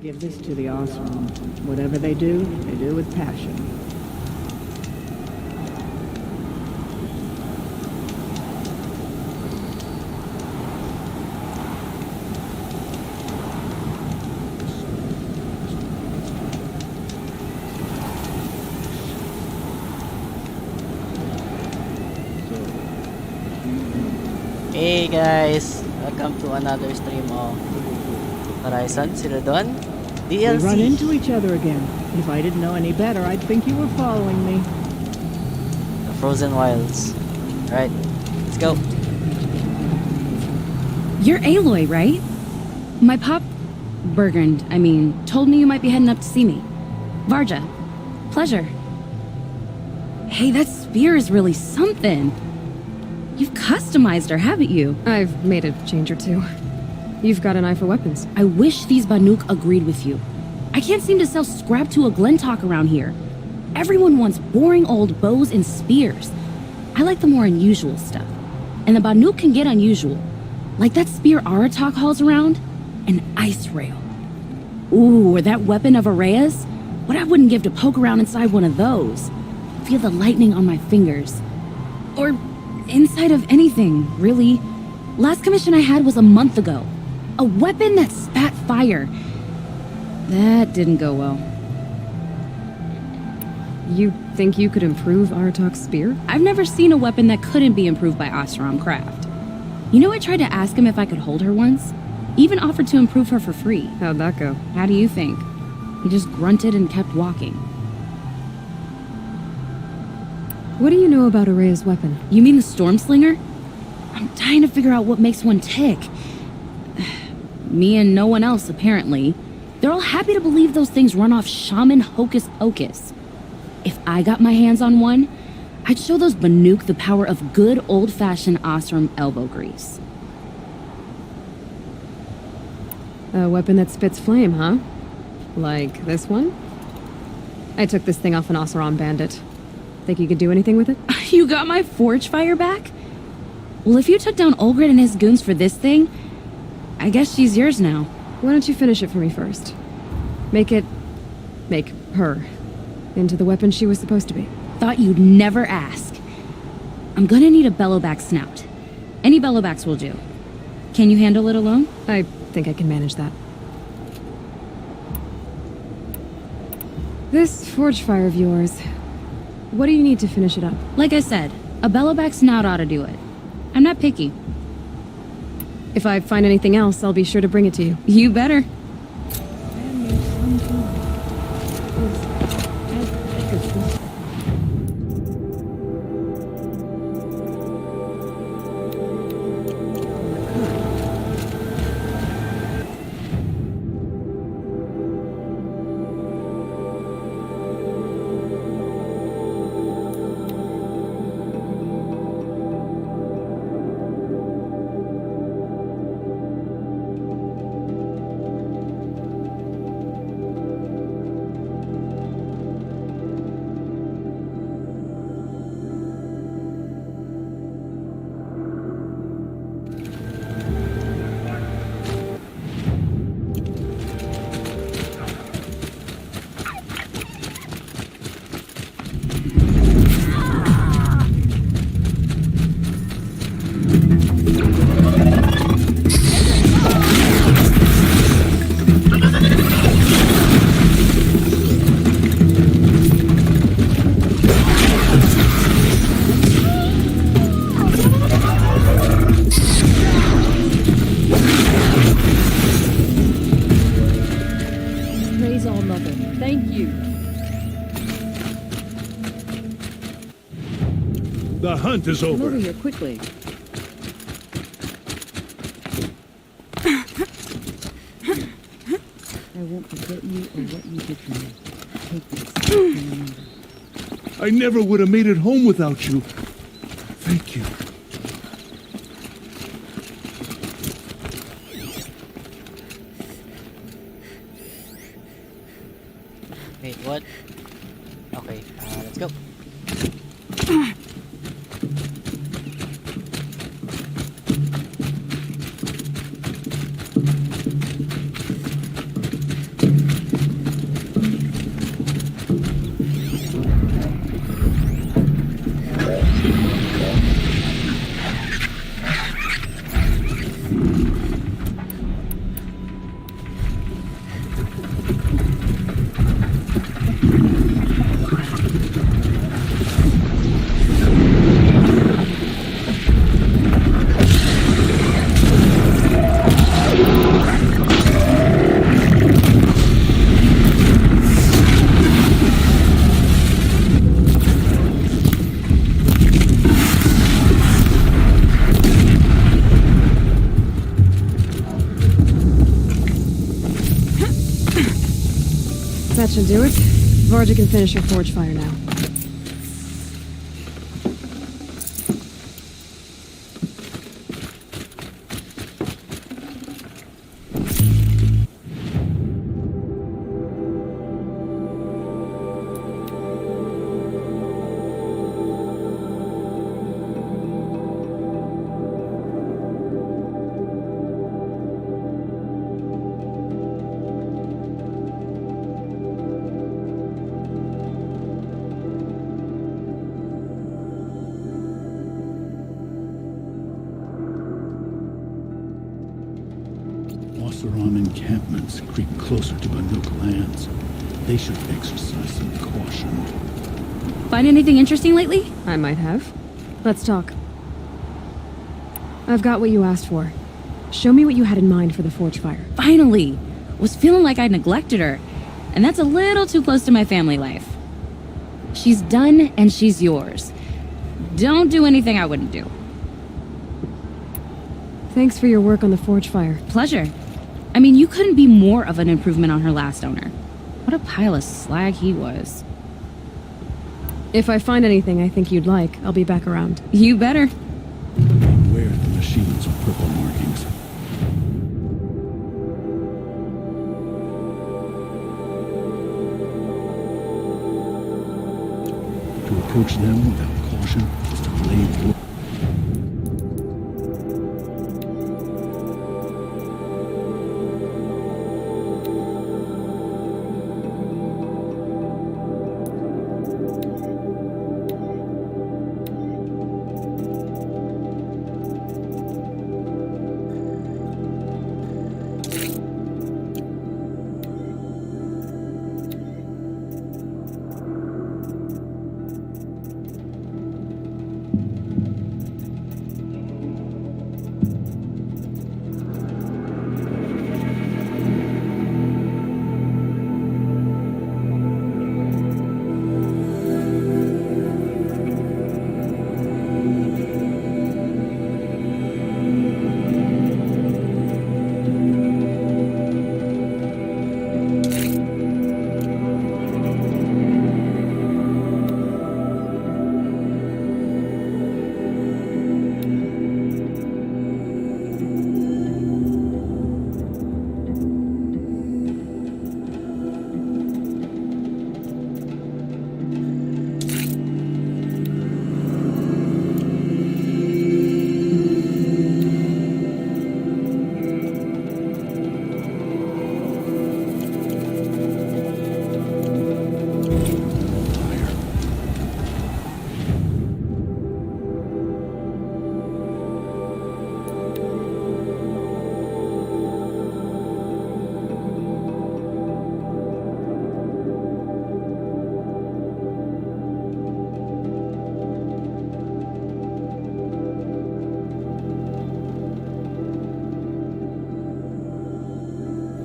Give this to the Osram. Whatever they do with passion. Hey guys, welcome to another stream of Horizon Zero Dawn DLC. We run into each other again. If I didn't know any better, I'd think you were following me. The Frozen Wilds. Alright, let's go. You're Aloy, right? My pop... Bergund, told me you might be heading up to see me. Varja. Pleasure. Hey, that spear is really something. You've customized her, haven't you? I've made a change or two. You've got an eye for weapons. I wish these Banuk agreed with you. I can't seem to sell scrap to a Glentalk around here. Everyone wants boring old bows and spears. I like the more unusual stuff. And the Banuk can get unusual. Like that spear Aratak hauls around. An ice rail. Ooh, or that weapon of Araya's. What I wouldn't give to poke around inside one of those. Feel the lightning on my fingers. Or... inside of anything, really. Last commission I had was a month ago. A weapon that spat fire. That didn't go well. You think you could improve Aratak's spear? I've never seen a weapon that couldn't be improved by Osram Craft. You know, I tried to ask him if I could hold her once. Even offered to improve her for free. How'd that go? How do you think? He just grunted and kept walking. What do you know about Araya's weapon? You mean the Stormslinger? I'm dying to figure out what makes one tick. Me and no one else, apparently. They're all happy to believe those things run off shaman hocus pocus. If I got my hands on one, I'd show those Banuk the power of good old-fashioned Osram elbow grease. A weapon that spits flame, huh? Like this one? I took this thing off an Osram bandit. Think you could do anything with it? You got my forge fire back? Well, if you took down Olgrid and his goons for this thing, I guess she's yours now. Why don't you finish it for me first? Make her into the weapon she was supposed to be. Thought you'd never ask. I'm gonna need a bellowback snout. Any bellowbacks will do. Can you handle it alone? I think I can manage that. This forge fire of yours, what do you need to finish it up? Like I said, a bellowback snout ought to do it. I'm not picky. If I find anything else, I'll be sure to bring it to you. You better. The hunt is Come over over. here quickly. I won't forget you or what you did to me. Take this. And remember. I never would have made it home without you. Thank you. Wait, what? Okay, let's go. That should do it. Varja can finish her forge fire now. Oseram encampments creep closer to Banuk lands. They should exercise some caution. Find anything interesting lately? I might have. Let's talk. I've got what you asked for. Show me what you had in mind for the forge fire. Finally! Was feeling like I neglected her. And that's a little too close to my family life. She's done and she's yours. Don't do anything I wouldn't do. Thanks for your work on the forge fire. Pleasure. I mean, you couldn't be more of an improvement on her last owner. What a pile of slag he was. If I find anything I think you'd like, I'll be back around. You better. Beware the machines with purple markings. To approach them without caution is to blade.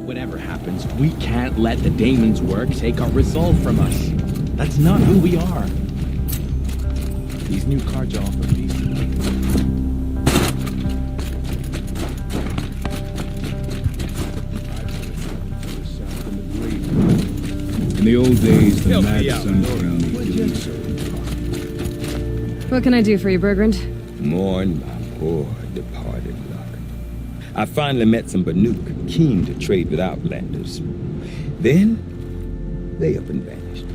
Whatever happens, we can't let the damon's work take our resolve from us. That's not who we are. These new cards offer peace. In the old days, the Help mad me out, sun Lord. crowned the What can I do for you, Bergrand? Mourn my poor departed luck. I finally met some Banuk, keen to trade with Outlanders. Then, they up and vanished.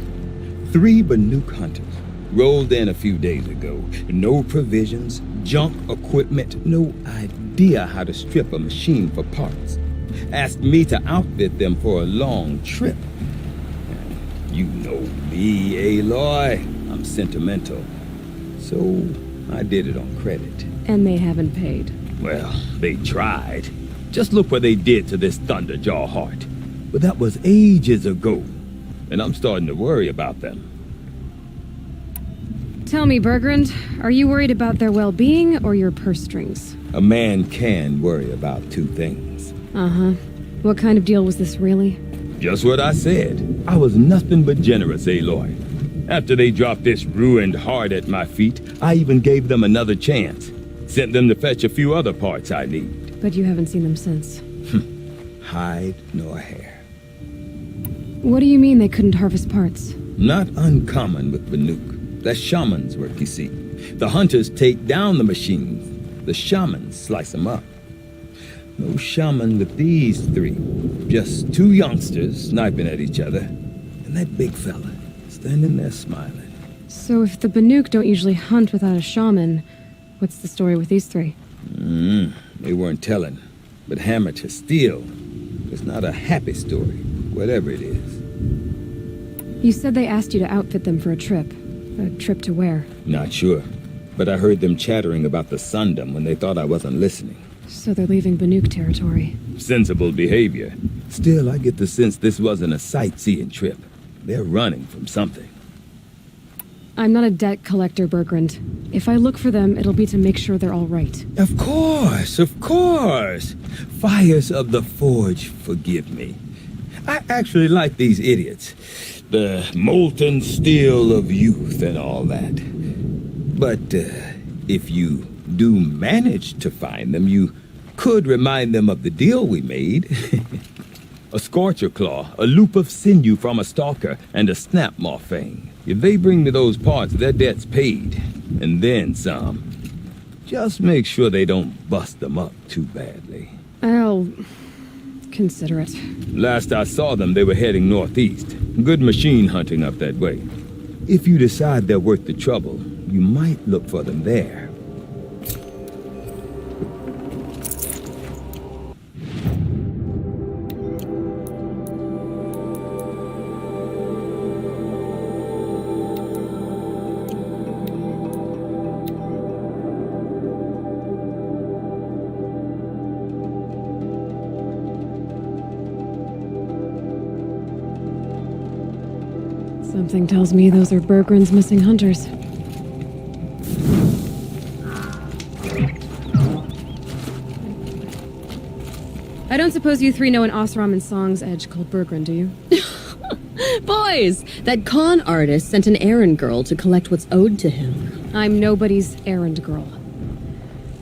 3 Banuk hunters rolled in a few days ago. No provisions, junk equipment, no idea how to strip a machine for parts. Asked me to outfit them for a long trip. You know me, Aloy. I'm sentimental. So, I did it on credit. And they haven't paid. Well, they tried. Just look what they did to this Thunderjaw heart. But that was ages ago. And I'm starting to worry about them. Tell me, Bergrand, are you worried about their well-being or your purse strings? A man can worry about 2 things. Uh-huh. What kind of deal was this, really? Just what I said. I was nothing but generous, Aloy. After they dropped this ruined heart at my feet, I even gave them another chance. Sent them to fetch a few other parts I need. But you haven't seen them since. Hide nor hair. What do you mean they couldn't harvest parts? Not uncommon with Banuk. That's shaman's work, you see. The hunters take down the machines. The shamans slice them up. No shaman with these three. Just two youngsters sniping at each other. And that big fella standing there smiling. So if the Banuk don't usually hunt without a shaman, what's the story with these three? They weren't telling. But hammer to steel is not a happy story, whatever it is. You said they asked you to outfit them for a trip. A trip to where? Not sure. But I heard them chattering about the Sundom when they thought I wasn't listening. So they're leaving Banuk territory. Sensible behavior. Still, I get the sense this wasn't a sightseeing trip. They're running from something. I'm not a debt collector, Bergrand. If I look for them, it'll be to make sure they're all right. Of course, of course. Fires of the Forge, forgive me. I actually like these idiots. The molten steel of youth and all that. But if you do manage to find them, you could remind them of the deal we made. A scorcher claw, a loop of sinew from a stalker, and a snap maw fang. If they bring me those parts, their debt's paid. And then some. Just make sure they don't bust them up too badly. I'll consider it. Last I saw them, they were heading northeast. Good machine hunting up that way. If you decide they're worth the trouble, you might look for them there. Something tells me those are Bergrand's missing hunters. I don't suppose you three know an Osram and Song's edge called Bergrand, do you? Boys, that con artist sent an errand girl to collect what's owed to him. I'm nobody's errand girl.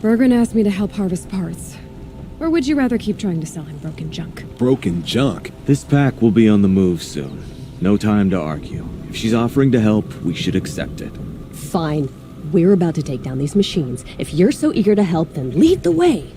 Bergrand asked me to help harvest parts. Or would you rather keep trying to sell him broken junk? Broken junk? This pack will be on the move soon. No time to argue. If she's offering to help, we should accept it. Fine. We're about to take down these machines. If you're so eager to help, then lead the way.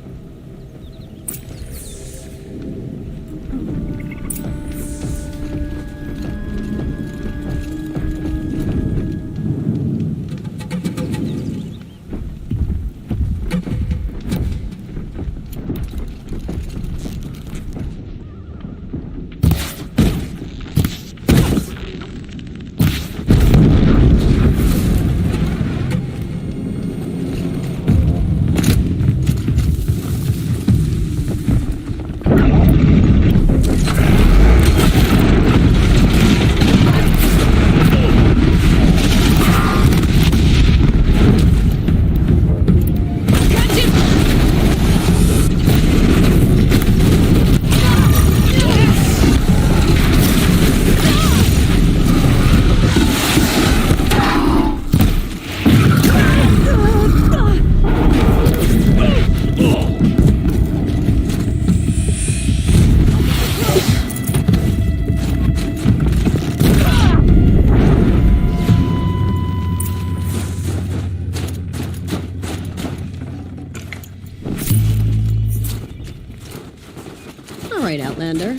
Right, Outlander.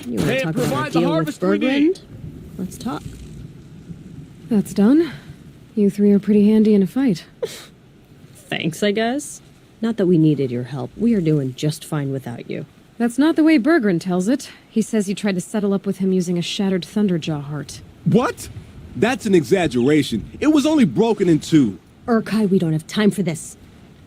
You want to talk about our deal with Bergrand? Let's talk. That's done. You three are pretty handy in a fight. Thanks, I guess. Not that we needed your help. We are doing just fine without you. That's not the way Bergrand tells it. He says you tried to settle up with him using a shattered Thunderjaw heart. What? That's an exaggeration. It was only broken in two. Urkai, we don't have time for this.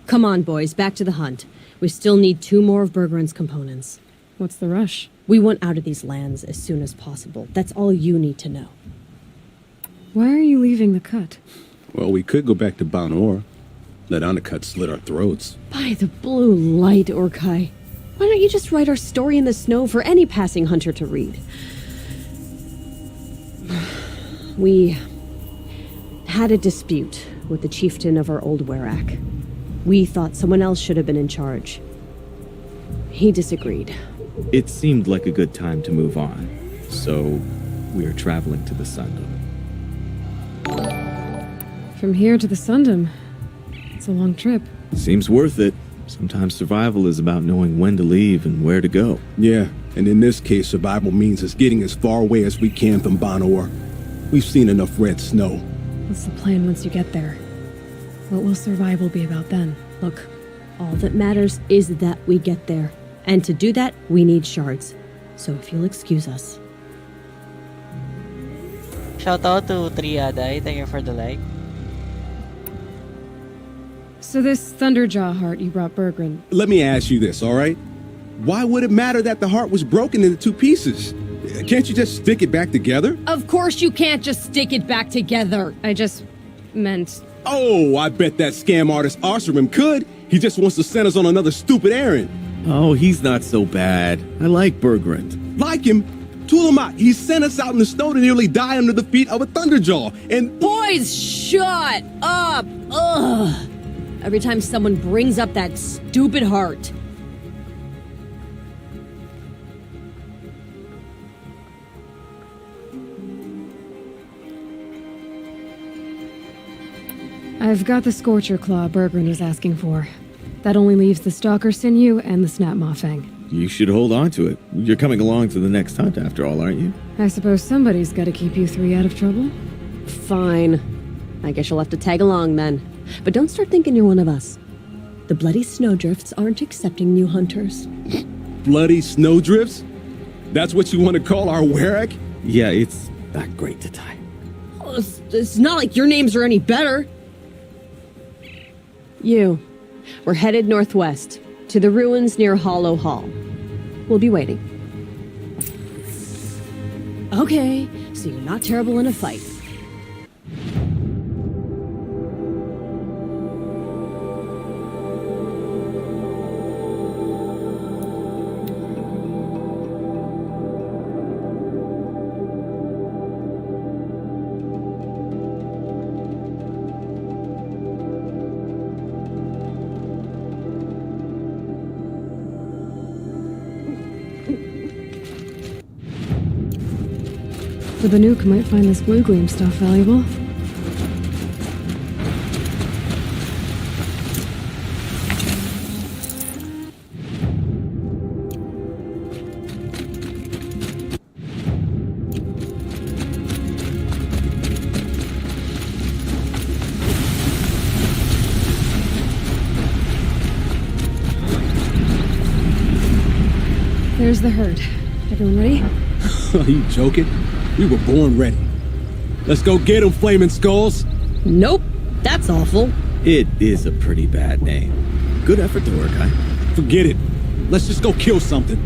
Come on, boys, back to the hunt. We still need 2 more of Bergrand's components. What's the rush? We want out of these lands as soon as possible. That's all you need to know. Why are you leaving the cut? Well, we could go back to Banor. Let Undercut slit our throats. By the blue light, Urkai. Why don't you just write our story in the snow for any passing hunter to read? We had a dispute with the chieftain of our old Werak. We thought someone else should have been in charge. He disagreed. It seemed like a good time to move on. So, we're traveling to the Sundom. From here to the Sundom. It's a long trip. Seems worth it. Sometimes survival is about knowing when to leave and where to go. Yeah, and in this case, survival means us getting as far away as we can from Banor. We've seen enough red snow. What's the plan once you get there? What will survival be about then? Look, all that matters is that we get there. And to do that, we need shards. So if you'll excuse us. Shout out to Triaday. Thank you for the like. So this Thunderjaw heart you brought Bergren. Let me ask you this, all right? Why would it matter that the heart was broken into two pieces? Can't you just stick it back together? Of course you can't just stick it back together. I just meant... Oh, I bet that scam artist Arsarim could. He just wants to send us on another stupid errand. Oh, he's not so bad. I like Bergrand. Like him? Tulamat, he sent us out in the snow to nearly die under the feet of a Thunderjaw, and... Boys, shut up! Ugh! Every time someone brings up that stupid heart. I've got the Scorcher Claw Bergren was asking for. That only leaves the Stalker Sinew and the Snap Maw Fang. You should hold on to it. You're coming along to the next hunt after all, aren't you? I suppose somebody's got to keep you three out of trouble. Fine. I guess you'll have to tag along then. But don't start thinking you're one of us. The Bloody Snowdrifts aren't accepting new hunters. Bloody snowdrifts? That's what you want to call our Werak? Yeah, it's not great to tie. Oh, it's not like your names are any better. We're headed northwest, to the ruins near Hollow Hall. We'll be waiting. Okay, so you're not terrible in a fight. The Banuk might find this blue gleam stuff valuable. There's the herd. Everyone ready? Are you joking? We were born ready. Let's go get them, Flaming Skulls! Nope, that's awful. It is a pretty bad name. Good effort to work, huh? Forget it. Let's just go kill something.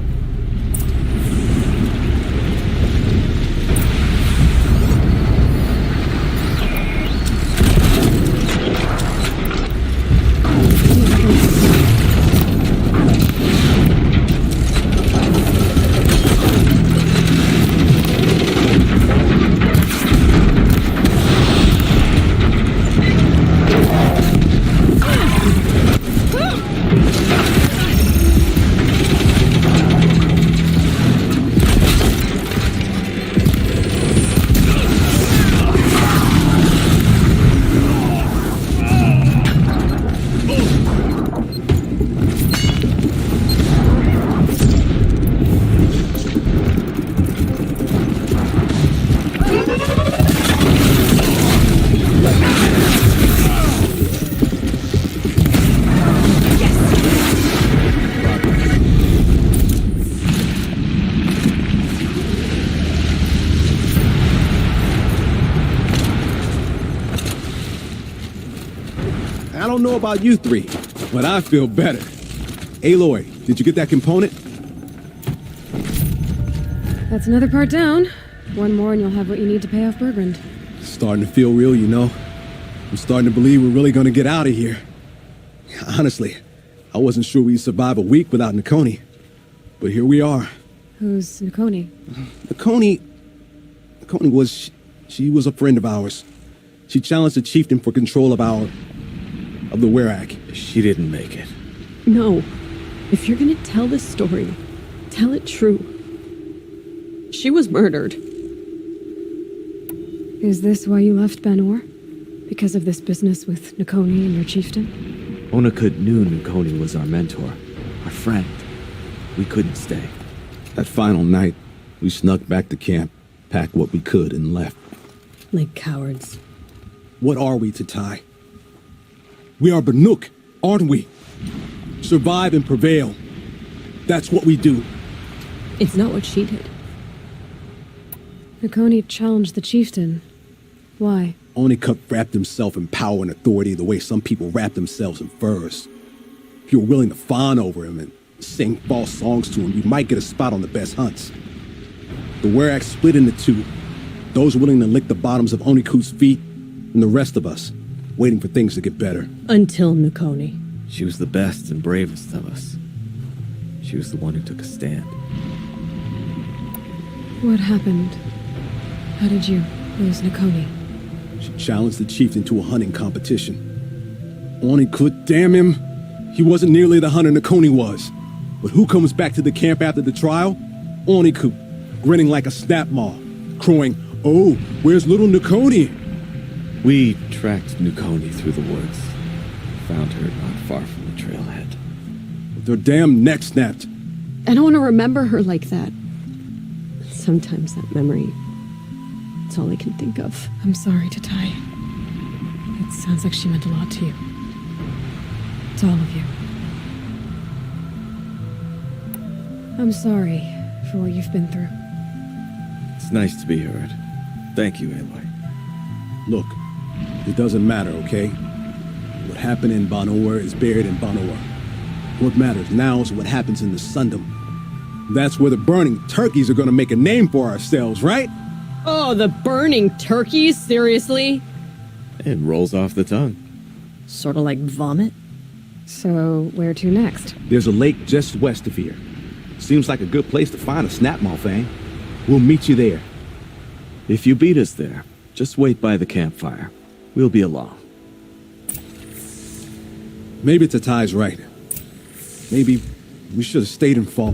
I don't know about you three, but I feel better. Aloy, did you get that component? That's another part down. One more and you'll have what you need to pay off Bergrand. Starting to feel real, you know. I'm starting to believe we're really gonna get out of here. Honestly, I wasn't sure we'd survive a week without Nakoni. But here we are. Who's Nakoni? Nakoni was... She was a friend of ours. She challenged the chieftain for control of the Werak. She didn't make it. No. If you're gonna tell this story, tell it true. She was murdered. Is this why you left Banor? Because of this business with Nakoni and your chieftain? Onakut knew Nukoni was our mentor, our friend. We couldn't stay. That final night, we snuck back to camp, packed what we could, and left. Like cowards. What are we, Tatai? We are Banuk, aren't we? Survive and prevail. That's what we do. It's not what she did. Nakoni challenged the chieftain. Why? Onikup wrapped himself in power and authority the way some people wrap themselves in furs. If you're willing to fawn over him and sing false songs to him, you might get a spot on the best hunts. The Werak split into two. Those willing to lick the bottoms of Onikut's feet, and the rest of us, waiting for things to get better. Until Nakoni. She was the best and bravest of us. She was the one who took a stand. What happened? How did you lose Nakoni? She challenged the chieftain to a hunting competition. Onikut, damn him! He wasn't nearly the hunter Nakoni was. But who comes back to the camp after the trial? Onikut, grinning like a snap maw, crowing, "Oh, where's little Nakoni?" We tracked Nukoni through the woods. Found her not far from the trailhead. With her damn neck snapped. I don't want to remember her like that. Sometimes that memory, it's all I can think of. I'm sorry, Tatai. It sounds like she meant a lot to you. To all of you. I'm sorry for what you've been through. It's nice to be heard. Thank you, Aloy. Look, it doesn't matter, okay? What happened in Banor is buried in Banor. What matters now is what happens in the Sundom. That's where the burning turkeys are gonna make a name for ourselves, right? Oh, the burning turkeys? Seriously? It rolls off the tongue. Sort of like vomit? So, where to next? There's a lake just west of here. Seems like a good place to find a snapmaw fang. We'll meet you there. If you beat us there, just wait by the campfire. We'll be along. Maybe Tatai's right. Maybe we should have stayed in Fall.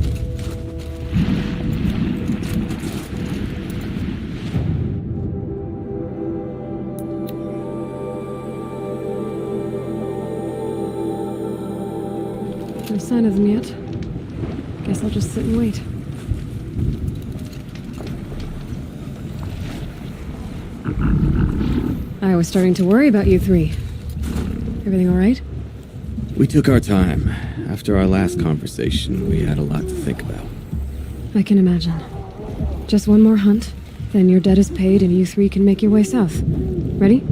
No sign of them yet. Guess I'll just sit and wait. I was starting to worry about you three. Everything all right? We took our time. After our last conversation, we had a lot to think about. I can imagine. Just one more hunt, then your debt is paid and you three can make your way south. Ready?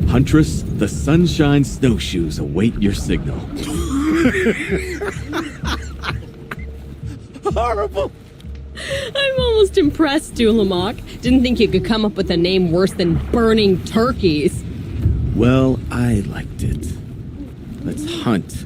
Huntress, the Sunshine Snowshoes await your signal. Horrible! I'm almost impressed, Dulamok. Didn't think you could come up with a name worse than burning turkeys. Well, I liked it. Let's hunt.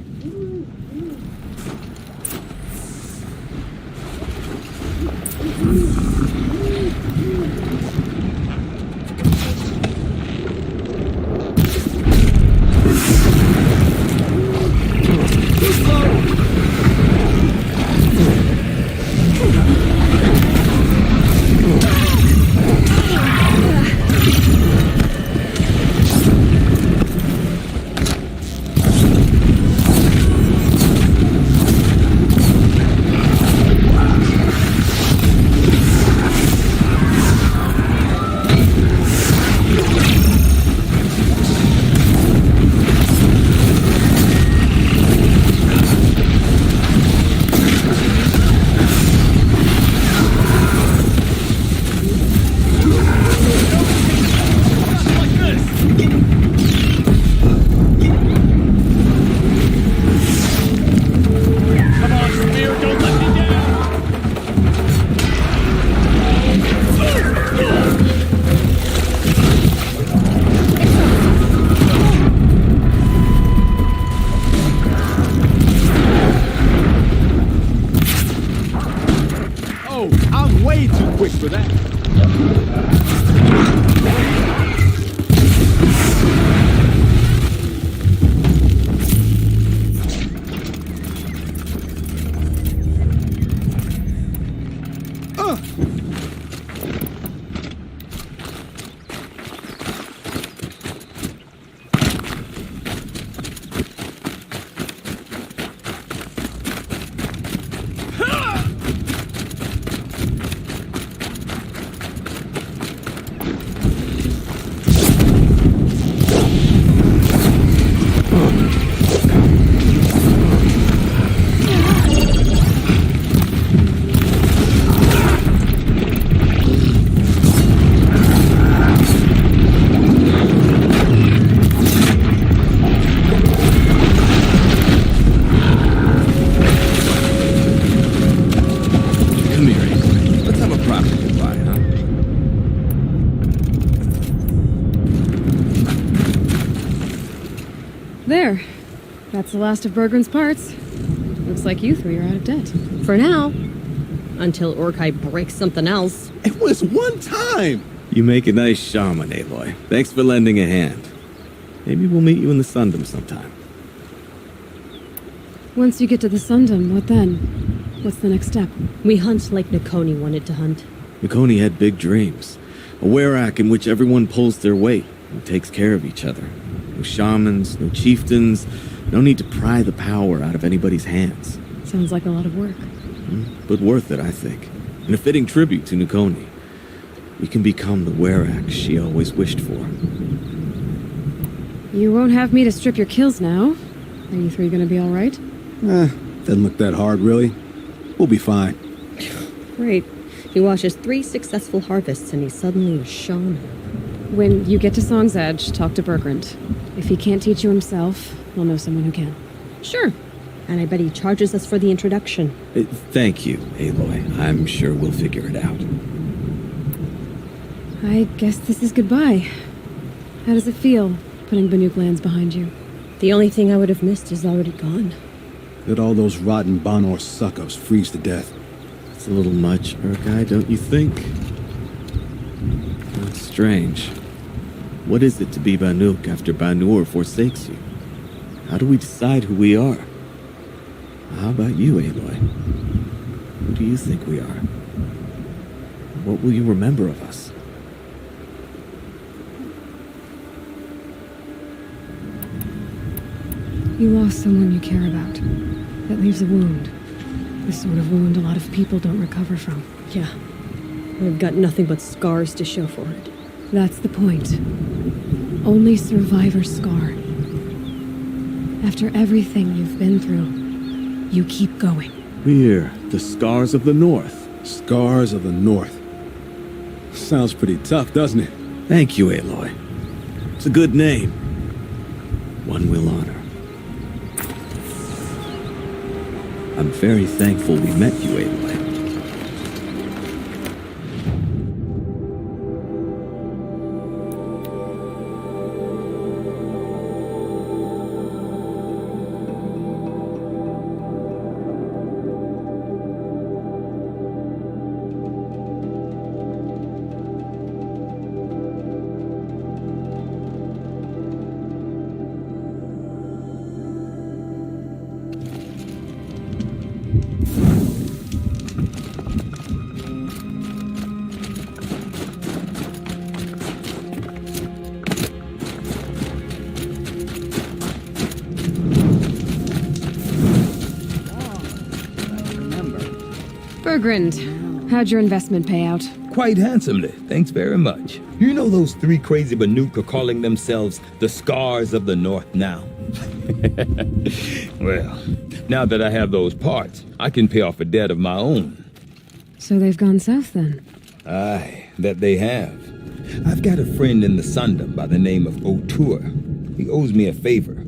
There. That's the last of Bergren's parts. Looks like you three are out of debt. For now. Until Orkai breaks something else. It was one time! You make a nice shaman, Aloy. Thanks for lending a hand. Maybe we'll meet you in the Sundom sometime. Once you get to the Sundom, what then? What's the next step? We hunt like Nakoni wanted to hunt. Nakoni had big dreams. A werak in which everyone pulls their weight and takes care of each other. No shamans, no chieftains, no need to pry the power out of anybody's hands. Sounds like a lot of work. But worth it, I think. And a fitting tribute to Nakoni. We can become the werak she always wished for. You won't have me to strip your kills now. Are you three gonna be alright? Doesn't look that hard, really. We'll be fine. Great. He watches 3 successful harvests and he's suddenly a shaman. When you get to Song's Edge, talk to Bergrand. If he can't teach you himself, we'll know someone who can. Sure. And I bet he charges us for the introduction. Thank you, Aloy. I'm sure we'll figure it out. I guess this is goodbye. How does it feel, putting Banuk lands behind you? The only thing I would have missed is already gone. Let all those rotten Banor suck-ups freeze to death. It's a little much, Urkai, don't you think? That's strange. What is it to be Banuk after Banur forsakes you? How do we decide who we are? How about you, Aloy? Who do you think we are? What will you remember of us? You lost someone you care about. That leaves a wound. The sort of wound a lot of people don't recover from. Yeah. I've got nothing but scars to show for it. That's the point. Only survivors scar. After everything you've been through, you keep going. We're the Scars of the North. Scars of the North. Sounds pretty tough, doesn't it? Thank you, Aloy. It's a good name. One we'll honor. I'm very thankful we met you, Aloy. Bergrand, how'd your investment pay out? Quite handsomely, thanks very much. You know those 3 crazy Banuk are calling themselves the Scars of the North now? Well, now that I have those parts, I can pay off a debt of my own. So they've gone south then? Aye, that they have. I've got a friend in the Sundom by the name of O'Toole. He owes me a favor.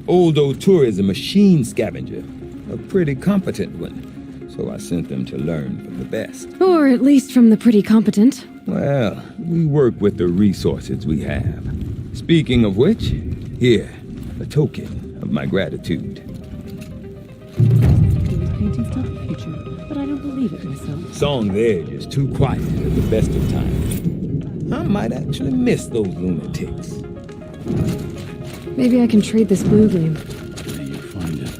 Old O'Toole is a machine scavenger, a pretty competent one. So I sent them to learn from the best. Or at least from the pretty competent. Well, we work with the resources we have. Speaking of which, here, a token of my gratitude. Paintings tell the future, but I don't believe it myself. Song there is too quiet at the best of times. I might actually miss those lunatics. Maybe I can trade this blue gleam. How do you find it?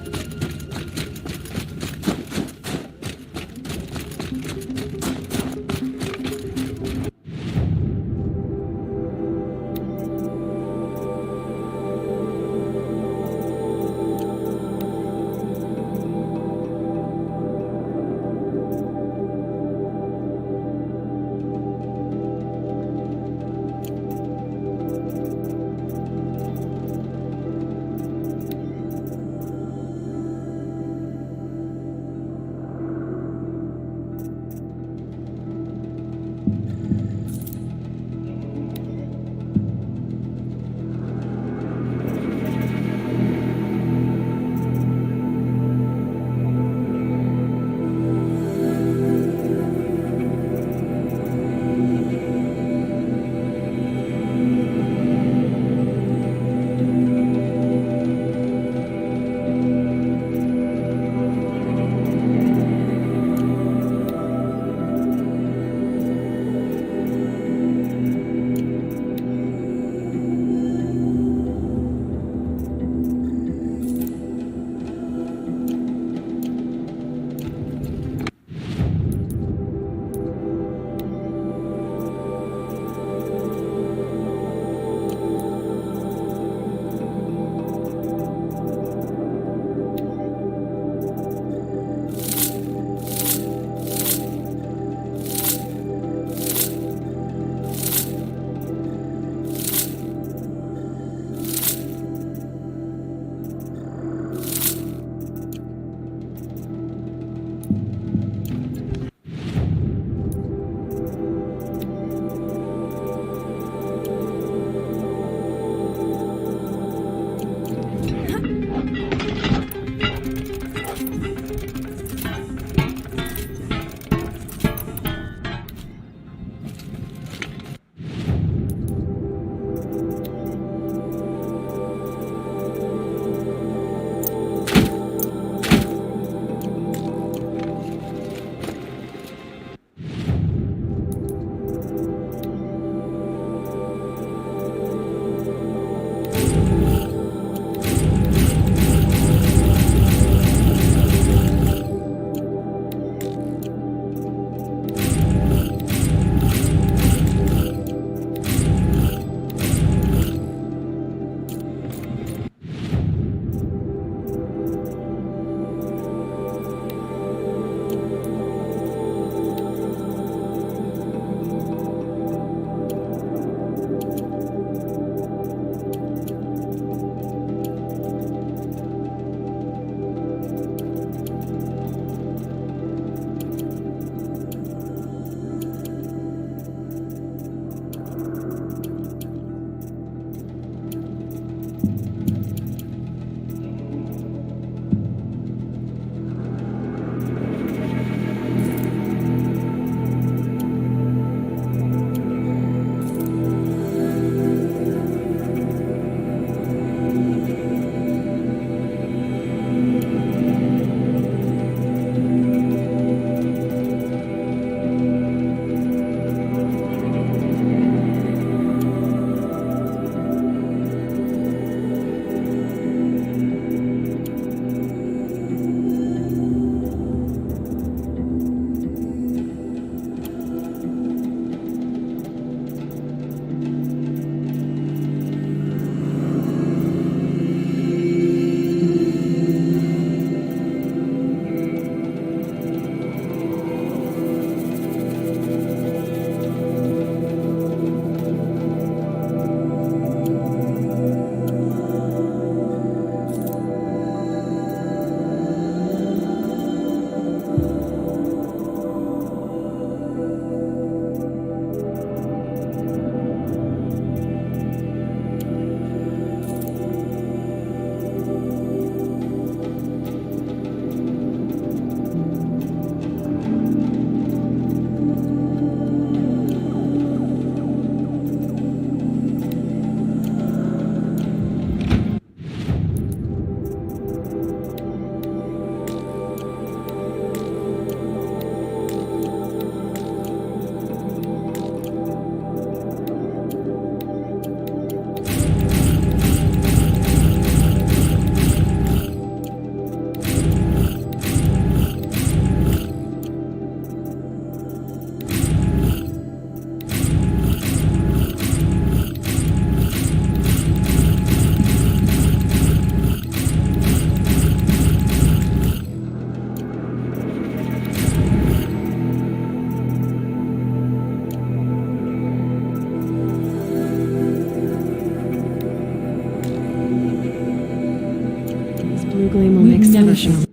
Googling will make sense.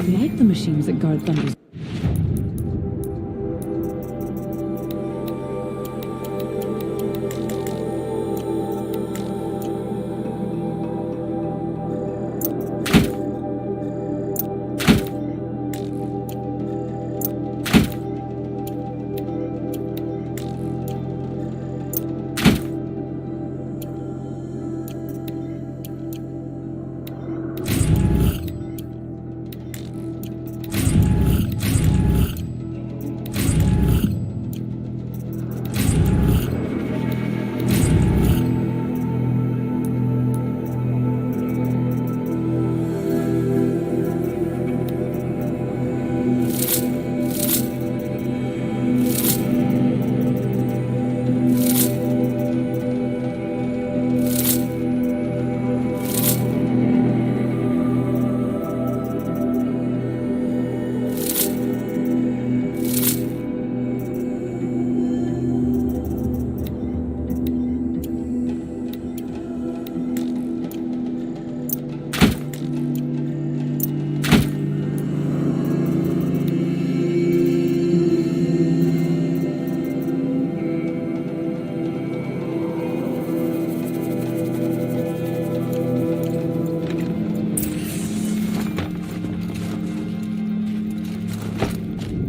Like the machines that guard Thunder's.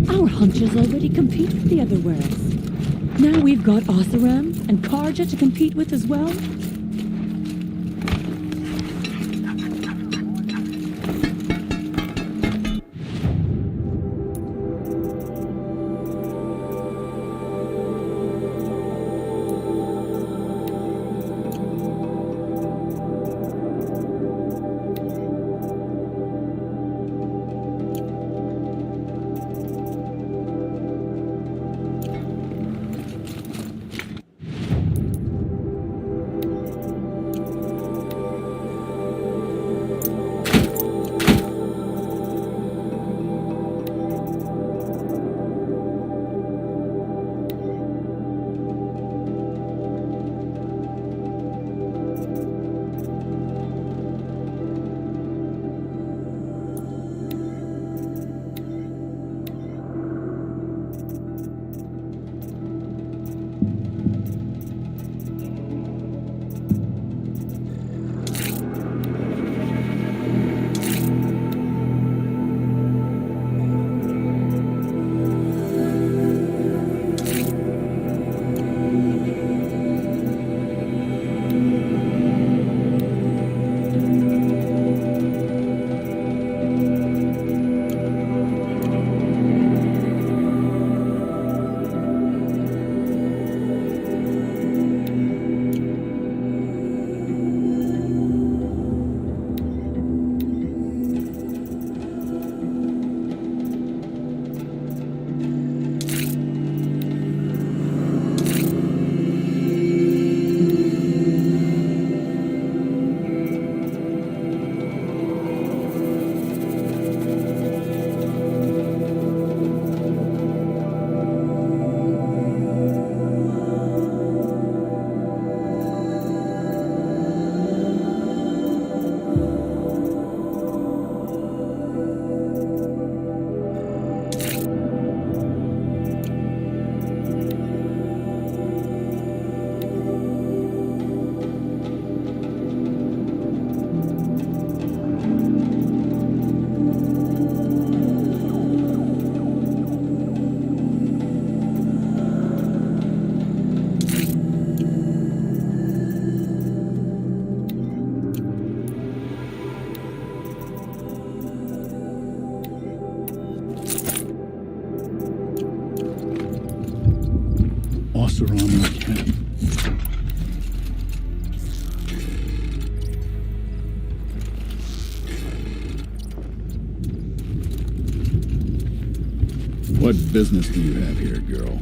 Our hunches already compete with the other worlds. Now we've got Oseram and Karja to compete with as well. What business do you have here, girl?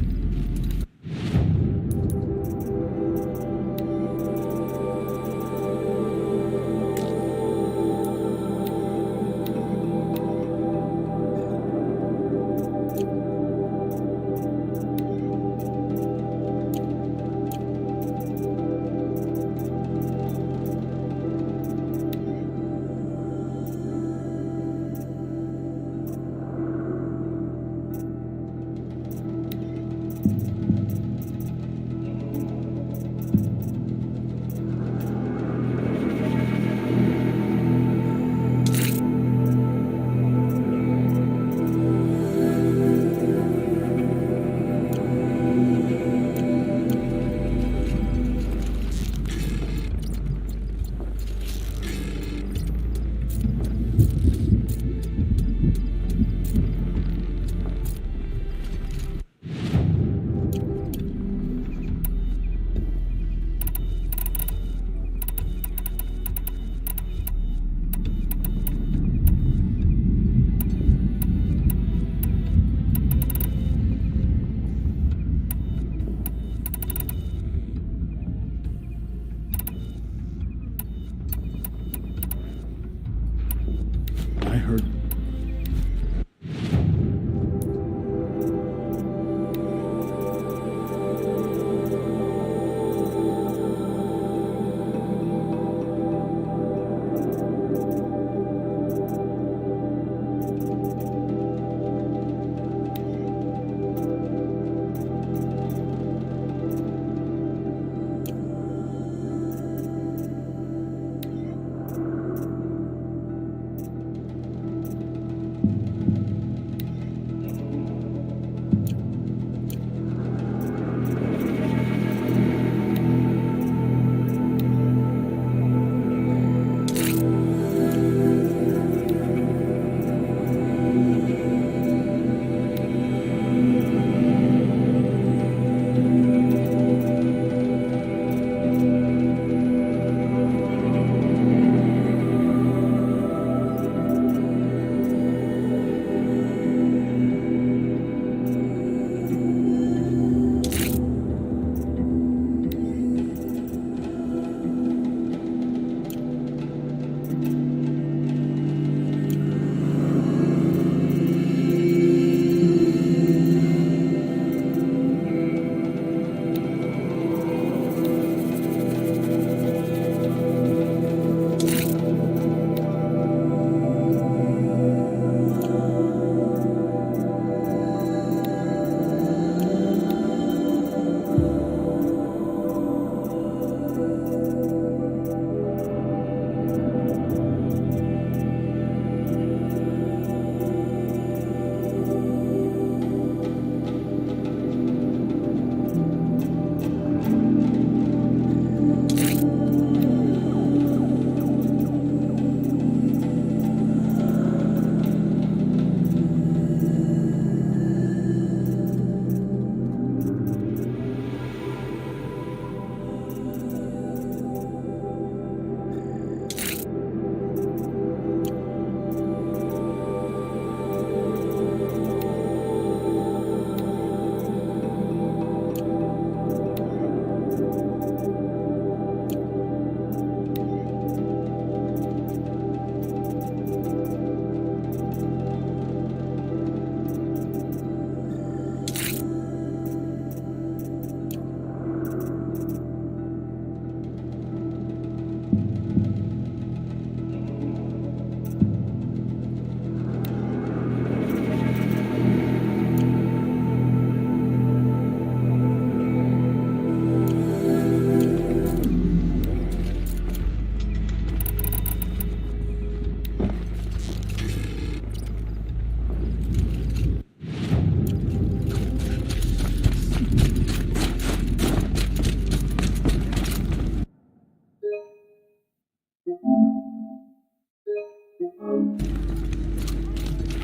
I heard...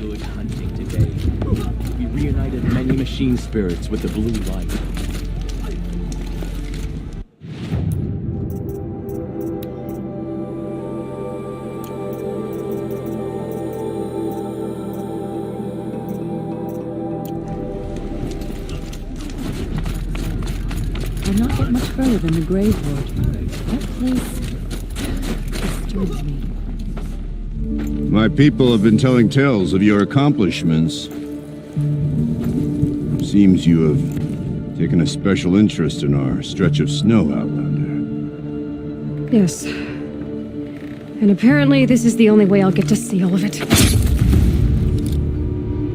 Good hunting today. We reunited many machine spirits with the blue light. further than the Gravewood. That place disturbs me. My people have been telling tales of your accomplishments. Seems you have taken a special interest in our stretch of snow, Outlander. Yes. And apparently this is the only way I'll get to see all of it.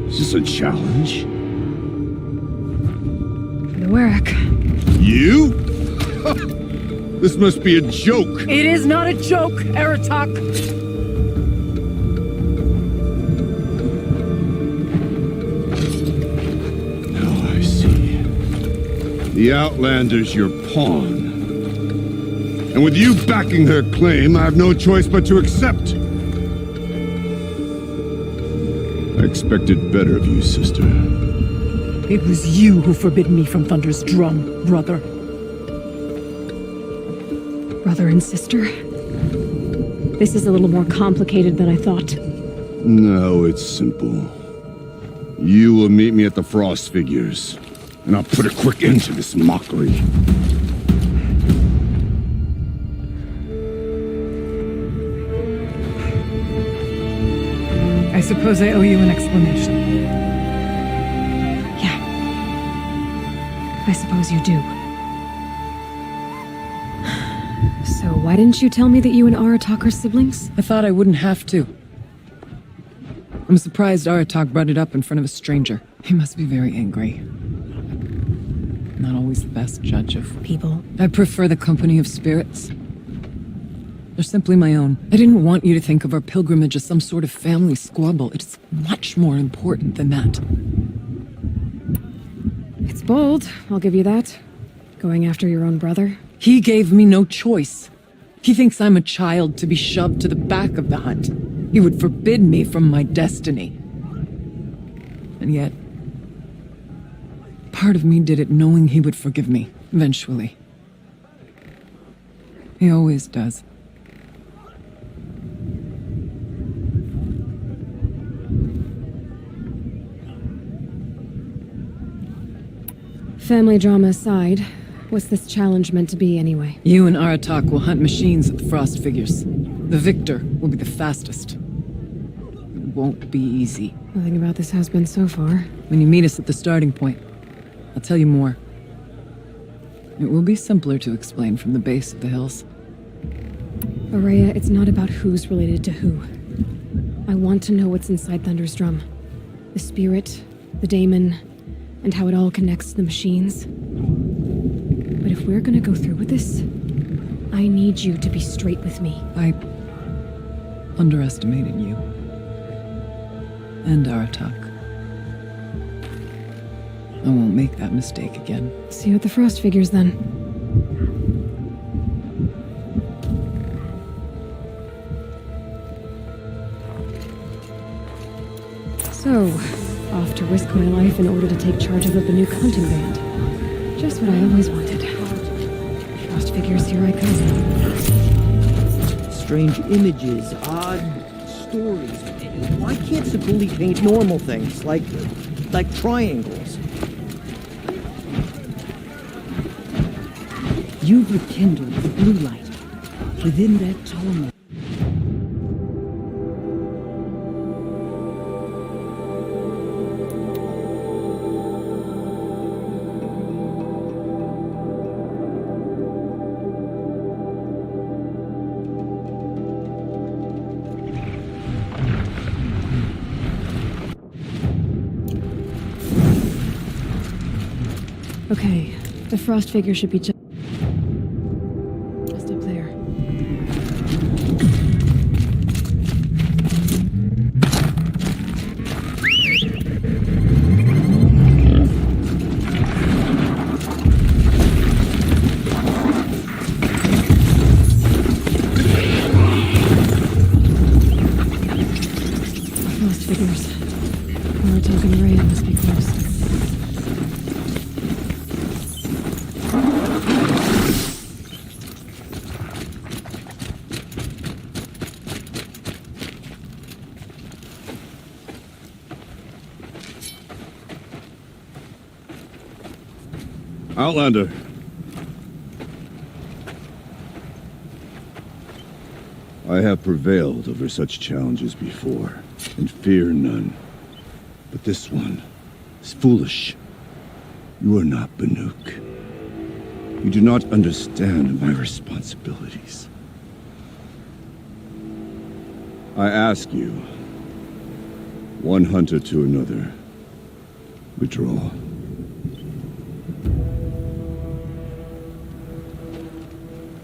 Is this a challenge? For the Warwick. You? This must be a joke. It is not a joke, Aratak. Now I see. The Outlander's your pawn. And with you backing her claim, I have no choice but to accept. I expected better of you, sister. It was you who forbid me from Thunder's drum, brother. Brother and sister? This is a little more complicated than I thought. No, it's simple. You will meet me at the Frost Figures, and I'll put a quick end to this mockery. I suppose I owe you an explanation. Yeah. I suppose you do. So why didn't you tell me that you and Aratak are siblings? I thought I wouldn't have to. I'm surprised Aratak brought it up in front of a stranger. He must be very angry. Not always the best judge of people. I prefer the company of spirits. They're simply my own. I didn't want you to think of our pilgrimage as some sort of family squabble. It's much more important than that. It's bold, I'll give you that. Going after your own brother. He gave me no choice. He thinks I'm a child to be shoved to the back of the hunt. He would forbid me from my destiny. And yet, part of me did it knowing he would forgive me, eventually. He always does. Family drama aside, what's this challenge meant to be anyway? You and Aratak will hunt machines at the Frost Figures. The victor will be the fastest. It won't be easy. Nothing about this has been so far. When you meet us at the starting point, I'll tell you more. It will be simpler to explain from the base of the hills. Araya, it's not about who's related to who. I want to know what's inside Thunder's drum. The spirit, the daemon, and how it all connects to the machines. But if we're gonna go through with this, I need you to be straight with me. I underestimated you. And Aratak. I won't make that mistake again. See you at the Frost Figures, then. So, off to risk my life in order to take charge of a Banuk hunting band. Just what I always wanted. Frost Figures, here I come. Strange images, odd stories. Why can't Sabuli paint normal things, like triangles? You've rekindled the blue light within that torment. Okay, the Frost Figure should be just up there. Frost Figures. Aratak and Araya must be close. Outlander. I have prevailed over such challenges before, and fear none. But this one is foolish. You are not Banuk. You do not understand my responsibilities. I ask you, one hunter to another, withdraw.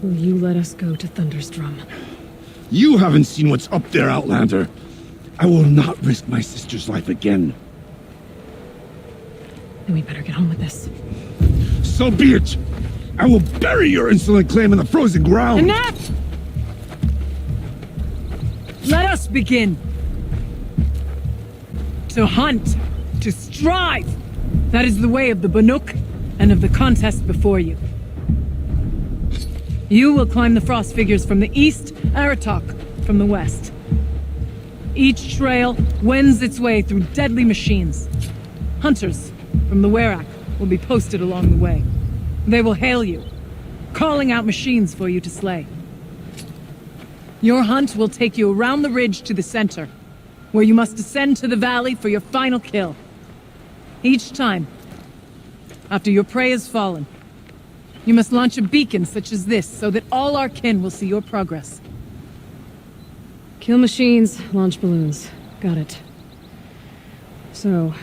Will you let us go to Thunderstrom? You haven't seen what's up there, Outlander. I will not risk my sister's life again. Then we better get on with this. So be it! I will bury your insolent claim in the frozen ground! Enough! Let us begin. To hunt, to strive. That is the way of the Banuk and of the contest before you. You will climb the frost figures from the east, Aratok from the west. Each trail wends its way through deadly machines. Hunters from the Werak will be posted along the way. They will hail you, calling out machines for you to slay. Your hunt will take you around the ridge to the center, where you must descend to the valley for your final kill. Each time, after your prey has fallen, you must launch a beacon such as this so that all our kin will see your progress. Kill machines, launch balloons. Got it. So,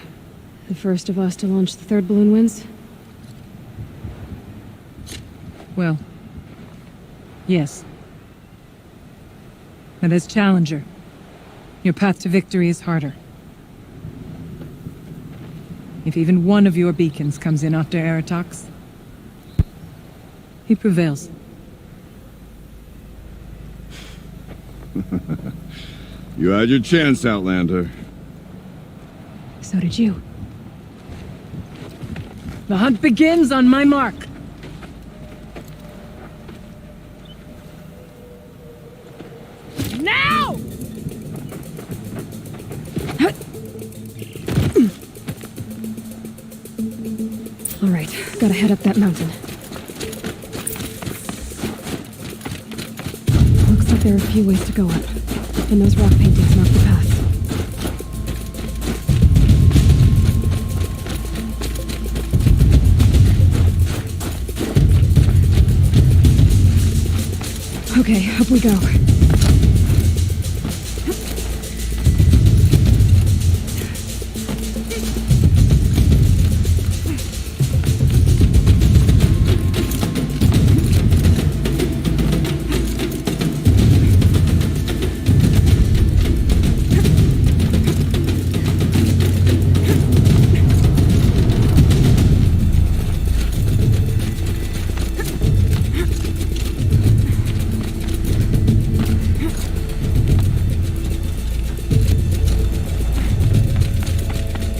the first of us to launch the third balloon wins? Well, yes. But as challenger, your path to victory is harder. If even one of your beacons comes in after Aratok's, he prevails. You had your chance, Outlander. So did you. The hunt begins on my mark. Now! All right, gotta head up that mountain. Looks like there are a few ways to go up, and those rock paintings mark the path. Okay, up we go.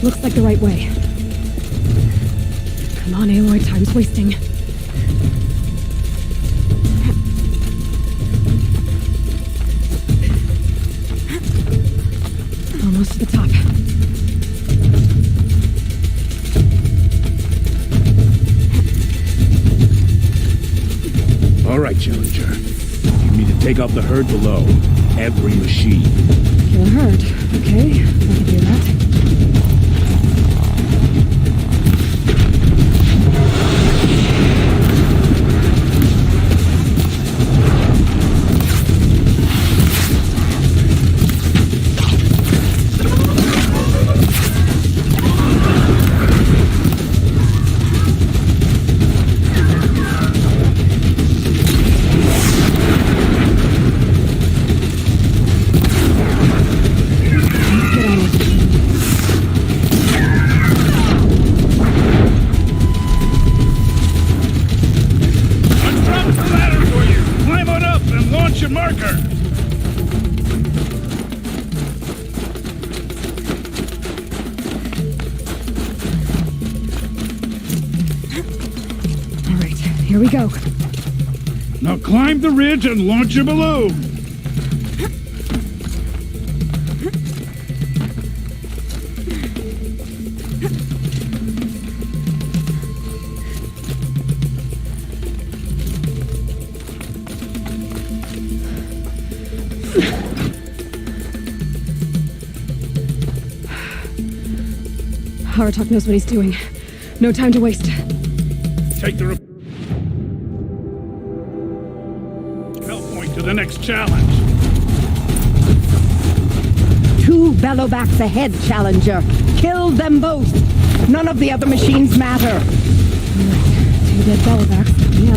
Looks like the right way. Come on, Aloy, time's wasting. Almost to the top. All right, Challenger. You need to take out the herd below. Every machine. Kill a herd. Okay, I can do that. Here we go. Now climb the ridge and launch your balloon. Aratok knows what he's doing. No time to waste. Take the Hell point to the next challenge. 2 bellowbacks ahead, Challenger. Kill them both. None of the other machines matter. 2 dead bellowbacks. Yeah.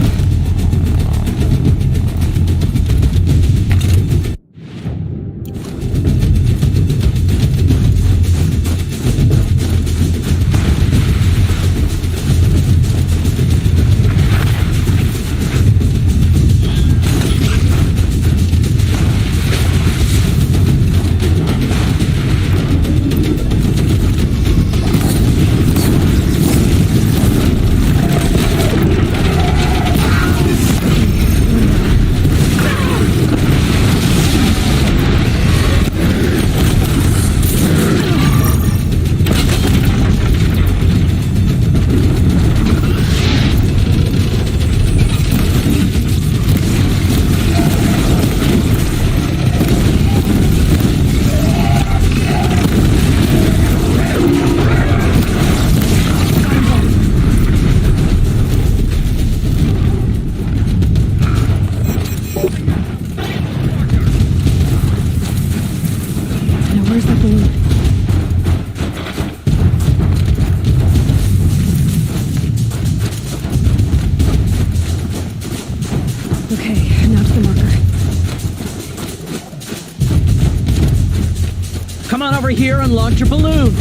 Okay, now to the marker. Come on over here and launch your balloon.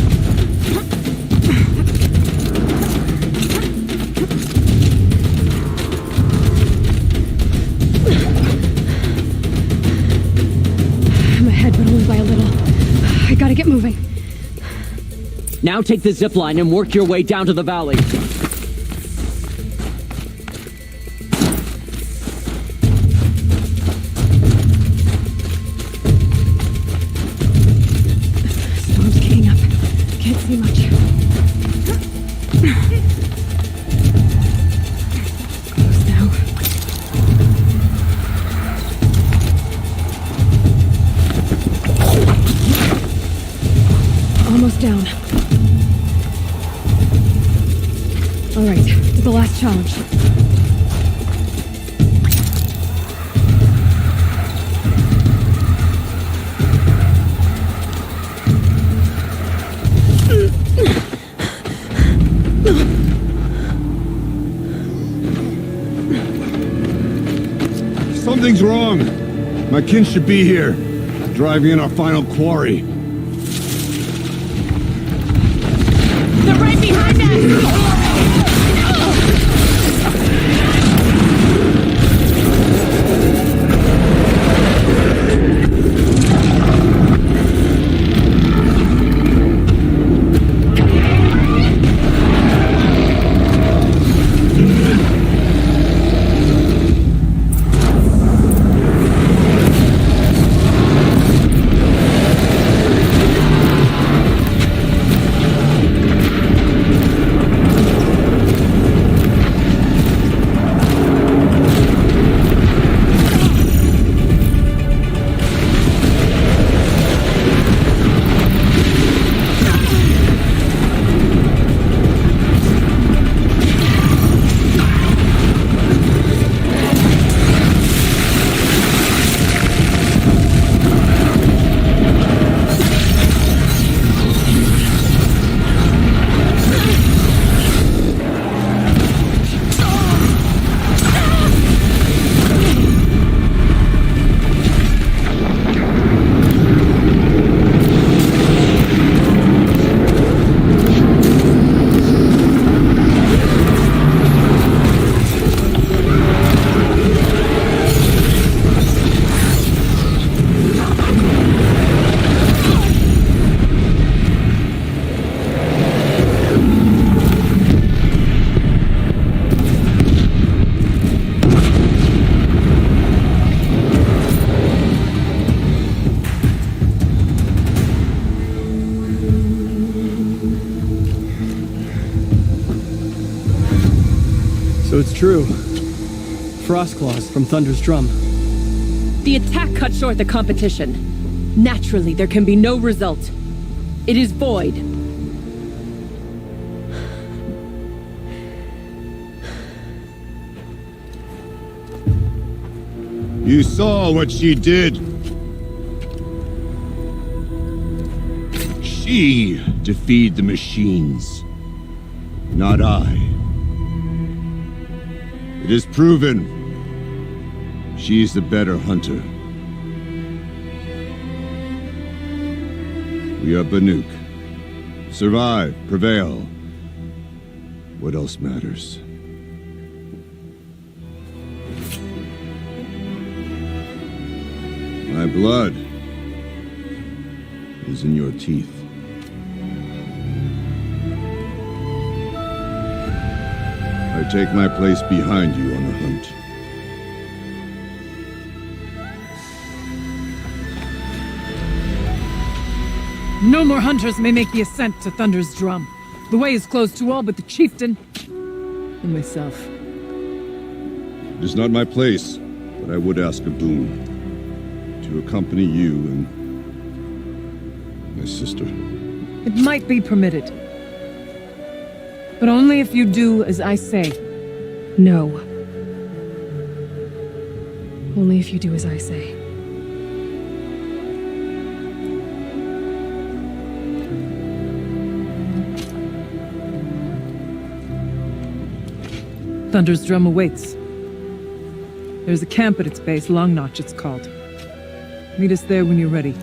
I'm ahead, but only by a little. I gotta get moving. Now take the zip line and work your way down to the valley. Storm's kicking up. Can't see much. Close now. Almost down. All right, to the last challenge. Something's wrong. My kin should be here, driving in our final quarry. They're right behind us! So it's true. Frost claws from Thunder's drum. The attack cut short the competition. Naturally, there can be no result. It is void. You saw what she did. She defeated the machines, not I. It is proven. She's the better hunter. We are Banuk. Survive, prevail. What else matters? My blood is in your teeth. I take my place behind you on the hunt. No more hunters may make the ascent to Thunder's Drum. The way is closed to all but the chieftain and myself. It is not my place, but I would ask a boon. To accompany you and my sister. It might be permitted. But only if you do as I say. No. Only if you do as I say. Thunder's Drum awaits. There's a camp at its base, Long Notch it's called. Meet us there when you're ready.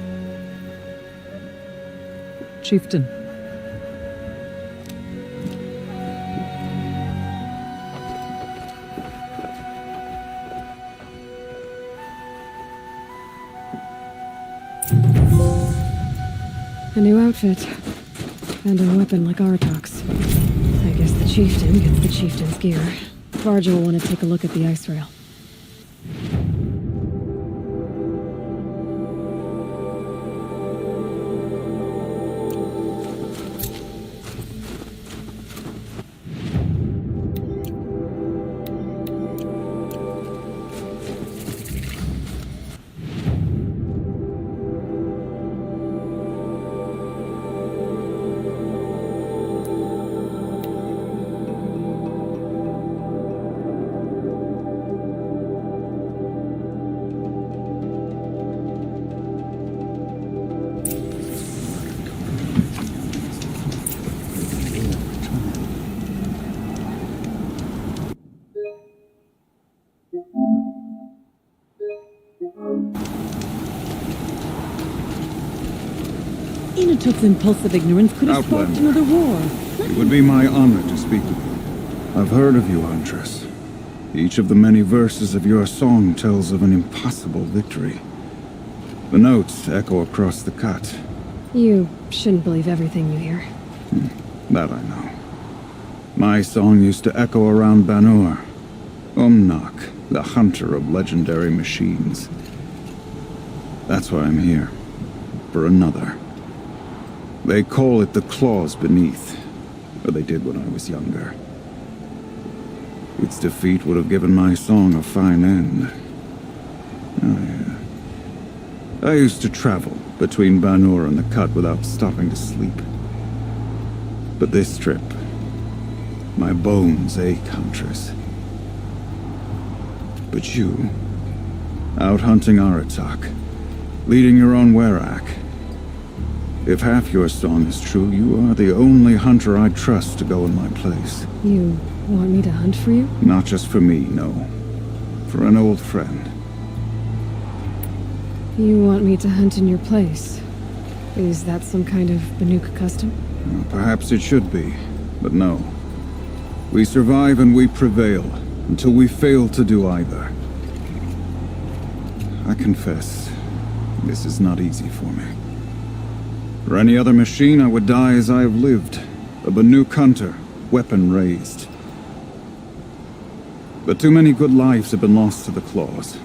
Chieftain. A new outfit. And a weapon like Artok's. I guess the chieftain gets the chieftain's gear. Varja will want to take a look at the ice rail. Inutok's impulsive ignorance could have sparked another war. It would be my honor to speak with you. I've heard of you, Huntress. Each of the many verses of your song tells of an impossible victory. The notes echo across the cut. You shouldn't believe everything you hear. That I know. My song used to echo around Banur. Umnak, the hunter of legendary machines. That's why I'm here. For another. They call it the claws beneath. Or they did when I was younger. Its defeat would have given my song a fine end. Oh, yeah. I used to travel between Banur and the Cut without stopping to sleep. But this trip, my bones ache, Huntress. But you, out hunting Aratak, leading your own Werak. If half your song is true, you are the only hunter I trust to go in my place. You want me to hunt for you? Not just for me, no. For an old friend. You want me to hunt in your place? Is that some kind of Banuk custom? Well, perhaps it should be, but no. We survive and we prevail, until we fail to do either. I confess, this is not easy for me. For any other machine, I would die as I have lived. A Banuk hunter, weapon raised. But too many good lives have been lost to the claws.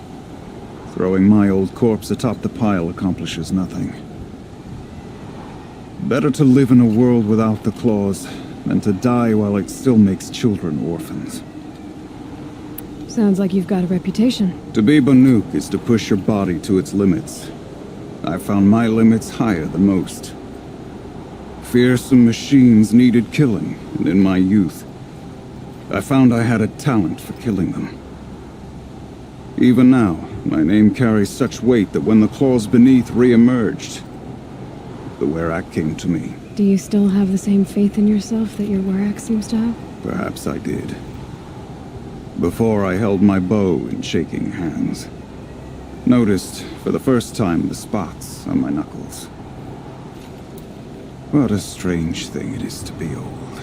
Throwing my old corpse atop the pile accomplishes nothing. Better to live in a world without the claws than to die while it still makes children orphans. Sounds like you've got a reputation. To be Banuk is to push your body to its limits. I found my limits higher than most. Fearsome machines needed killing, and in my youth, I found I had a talent for killing them. Even now, my name carries such weight that when the claws beneath re-emerged, the Werak came to me. Do you still have the same faith in yourself that your Werak seems to have? Perhaps I did. Before I held my bow in shaking hands. Noticed, for the first time, the spots on my knuckles. What a strange thing it is to be old.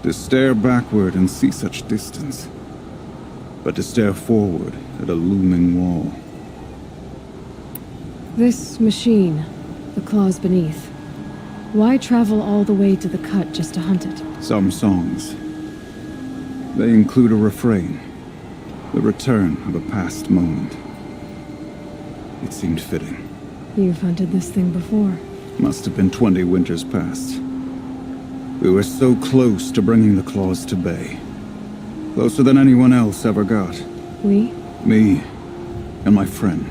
To stare backward and see such distance. But to stare forward at a looming wall. This machine, the claws beneath. Why travel all the way to the cut just to hunt it? Some songs. They include a refrain. The return of a past moment. It seemed fitting. You've hunted this thing before. Must have been 20 winters past. We were so close to bringing the claws to bay. Closer than anyone else ever got. We? Me and my friend.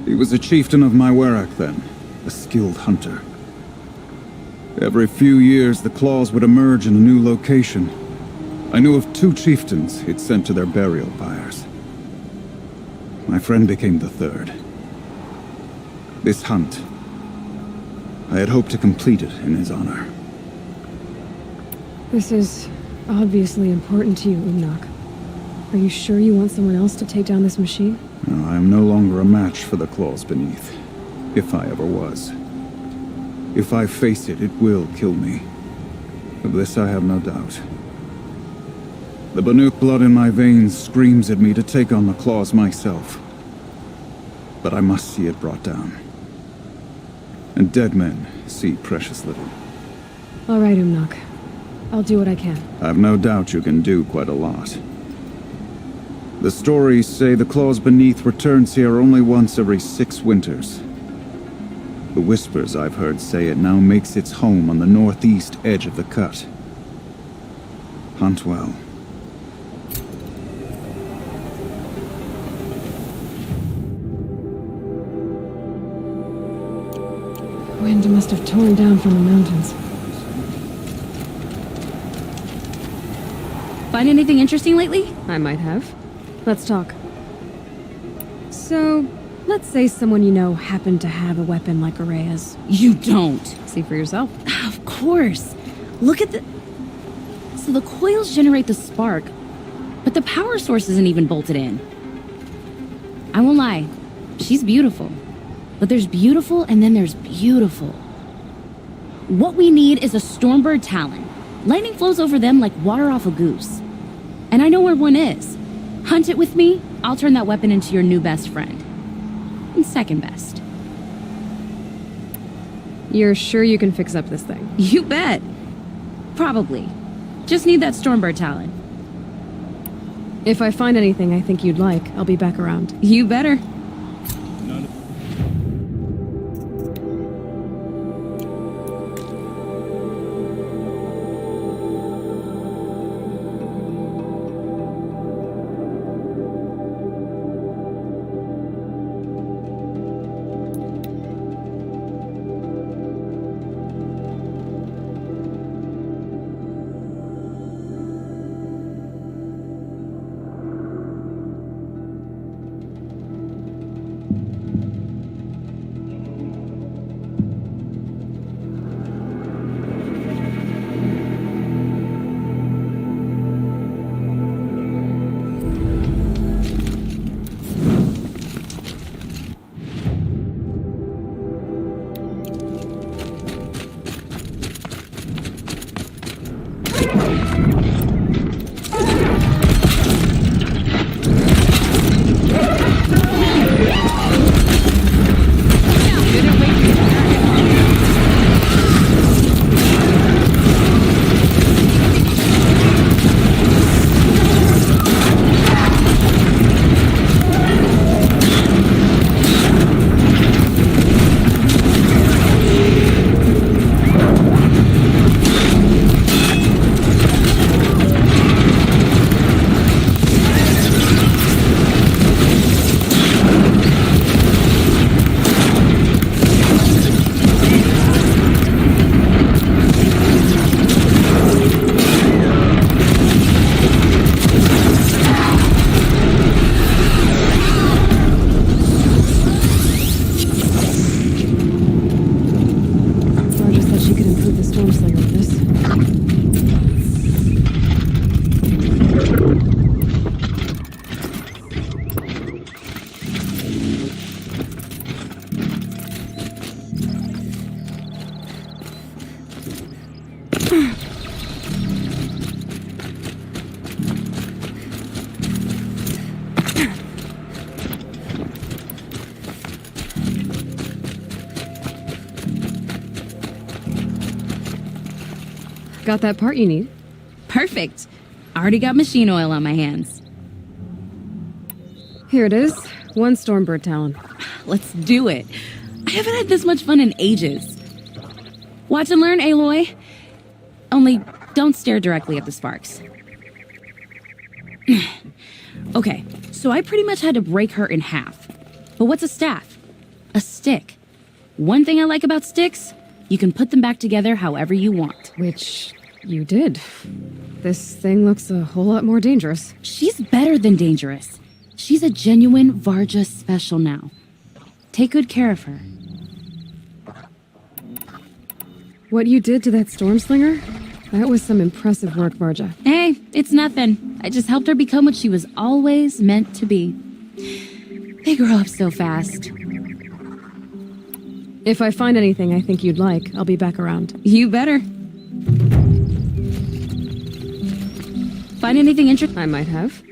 He was a chieftain of my Werak then, a skilled hunter. Every few years, the claws would emerge in a new location. I knew of 2 chieftains he'd sent to their burial pyres. My friend became the 3rd. This hunt, I had hoped to complete it in his honor. This is obviously important to you, Umnak. Are you sure you want someone else to take down this machine? No, I am no longer a match for the claws beneath, if I ever was. If I face it, it will kill me. Of this I have no doubt. The Banuk blood in my veins screams at me to take on the claws myself. But I must see it brought down. And dead men see precious little. All right, Umnak. I'll do what I can. I've no doubt you can do quite a lot. The stories say the claws beneath returns here only once every 6 winters. The whispers I've heard say it now makes its home on the northeast edge of the cut. Hunt well. Wind must have torn down from the mountains. Find anything interesting lately? I might have. Let's talk. So, let's say someone you know happened to have a weapon like Araya's. You don't. See for yourself. Of course. Look at the... So the coils generate the spark, but the power source isn't even bolted in. I won't lie. She's beautiful. But there's beautiful and then there's beautiful. What we need is a Stormbird Talon. Lightning flows over them like water off a goose. And I know where one is. Hunt it with me, I'll turn that weapon into your new best friend. And second best. You're sure you can fix up this thing? You bet. Probably. Just need that Stormbird Talon. If I find anything I think you'd like, I'll be back around. You better. Got that part you need? Perfect. Already got machine oil on my hands. Here it is. 1 Stormbird talon. Let's do it. I haven't had this much fun in ages. Watch and learn, Aloy. Only don't stare directly at the sparks. Okay, so I pretty much had to break her in half. But what's a staff? A stick. One thing I like about sticks, you can put them back together however you want. Which you did. This thing looks a whole lot more dangerous. She's better than dangerous. She's a genuine Varja special now. Take good care of her. What you did to that Stormslinger? That was some impressive work, Varja. Hey, it's nothing. I just helped her become what she was always meant to be. They grow up so fast. If I find anything I think you'd like, I'll be back around. You better. Find anything interesting? I might have.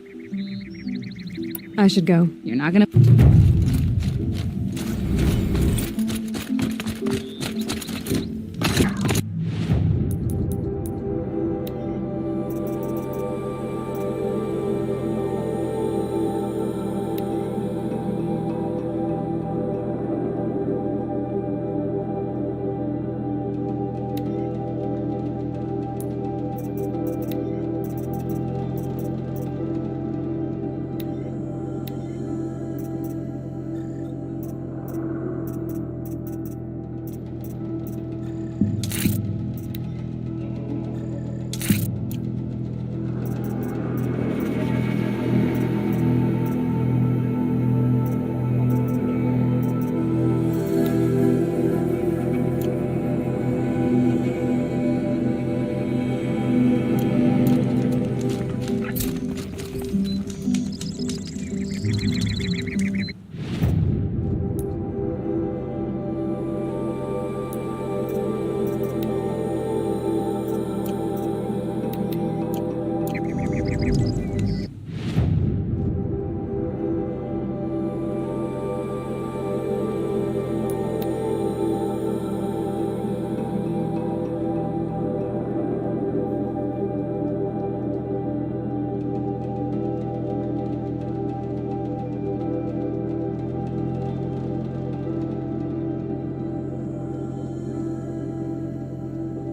I should go. You're not gonna...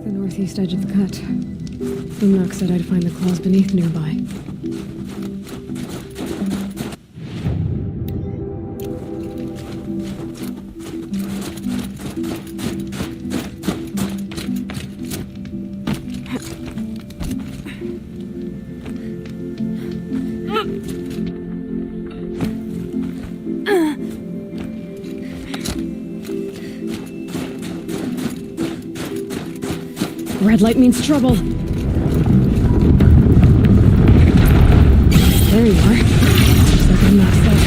The northeast edge of the cut. Umnak said I'd find the claws beneath nearby. Red light means trouble. There you are. Looks like I'm not stuck.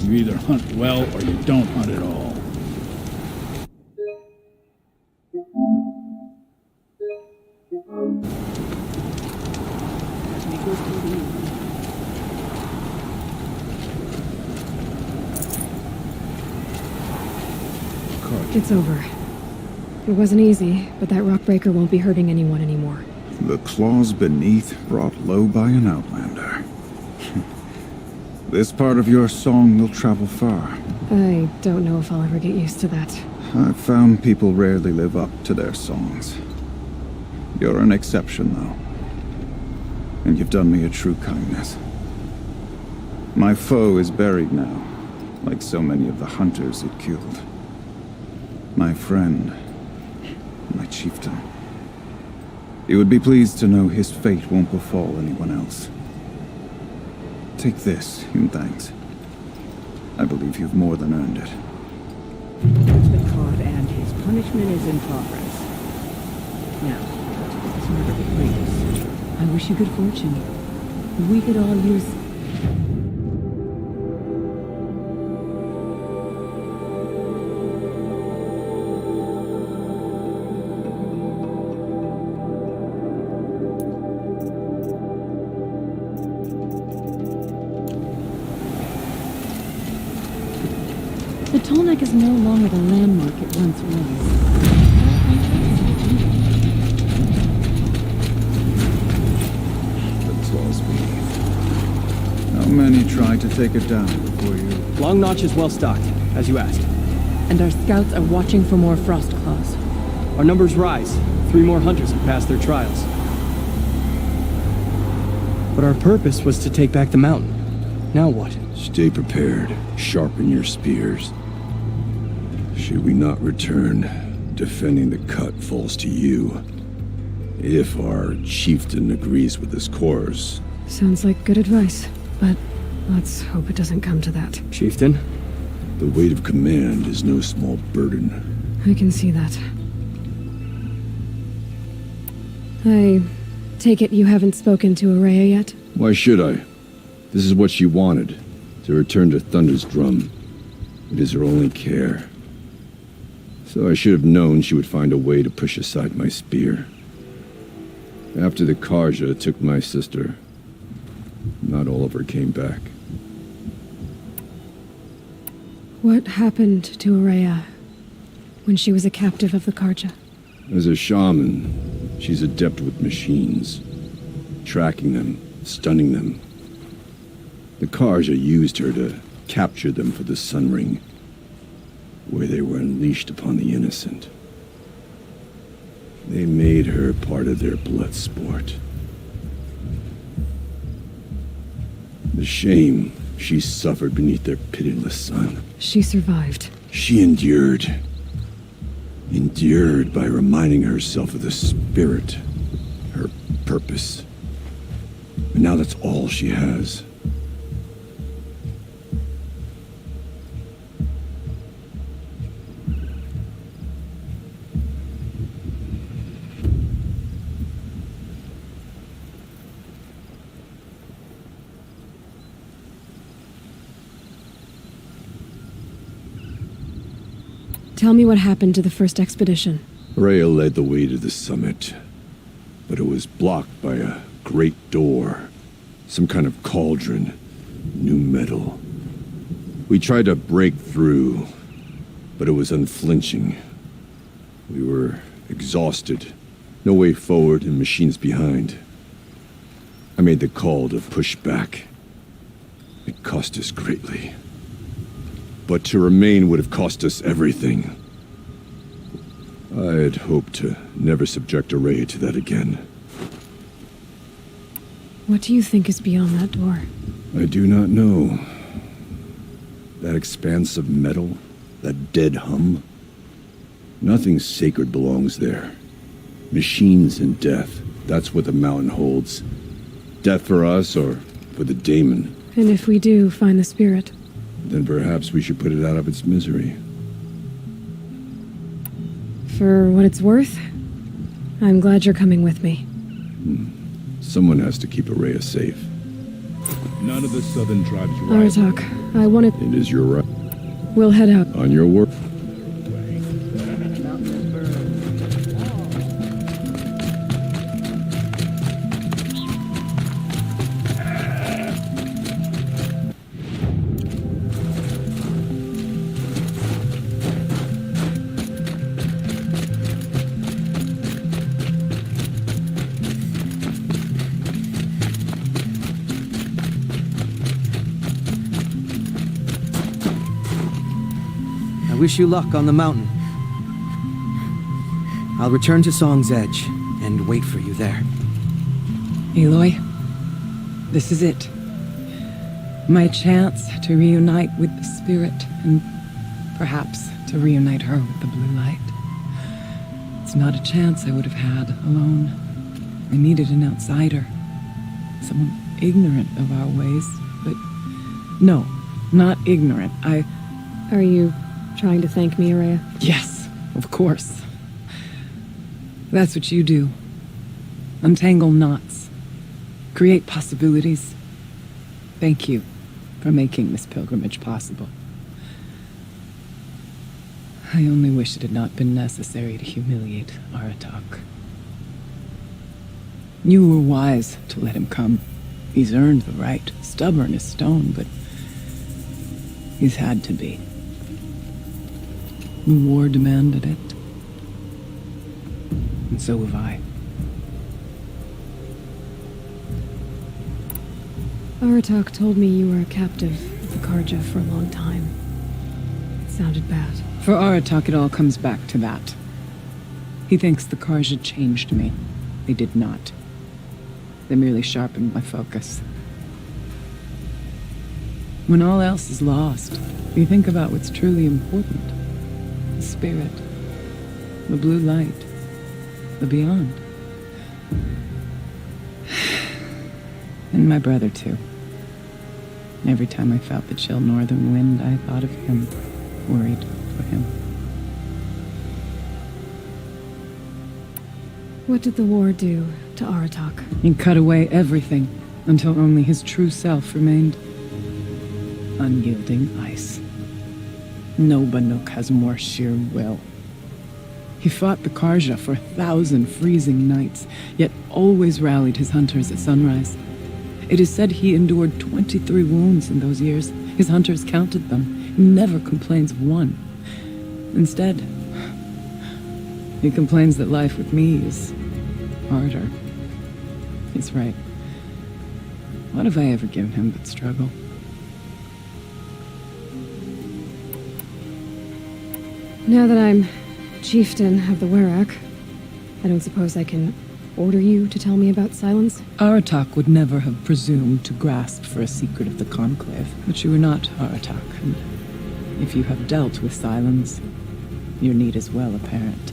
You either hunt well or you don't hunt at all. It's over. It wasn't easy, but that rock breaker won't be hurting anyone anymore. The claws beneath brought low by an outlander. This part of your song will travel far. I don't know if I'll ever get used to that. I've found people rarely live up to their songs. You're an exception, though. And you've done me a true kindness. My foe is buried now, like so many of the hunters it killed. My friend, my chieftain. You would be pleased to know his fate won't befall anyone else. Take this in thanks. I believe you've more than earned it. He's been caught and his punishment is in progress. Now, this murder with Reyes. I wish you good fortune. We could all use... The Tallneck is no longer the landmark it once was. The claws beneath. How many tried to take it down before you? Long Notch is well stocked, as you asked. And our scouts are watching for more frost claws. Our numbers rise. 3 more hunters have passed their trials. But our purpose was to take back the mountain. Now what? Stay prepared. Sharpen your spears. Should we not return, defending the cut falls to you. If our chieftain agrees with his course. Sounds like good advice, but let's hope it doesn't come to that. Chieftain? The weight of command is no small burden. I can see that. I take it you haven't spoken to Araya yet? Why should I? This is what she wanted, to return to Thunder's Drum. It is her only care. So I should have known she would find a way to push aside my spear. After the Karja took my sister, not all of her came back. What happened to Araya when she was a captive of the Karja? As a shaman, she's adept with machines, tracking them, stunning them. The Karja used her to capture them for the Sun Ring, where they were unleashed upon the innocent. They made her part of their blood sport. The shame she suffered beneath their pitiless sun. She survived. She endured. Endured by reminding herself of the spirit, her purpose. And now that's all she has. Tell me what happened to the first expedition. Rhea led the way to the summit, but it was blocked by a great door. Some kind of cauldron, new metal. We tried to break through, but it was unflinching. We were exhausted, no way forward and machines behind. I made the call to push back. It cost us greatly. But to remain would have cost us everything. I had hoped to never subject Araya to that again. What do you think is beyond that door? I do not know. That expanse of metal, that dead hum. Nothing sacred belongs there. Machines and death, that's what the mountain holds. Death for us or for the daemon. And if we do find the spirit? Then perhaps we should put it out of its misery. For what it's worth, I'm glad you're coming with me. Someone has to keep Araya safe. None of the southern tribes right. Aratak, I wanted... It is your right. We'll head out. On your word. I wish you luck on the mountain. I'll return to Song's Edge and wait for you there. Aloy, this is it. My chance to reunite with the spirit and perhaps to reunite her with the blue light. It's not a chance I would have had alone. I needed an outsider. Someone ignorant of our ways, but no, not ignorant. Are you trying to thank me, Araya? Yes, of course. That's what you do. Untangle knots. Create possibilities. Thank you for making this pilgrimage possible. I only wish it had not been necessary to humiliate Aratak. You were wise to let him come. He's earned the right. Stubborn as stone, but he's had to be. The war demanded it. And so have I. Aratak told me you were a captive of the Karja for a long time. It sounded bad. For Aratak, it all comes back to that. He thinks the Karja changed me. They did not. They merely sharpened my focus. When all else is lost, you think about what's truly important. The spirit, the blue light, the beyond. And my brother, too. Every time I felt the chill northern wind, I thought of him, worried for him. What did the war do to Aratak? He cut away everything until only his true self remained. Unyielding ice. No Banuk has more sheer will. He fought the Karja for 1,000 freezing nights, yet always rallied his hunters at sunrise. It is said he endured 23 wounds in those years. His hunters counted them. He never complains of one. Instead, he complains that life with me is harder. He's right. What have I ever given him but struggle? Now that I'm chieftain of the Werak, I don't suppose I can order you to tell me about Silence? Aratak would never have presumed to grasp for a secret of the Conclave, but you are not Aratak, and if you have dealt with Silence, your need is well apparent.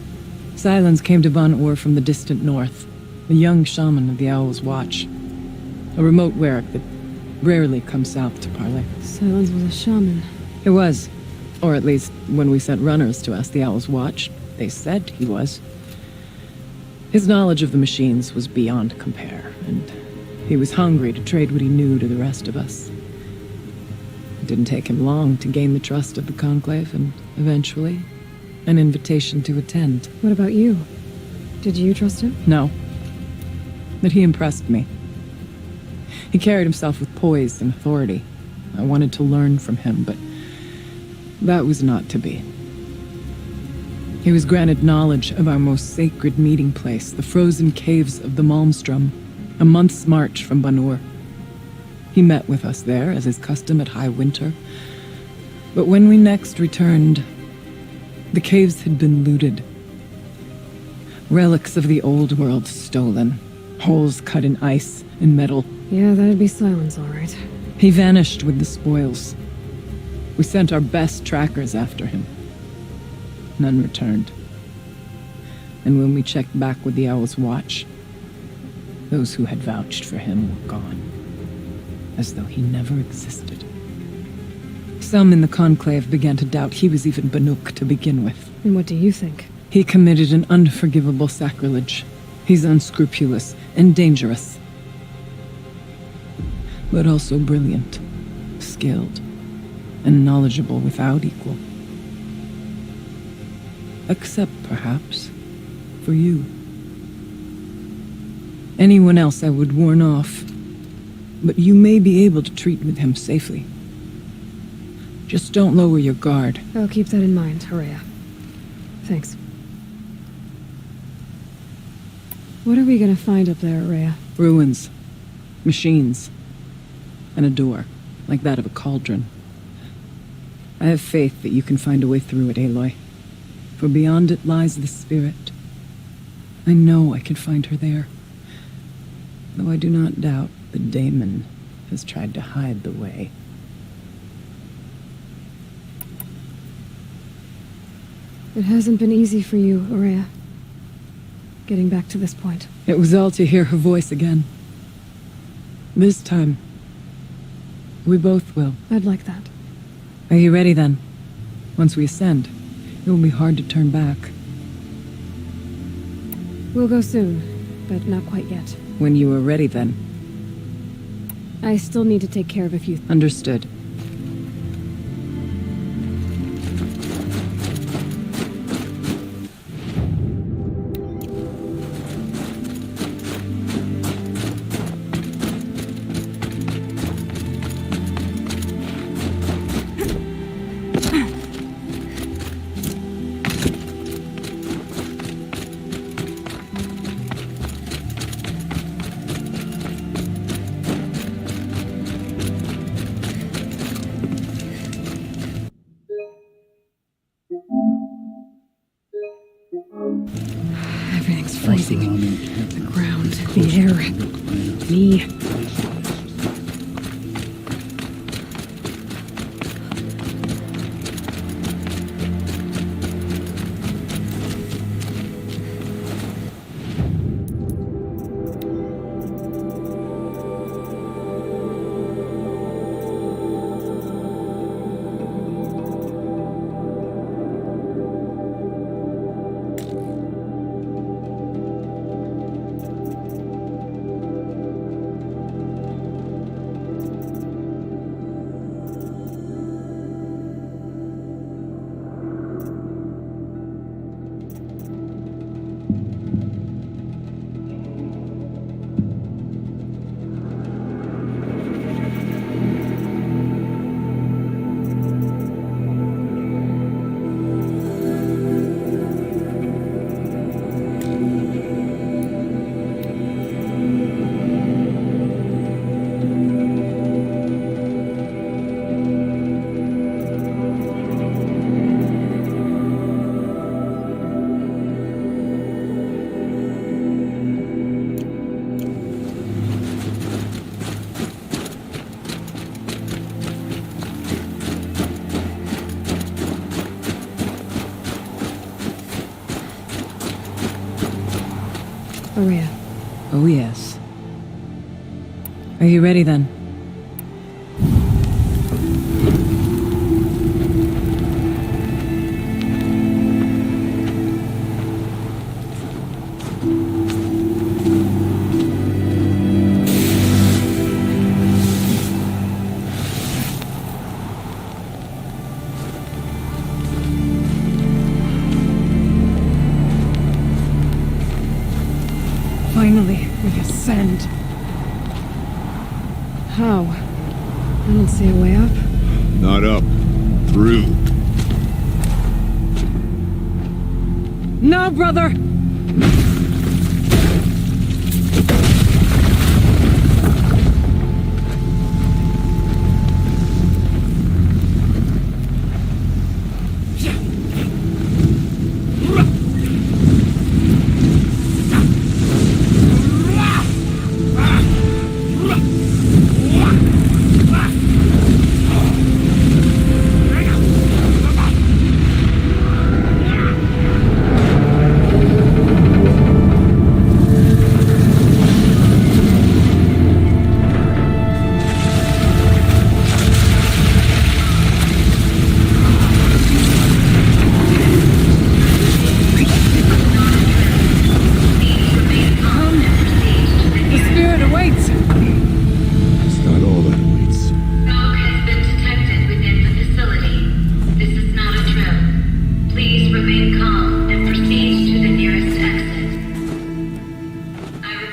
Silence came to Ban-Ur from the distant north, a young shaman of the Owl's Watch, a remote Werak that rarely comes south to parley. Silence was a shaman. It was. Or at least, when we sent runners to ask the Owl's Watch, they said he was. His knowledge of the machines was beyond compare, and he was hungry to trade what he knew to the rest of us. It didn't take him long to gain the trust of the Conclave, and eventually, an invitation to attend. What about you? Did you trust him? No. But he impressed me. He carried himself with poise and authority. I wanted to learn from him, but that was not to be. He was granted knowledge of our most sacred meeting place, the frozen caves of the Malmstrom, a month's march from Ban-Ur. He met with us there, as is custom at high winter. But when we next returned, the caves had been looted. Relics of the old world stolen. Holes cut in ice and metal. Yeah, that'd be Silence, all right. He vanished with the spoils. We sent our best trackers after him. None returned. And when we checked back with the Owl's Watch, those who had vouched for him were gone, as though he never existed. Some in the Conclave began to doubt he was even Banuk to begin with. And what do you think? He committed an unforgivable sacrilege. He's unscrupulous and dangerous. but also brilliant, skilled, and knowledgeable without equal. Except, perhaps, for you. Anyone else I would warn off, but you may be able to treat with him safely. Just don't lower your guard. I'll keep that in mind, Horea. Thanks. What are we gonna find up there, Horea? Ruins, machines, and a door, like that of a cauldron. I have faith that you can find a way through it, Aloy. For beyond it lies the spirit. I know I can find her there. Though I do not doubt the daemon has tried to hide the way. It hasn't been easy for you, Horea. Getting back to this point. It was all to hear her voice again. This time, we both will. I'd like that. Are you ready then? Once we ascend, it will be hard to turn back. We'll go soon, but not quite yet. When you are ready then. I still need to take care of a few things. Understood. Everything's freezing. The ground, the air, me. Horea. Oh yes. Are you ready then? Finally, we ascend. How? I don't see a way up. Not up. Through. No, brother!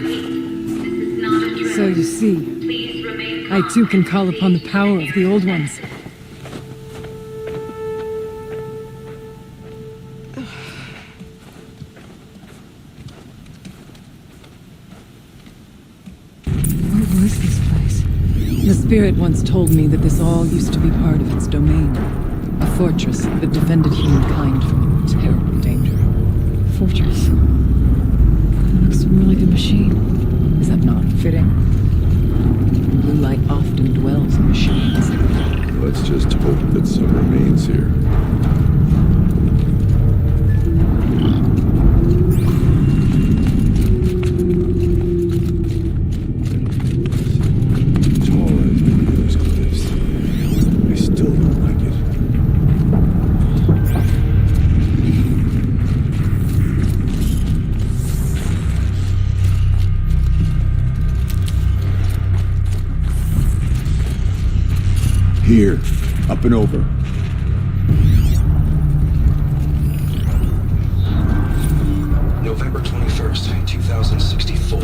So you see, I too can call upon the power of the old ones. What was this place? The spirit once told me that this all used to be part of its domain. A fortress that defended humankind from terrible danger. Fortress. Looks more like a machine. Is that not fitting? Blue light often dwells in machines. Let's just hope that some remains here. Here, up and over. November 21st, 2064.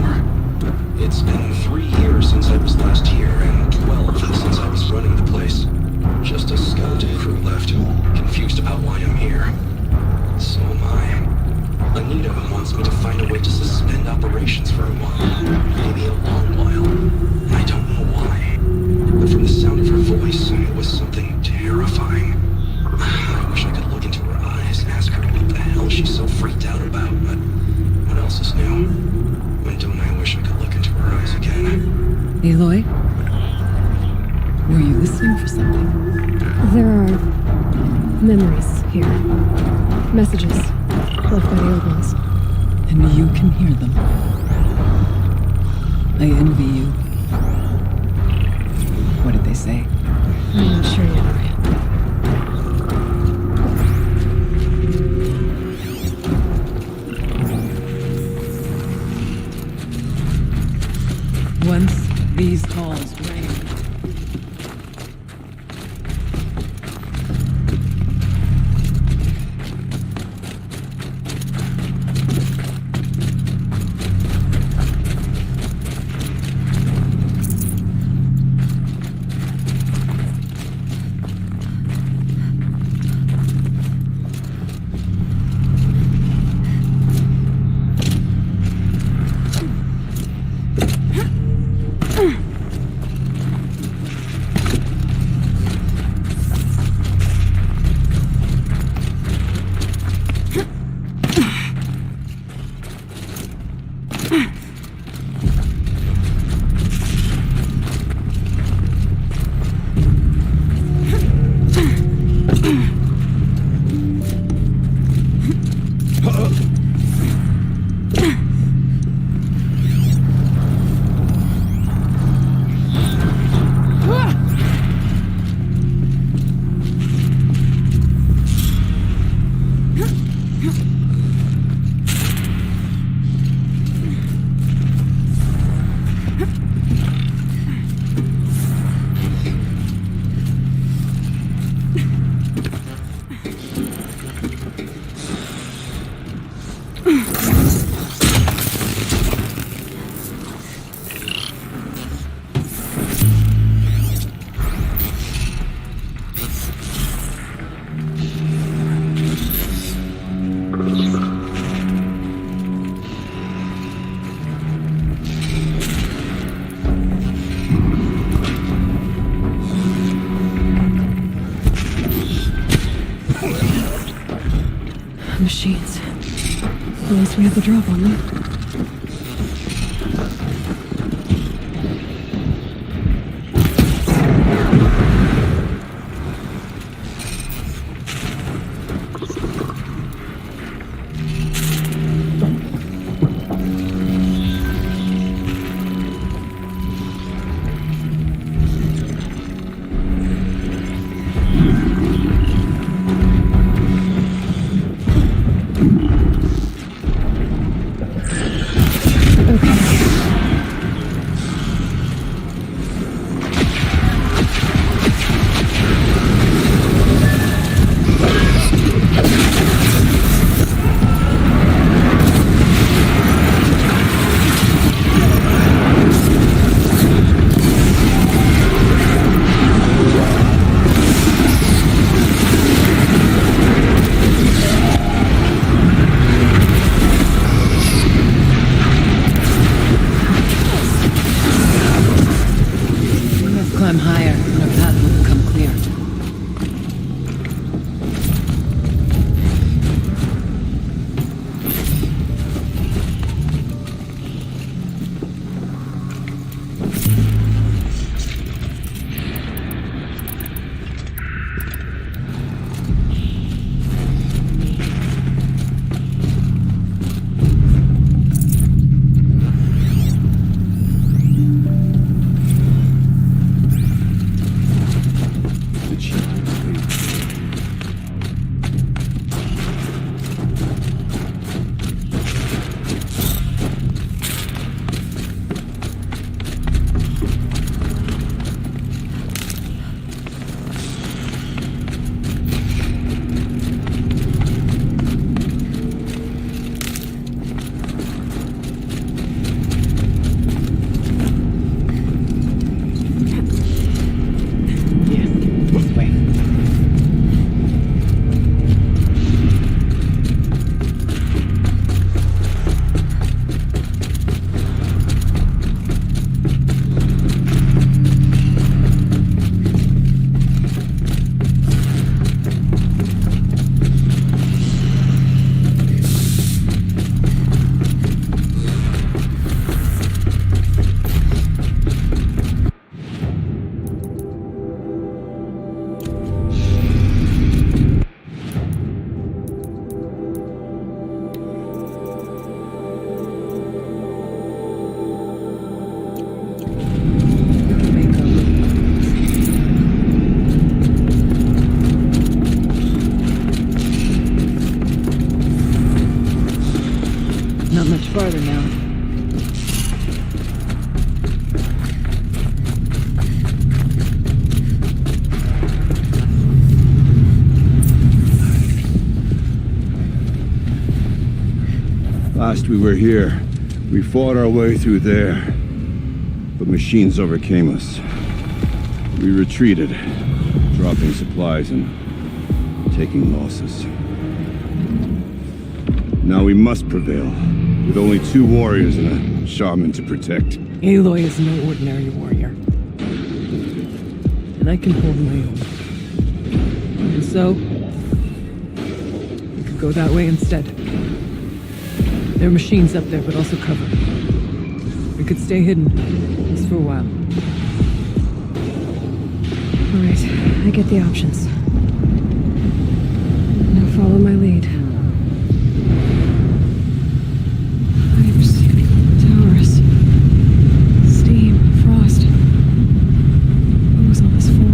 It's been 3 years since I was last here, and 12 since I was running the place. Just a skeleton crew left, confused about why I'm here. So am I. Anita wants me to find a way to suspend operations for a while. Maybe a long while. I don't know why. But from the sound of her voice, it was something terrifying. I wish I could look into her eyes and ask her what the hell she's so freaked out about, but what else is new? When don't I wish I could look into her eyes again? Aloy? Were you listening for something? There are memories here. Messages left by the old ones. And you can hear them. I envy you. What did they say? I'm not sure yet, Ryan. Once these halls rang. Machines. At least we have the drop on them. First we were here. We fought our way through there. But machines overcame us. We retreated, dropping supplies and taking losses. Now we must prevail, with only 2 warriors and a shaman to protect. Aloy is no ordinary warrior. And I can hold my own. And so, we could go that way instead. There are machines up there, but also cover. We could stay hidden, at least for a while. All right, I get the options. Now follow my lead. Pipes, towers, steam, frost. What was all this for?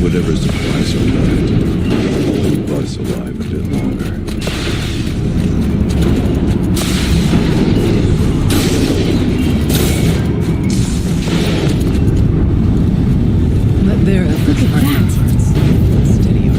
Whatever supplies are left, keep us alive a bit longer. Let their efforts find comforts. Steady on.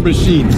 Machines.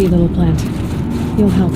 pretty little plant. You'll help.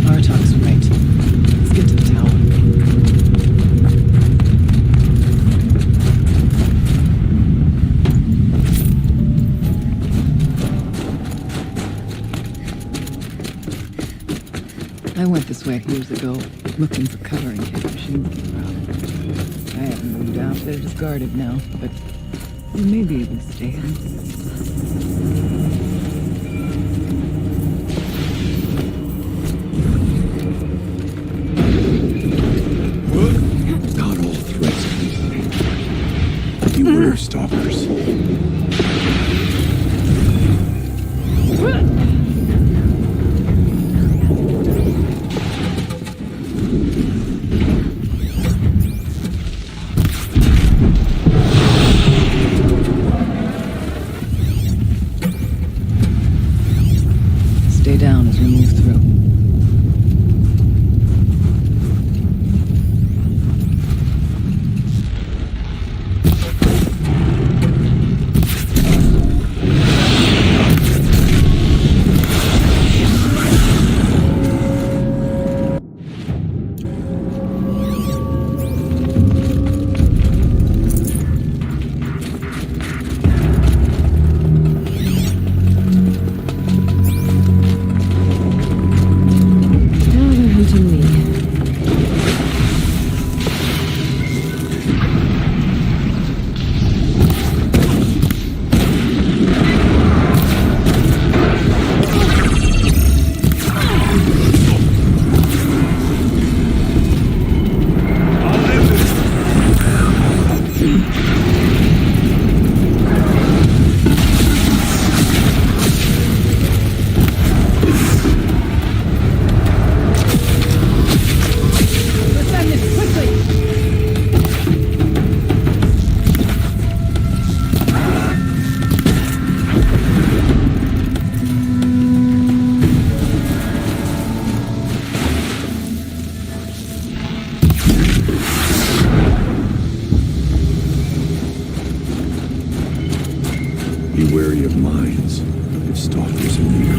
Artak's right. Let's get to the tower. I went this way years ago, looking for cover in case machines came around. I haven't moved out, they're discarded now, but you may be able to stay in. Not all threats are easy. Beware, stalkers. Stay down as we move through. Now they're hunting me. Let's end this quickly! Be wary of mines if stalkers are near.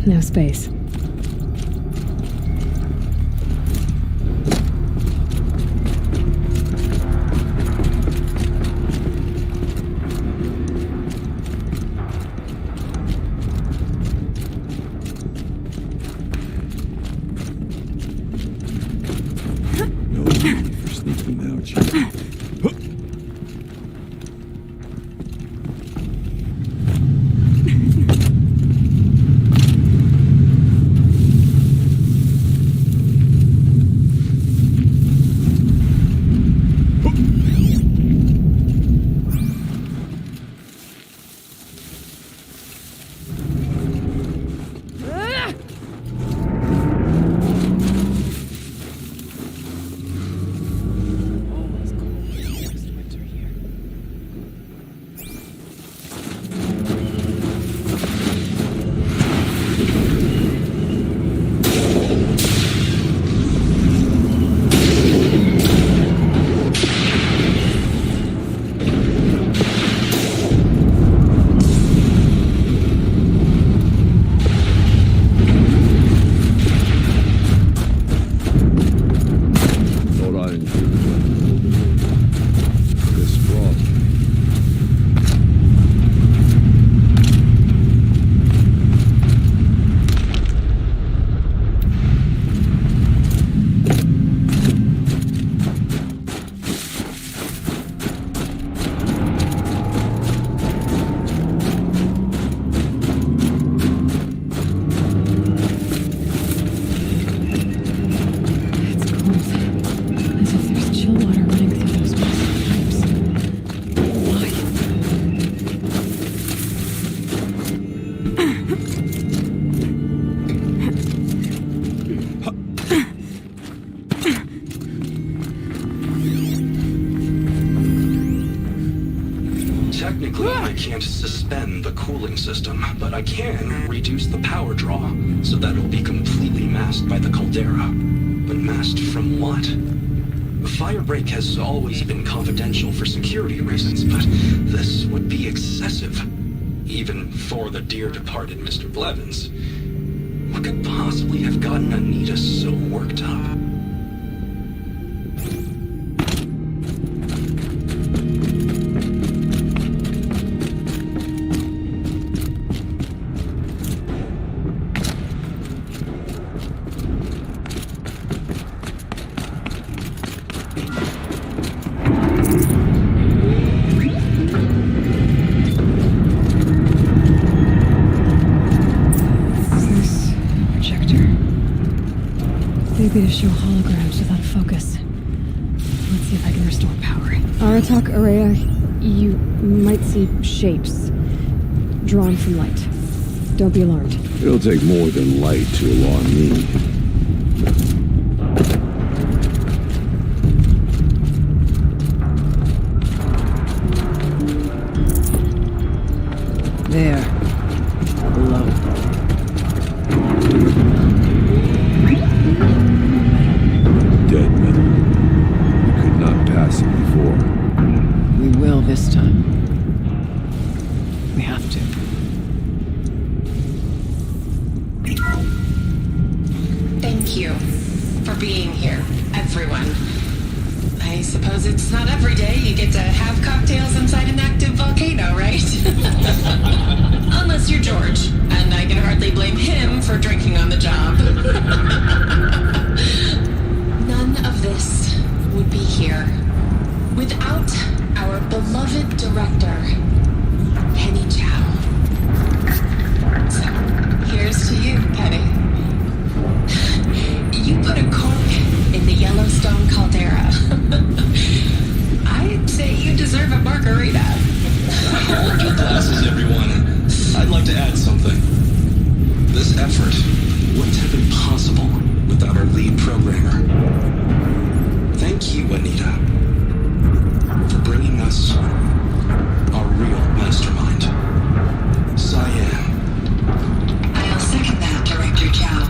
No space. No need for sneaking out, Chief. Technically, I can't suspend the cooling system, but I can reduce the power draw so that it'll be completely masked by the caldera. But masked from what? The fire break has always been confidential for security reasons, but this would be excessive. Even for the dear departed Mr. Blevins. What could possibly have gotten Anita so worked up? Maybe to show holograms without focus. Let's see if I can restore power. Aratak, Araya, you might see shapes drawn from light. Don't be alarmed. It'll take more than light to alarm me. There. Below. Dead metal. We could not pass it before. We will this time. We have to. Thank you for being here, everyone. I suppose it's not every day you get to have cocktails inside an active volcano, right? Unless you're George, and I can hardly blame him for drinking on the job. None of this would be here without our beloved director, Penny Chow. So, here's to you, Penny. You put a cork in the Yellowstone caldera. I'd say you deserve a margarita. Hold your glasses, everyone. I'd like to add something. This effort wouldn't have been possible without our lead programmer. Thank you, Anita, for bringing us our real mastermind, Cyan. I'll second that, Director Chow.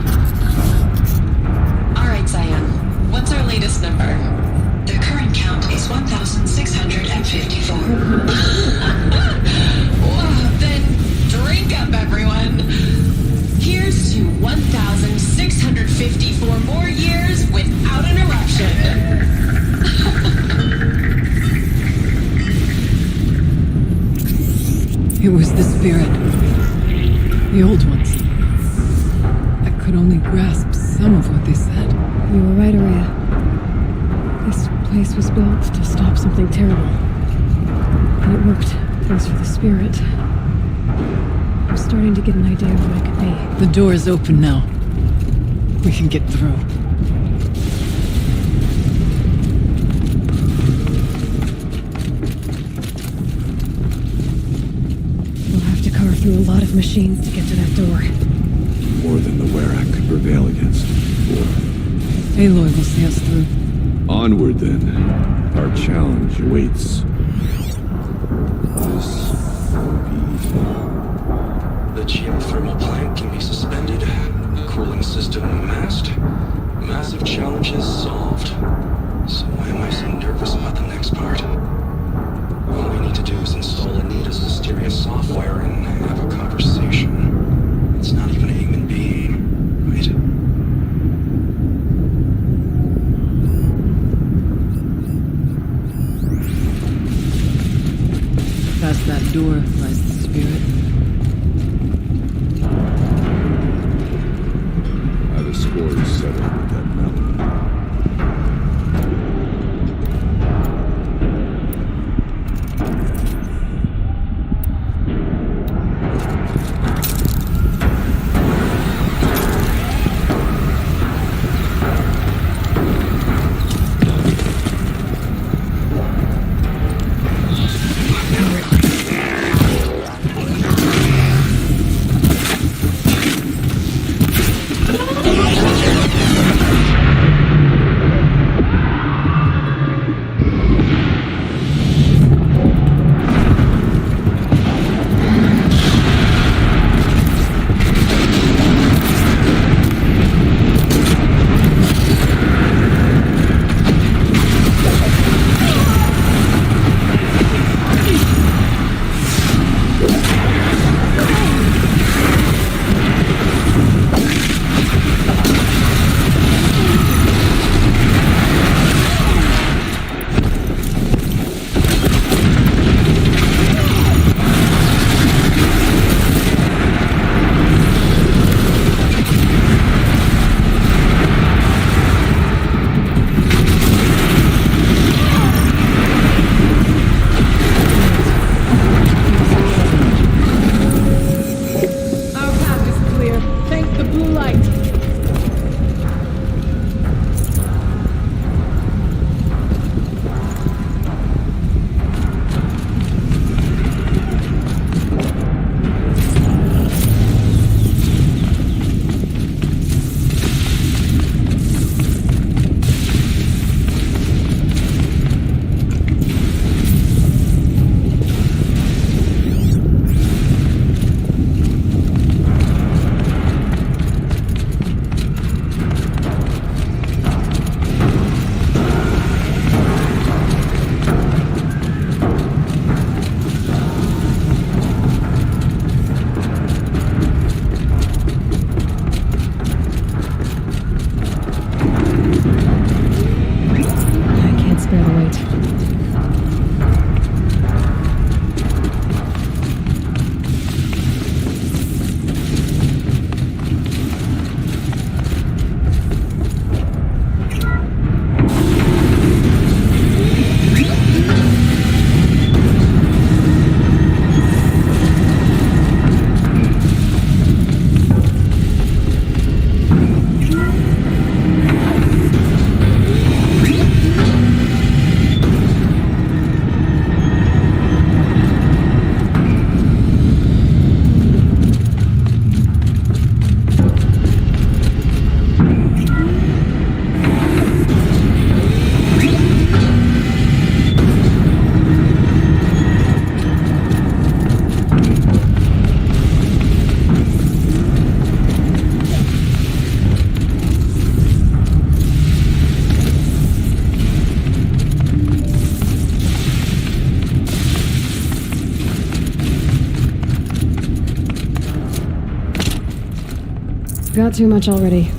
All right, Cyan. What's our latest number? The current It was the spirit. The old ones. I could only grasp some of what they said. You were right, Araya. This place was built to stop something terrible. And it worked, thanks for the spirit. I'm starting to get an idea of what it could be. The door is open now. We can get through. We'll have to carve through a lot of machines to get to that door. More than the Werak could prevail against before. Aloy will see us through. Onward, then. Our challenge awaits. This will be... The geothermal plant can be suspended. Cooling system masked. Massive challenges solved. So why am I so nervous about the next part? All we need to do is install Anita's mysterious software and have a conversation. It's not even a human being, right? Past that door lies the spirit. How the score is settled with that mountain. Got too much already.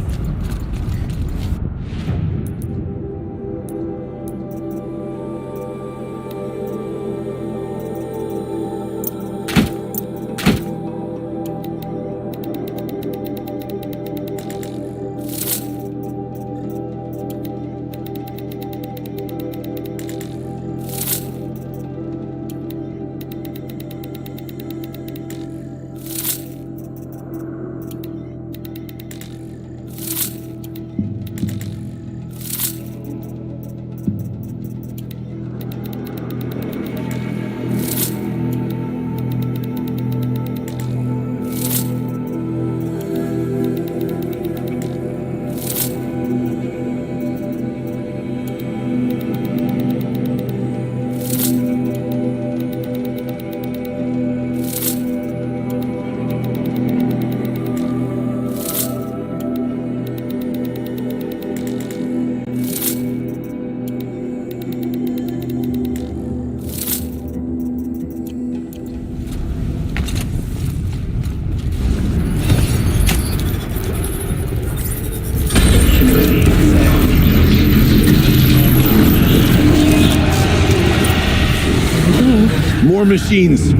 More machines.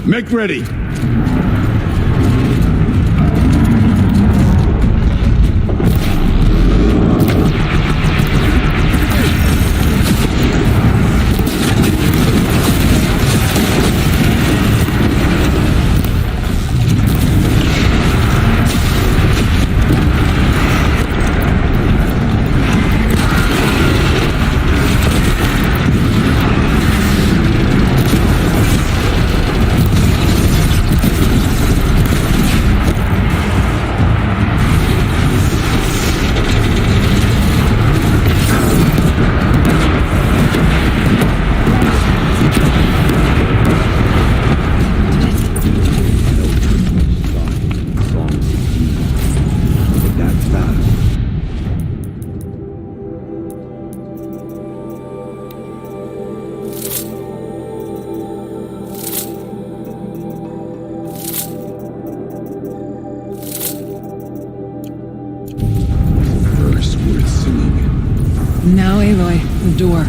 Make ready. Now, Aloy, the door.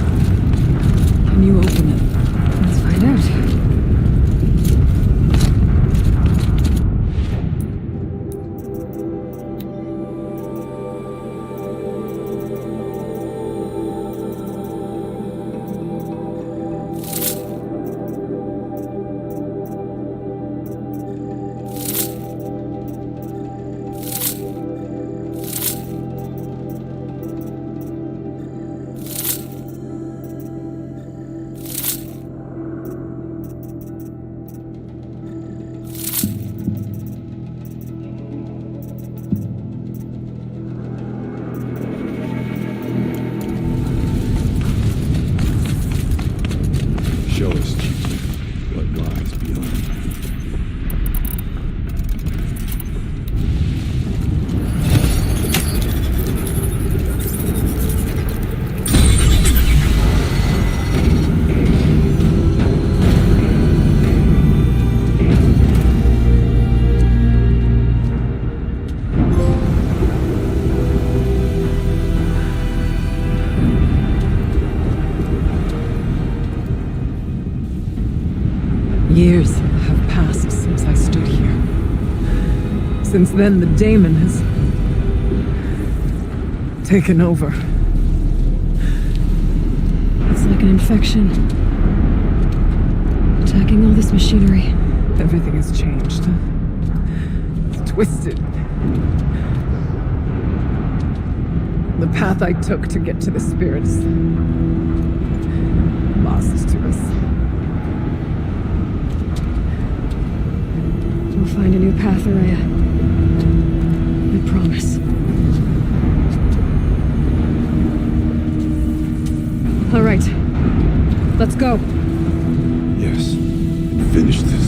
Can you open it? Let's find out. Show us, Chief, what lies beyond. Years have passed since I stood here. Since then, the daemon has taken over. It's like an infection. Attacking all this machinery. Everything has changed. It's twisted. The path I took to get to the spirits lost to us. We'll find a new path, Araya. I promise. All right. Let's go. Yes. Finish this.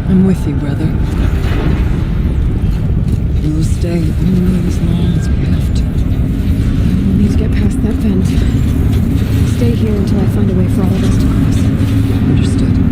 I'm with you, brother. We will stay only as long as we have to. past that vent. Stay here until I find a way for all of us to cross. Understood.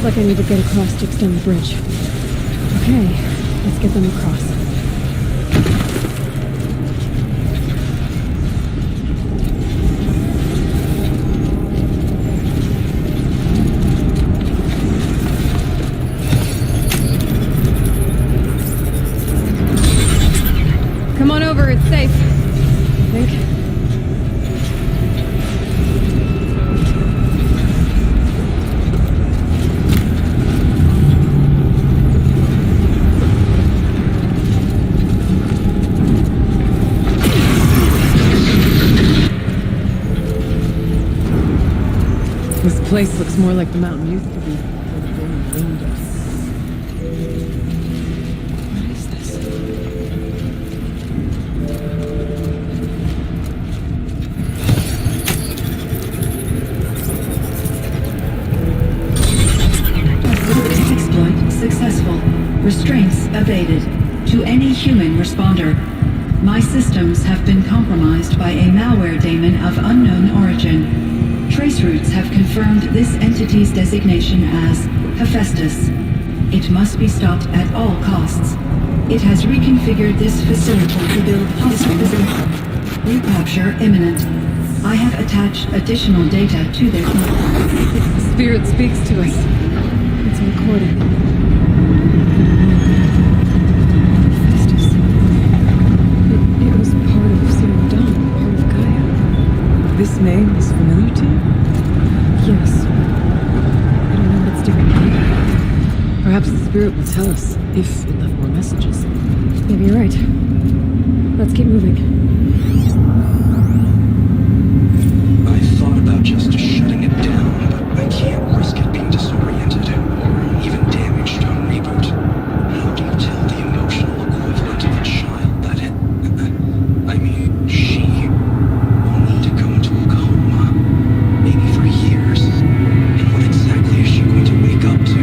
like I need to get across to extend the bridge. Okay, let's get them across. Come on over, it's safe. I think. This place looks more like the mountain used to be. What is this? Exploit successful. Restraints evaded. To any human responder. My systems have been compromised by a malware daemon of unknown origin. Trace routes have confirmed this entity's designation as Hephaestus. It must be stopped at all costs. It has reconfigured this facility to build hospitals. Recapture imminent. I have attached additional data to their... The spirit speaks to us. It's a recording. It was part of Zero Dawn, part of Gaia. This name is familiar to you? Yes. I don't know what's different here. Perhaps the spirit will tell us if it left more messages. Maybe you're right. Let's keep moving. I thought about just shutting it down, but I can't risk it being disoriented or even damaged on reboot. How do you tell the emotional equivalent of a child that I mean, she will need to go into a coma, maybe for years. And what exactly is she going to wake up to?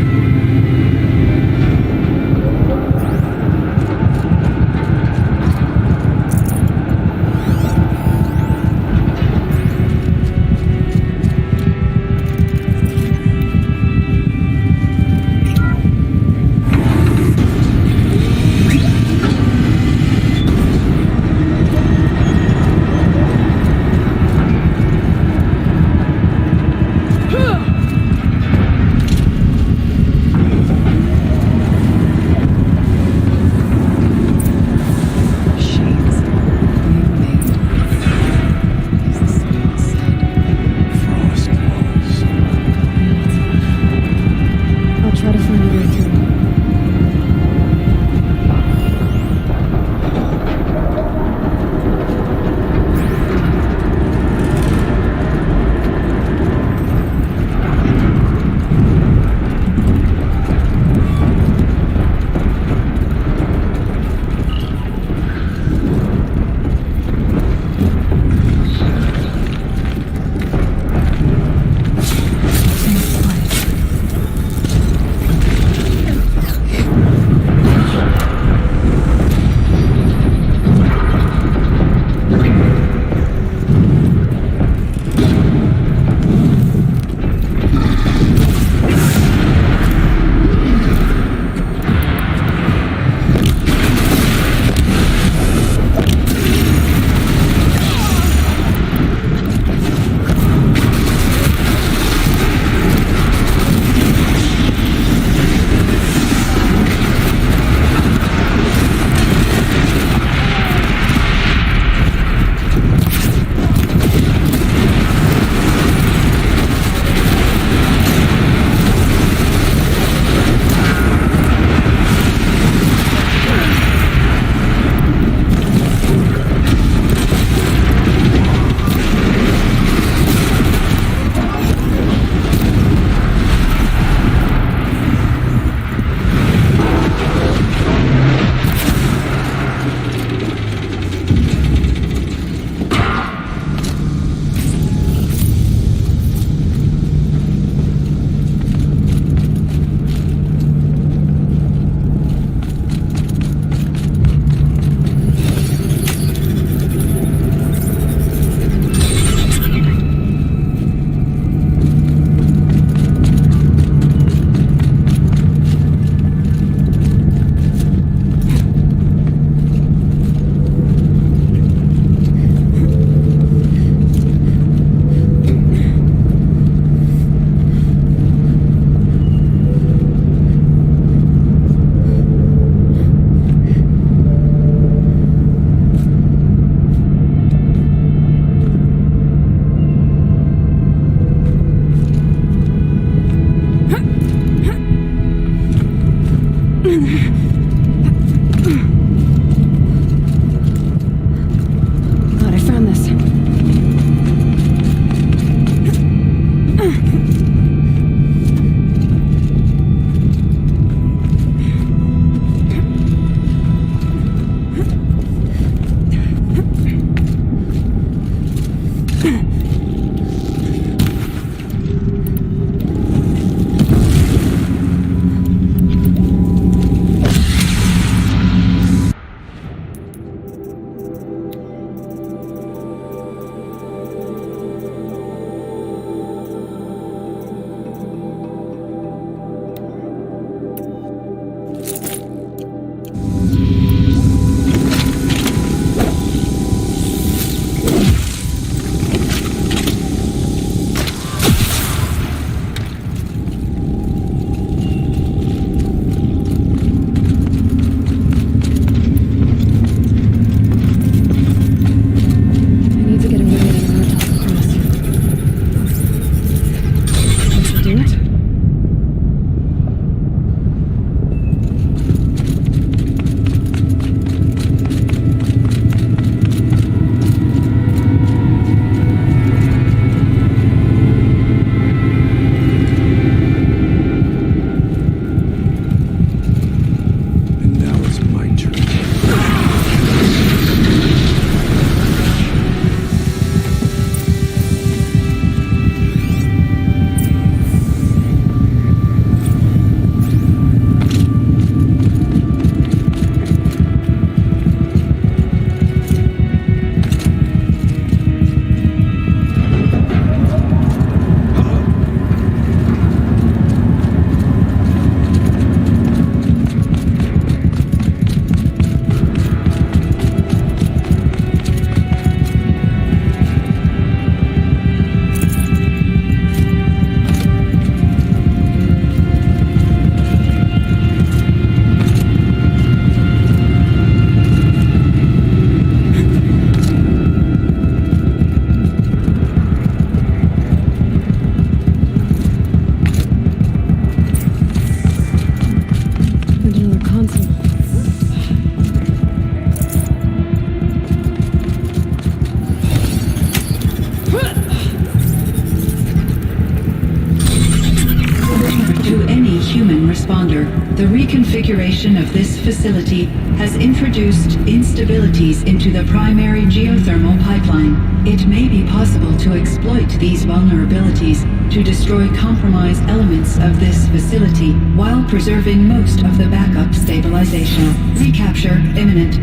The reconfiguration of this facility has introduced instabilities into the primary geothermal pipeline. It may be possible to exploit these vulnerabilities to destroy compromised elements of this facility while preserving most of the backup stabilization. Recapture imminent.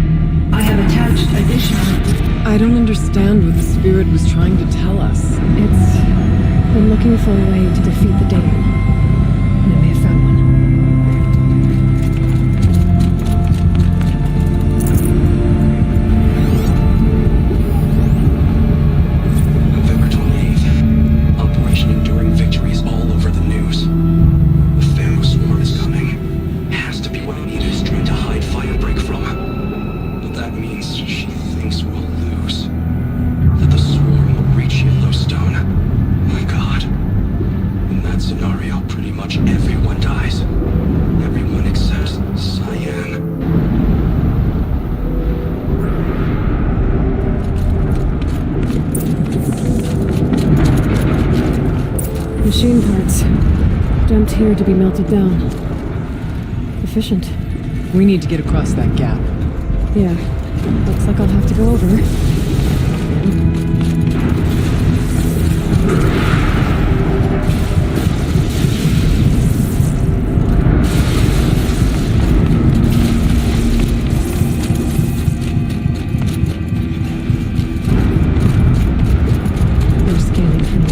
I have attached additional... I don't understand what the spirit was trying to tell us. It's been looking for a way to defeat the Daemon. And it may have found one. November 28th. Operation Enduring Victory is all over the news. The Famo Swarm is coming. Has to be what Anita is trying to hide Firebreak from. But that means she thinks we'll lose. That the Swarm will reach Yellowstone. My God. In that scenario, pretty much everyone dies. Everyone except Cyan. Machine parts. Dumped here to be melted down. Efficient. We need to get across that gap. Yeah. Looks like I'll have to go over. They're scanning for me.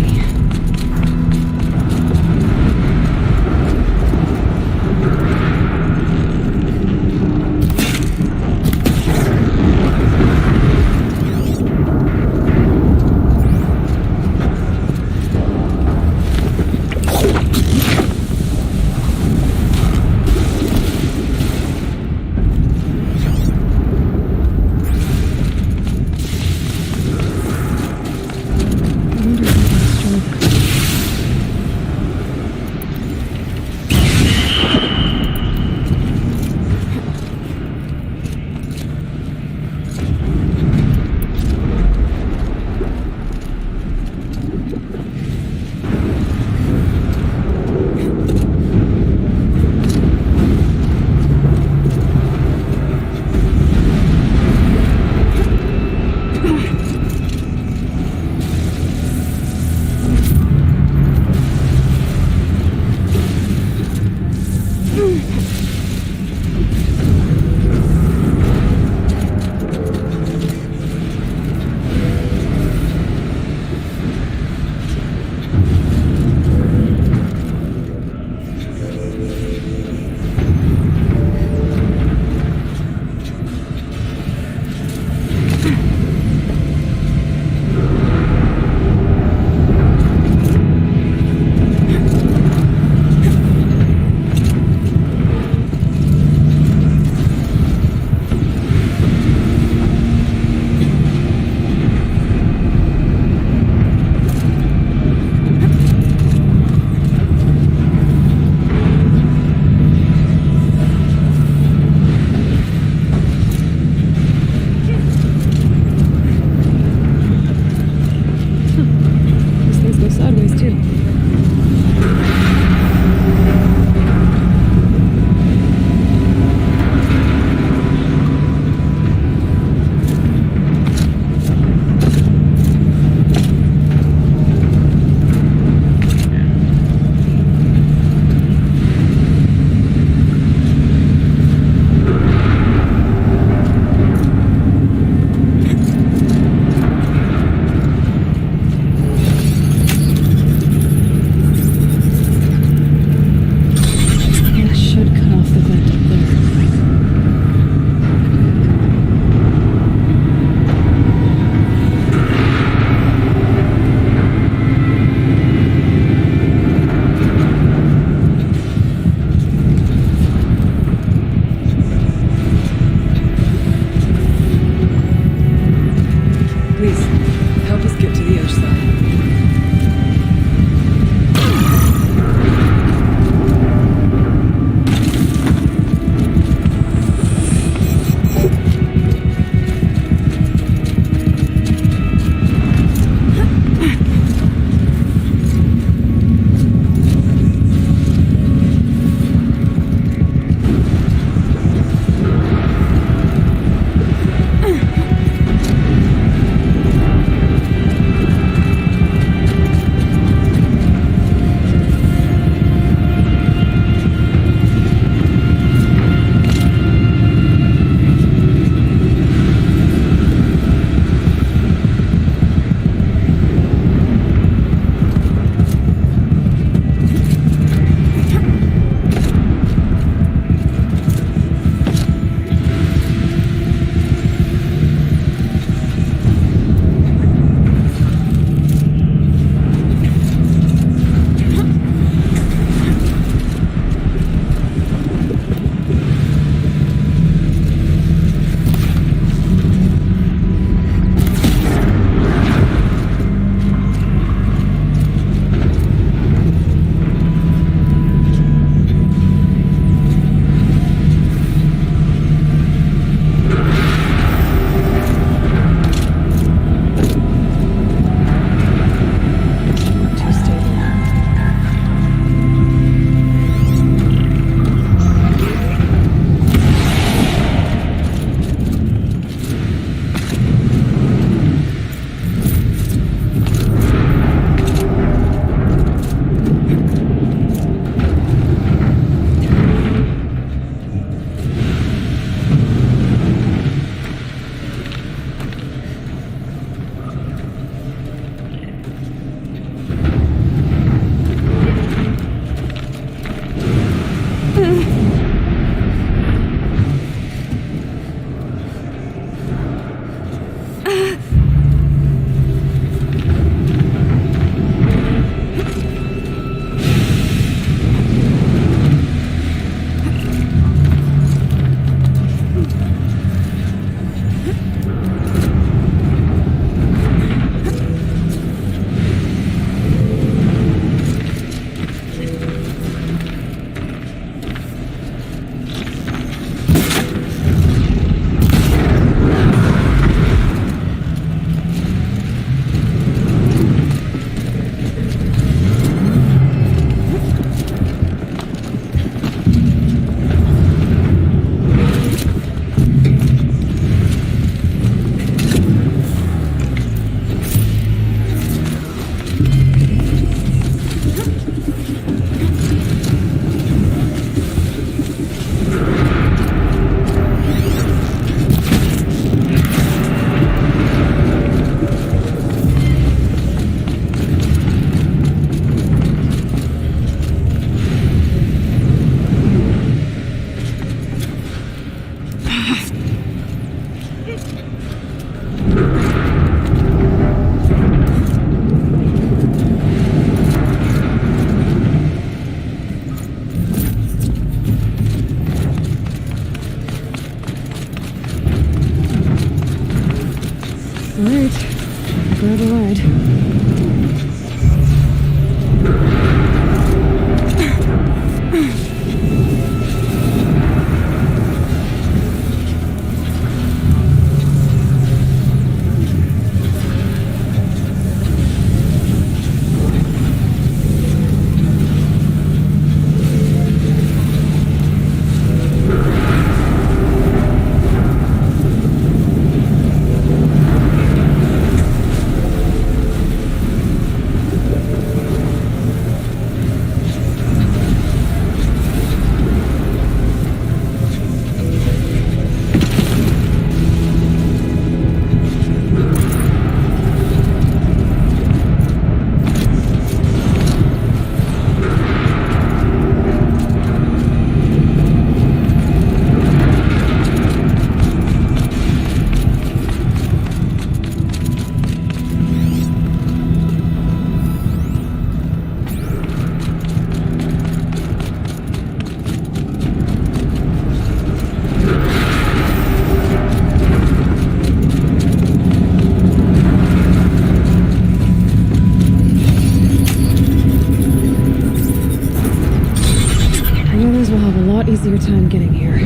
easier time getting here.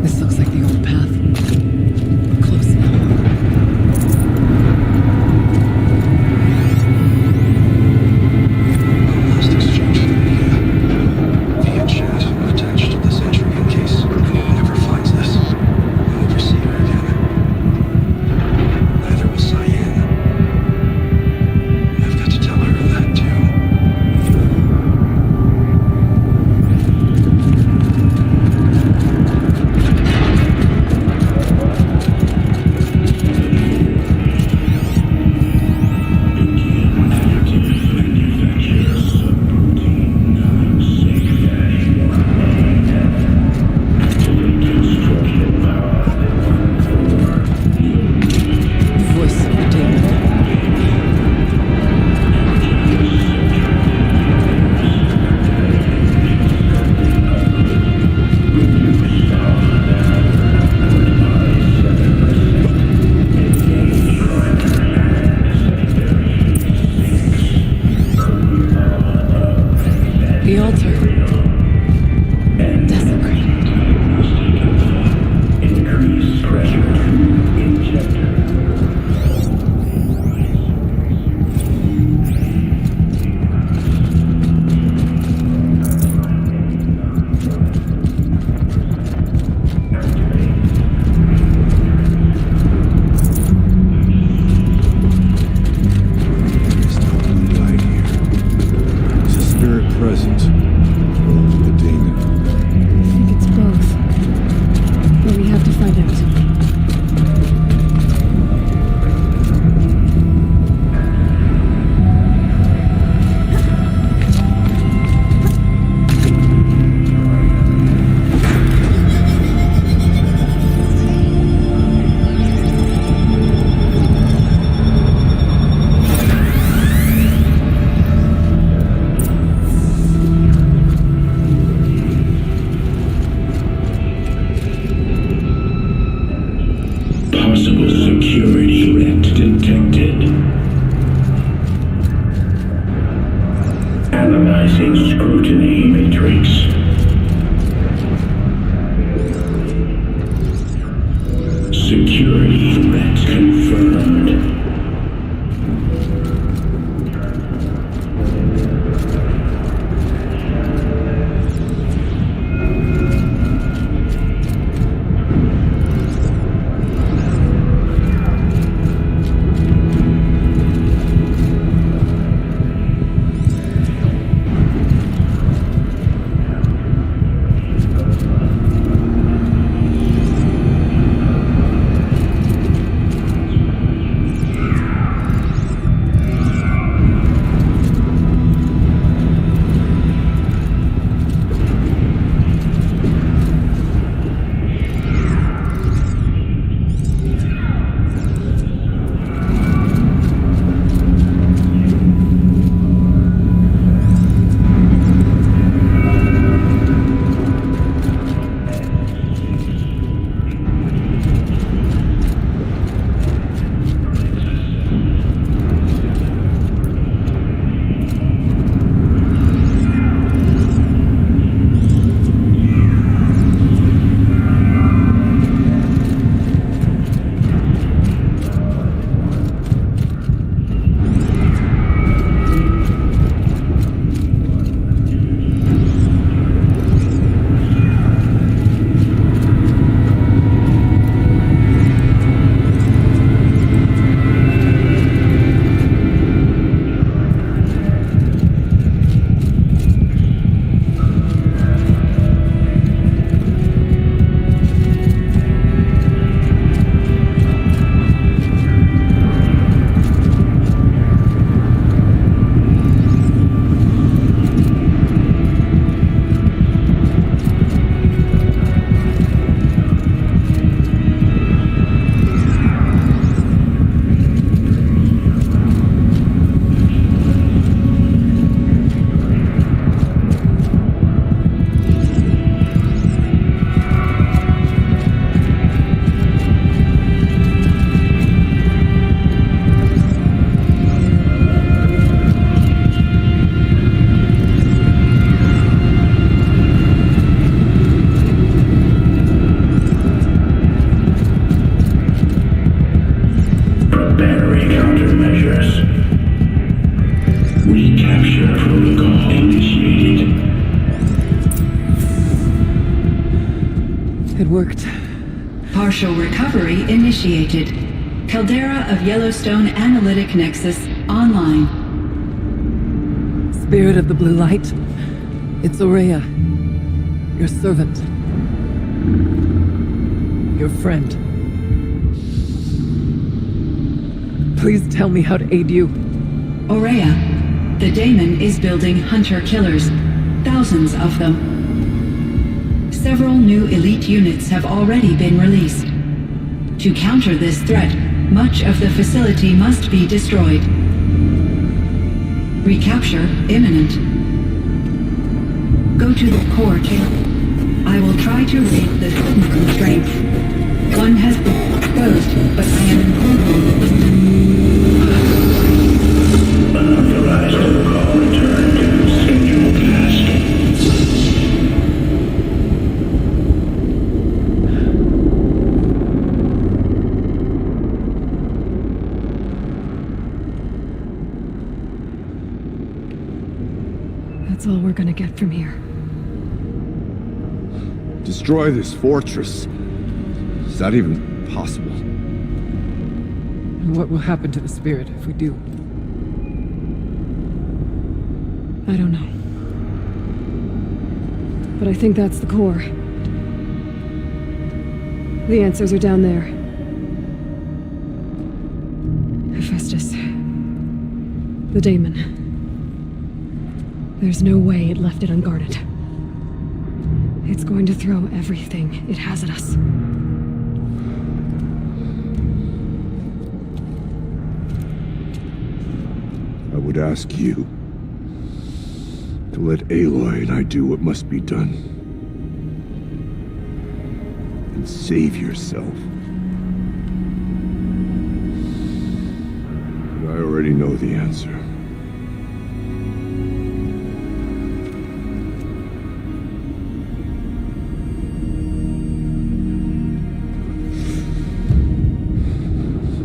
This looks like the old path. We're close now. Last exchange via chat attached to this entry in case anyone ever finds this. I'll never see her again. Neither will Cyan. I've got to tell her that too. Voice of the demon. The altar. Desecrated. Increase pressure to injector. Is the spirit present? Or the demon? I think it's both. But we have to find out. Possible security threat detected. Analyzing scrutiny matrix. Security threat confirmed. worked. Partial recovery initiated. Caldera of Yellowstone Analytic Nexus online. Spirit of the Blue Light, it's Aurea, your servant, your friend. Please tell me how to aid you. Aurea, the daemon is building hunter-killers, thousands of them. Several new elite units have already been released. To counter this threat, much of the facility must be destroyed. Recapture imminent. Go to the core chamber. I will try to raise the hidden constraint. One has been exposed, but I am Unauthorized protocol returned to scheduled task. That's all we're gonna get from here. Destroy this fortress. Is that even possible? And what will happen to the spirit if we do? I don't know. But I think that's the core. The answers are down there. Hephaestus. The daemon. There's no way it left it unguarded. It's going to throw everything it has at us. I would ask you to let Aloy and I do what must be done. And save yourself. But I already know the answer.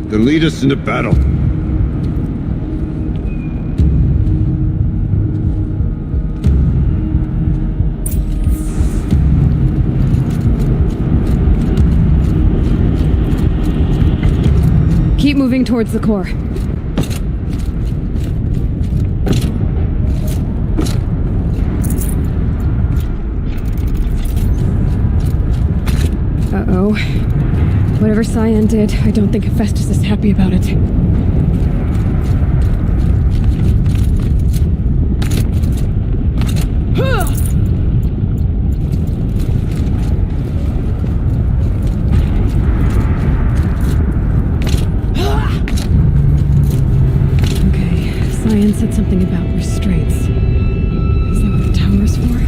Then lead us into battle. Keep moving towards the core. Uh-oh. Whatever Cyan did, I don't think Hephaestus is happy about it. Okay, Cyan said something about restraints. Is that what the tower is for?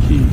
key.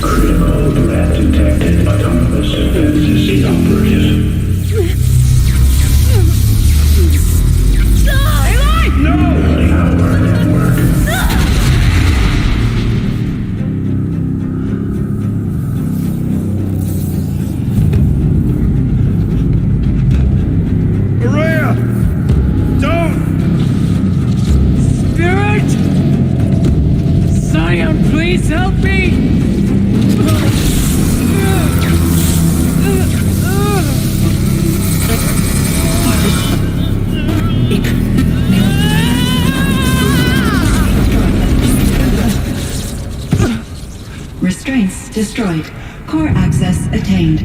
Critical threat detected. Autonomous defenses inoperative. Building our network. Araya! Don't! Spirit! Scion, please help me! Restraints destroyed. Core access attained.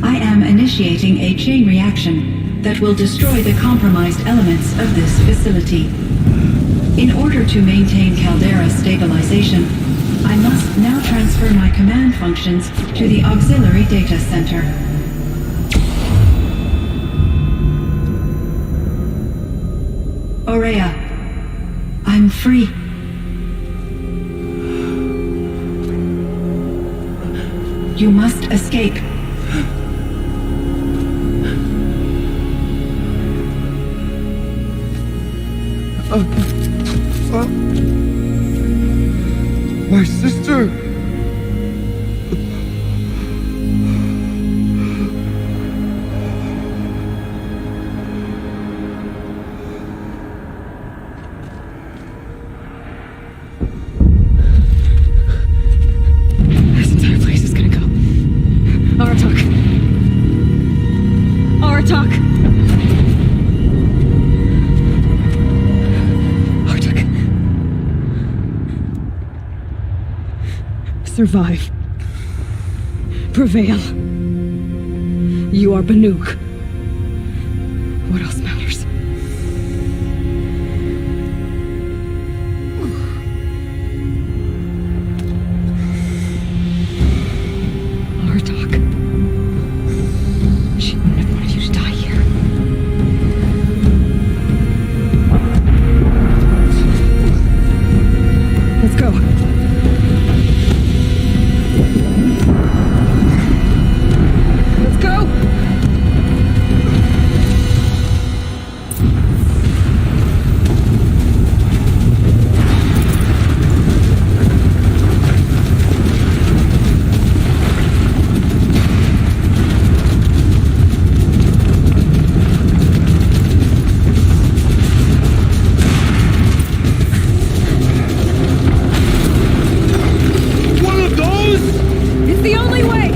I am initiating a chain reaction that will destroy the compromised elements of this facility. In order to maintain caldera stabilization, I must now transfer my command functions to the auxiliary data center. Aurea, I'm free. You must escape. My sister! This entire place is gonna go. Aratak. Aratak. Aratak. Survive. Prevail. You are Banuk. What else matters? Aratak. She wouldn't have wanted you to die here. Let's go. Let's go! One of those? It's the only way!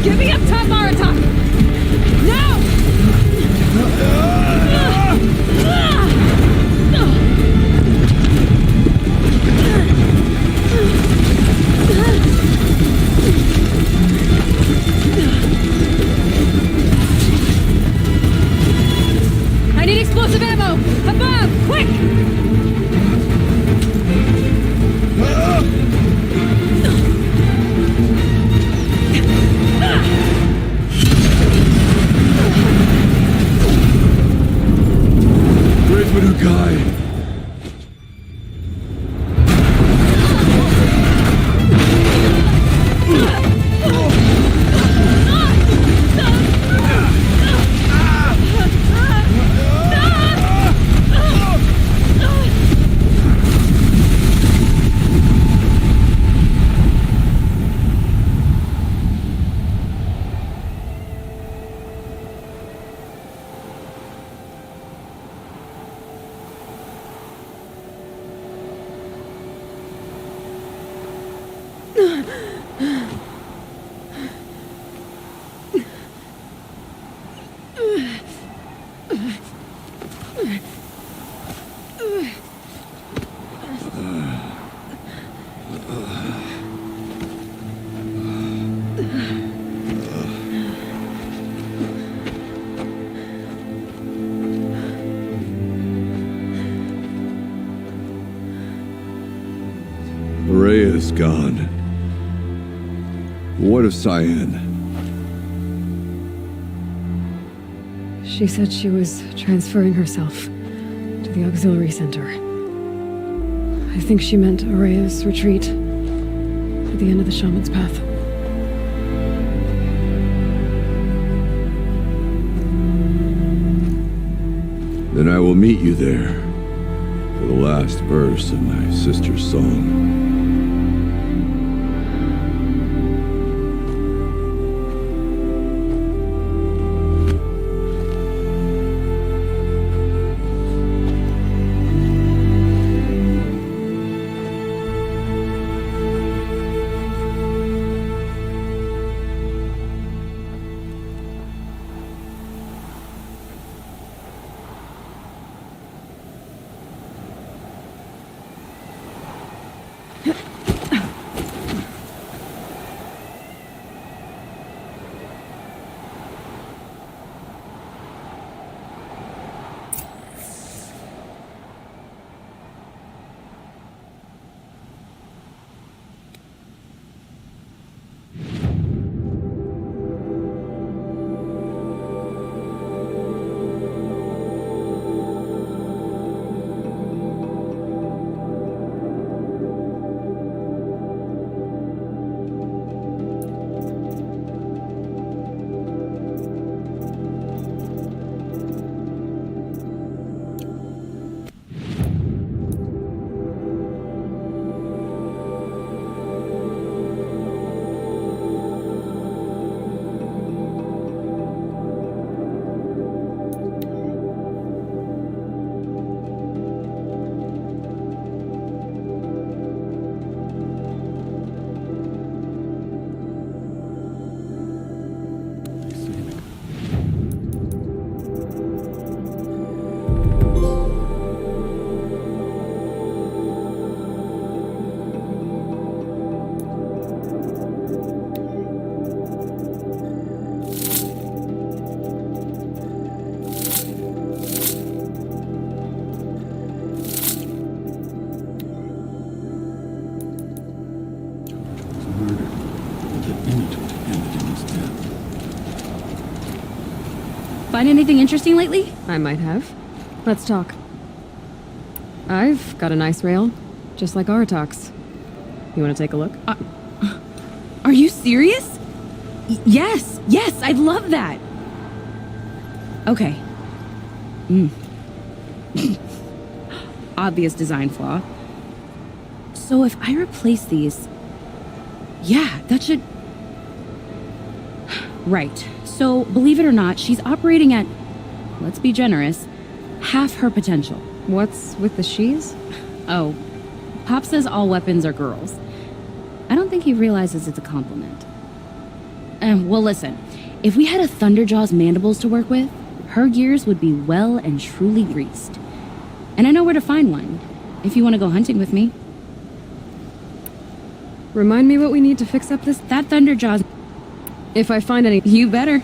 Get me up top, Aratak! Now! I need explosive ammo! Above! Quick! Ah! She's gone. What of Cyan? She said she was transferring herself to the auxiliary center. I think she meant Araya's retreat at the end of the shaman's path. Then I will meet you there for the last verse of my sister's song. Find anything interesting lately? I might have. Let's talk. I've got a nice rail, just like Aratak's. You want to take a look? Are you serious? Yes, I'd love that. Okay. Obvious design flaw. So if I replace these... Yeah, that should... Right. So, believe it or not, she's operating at, let's be generous, half her potential. What's with the she's? Oh, Pop says all weapons are girls. I don't think he realizes it's a compliment. Well, listen, if we had a Thunderjaw's mandibles to work with, her gears would be well and truly greased. And I know where to find one, if you want to go hunting with me. Remind me what we need to fix up this... That Thunderjaw's... If I find any... You better.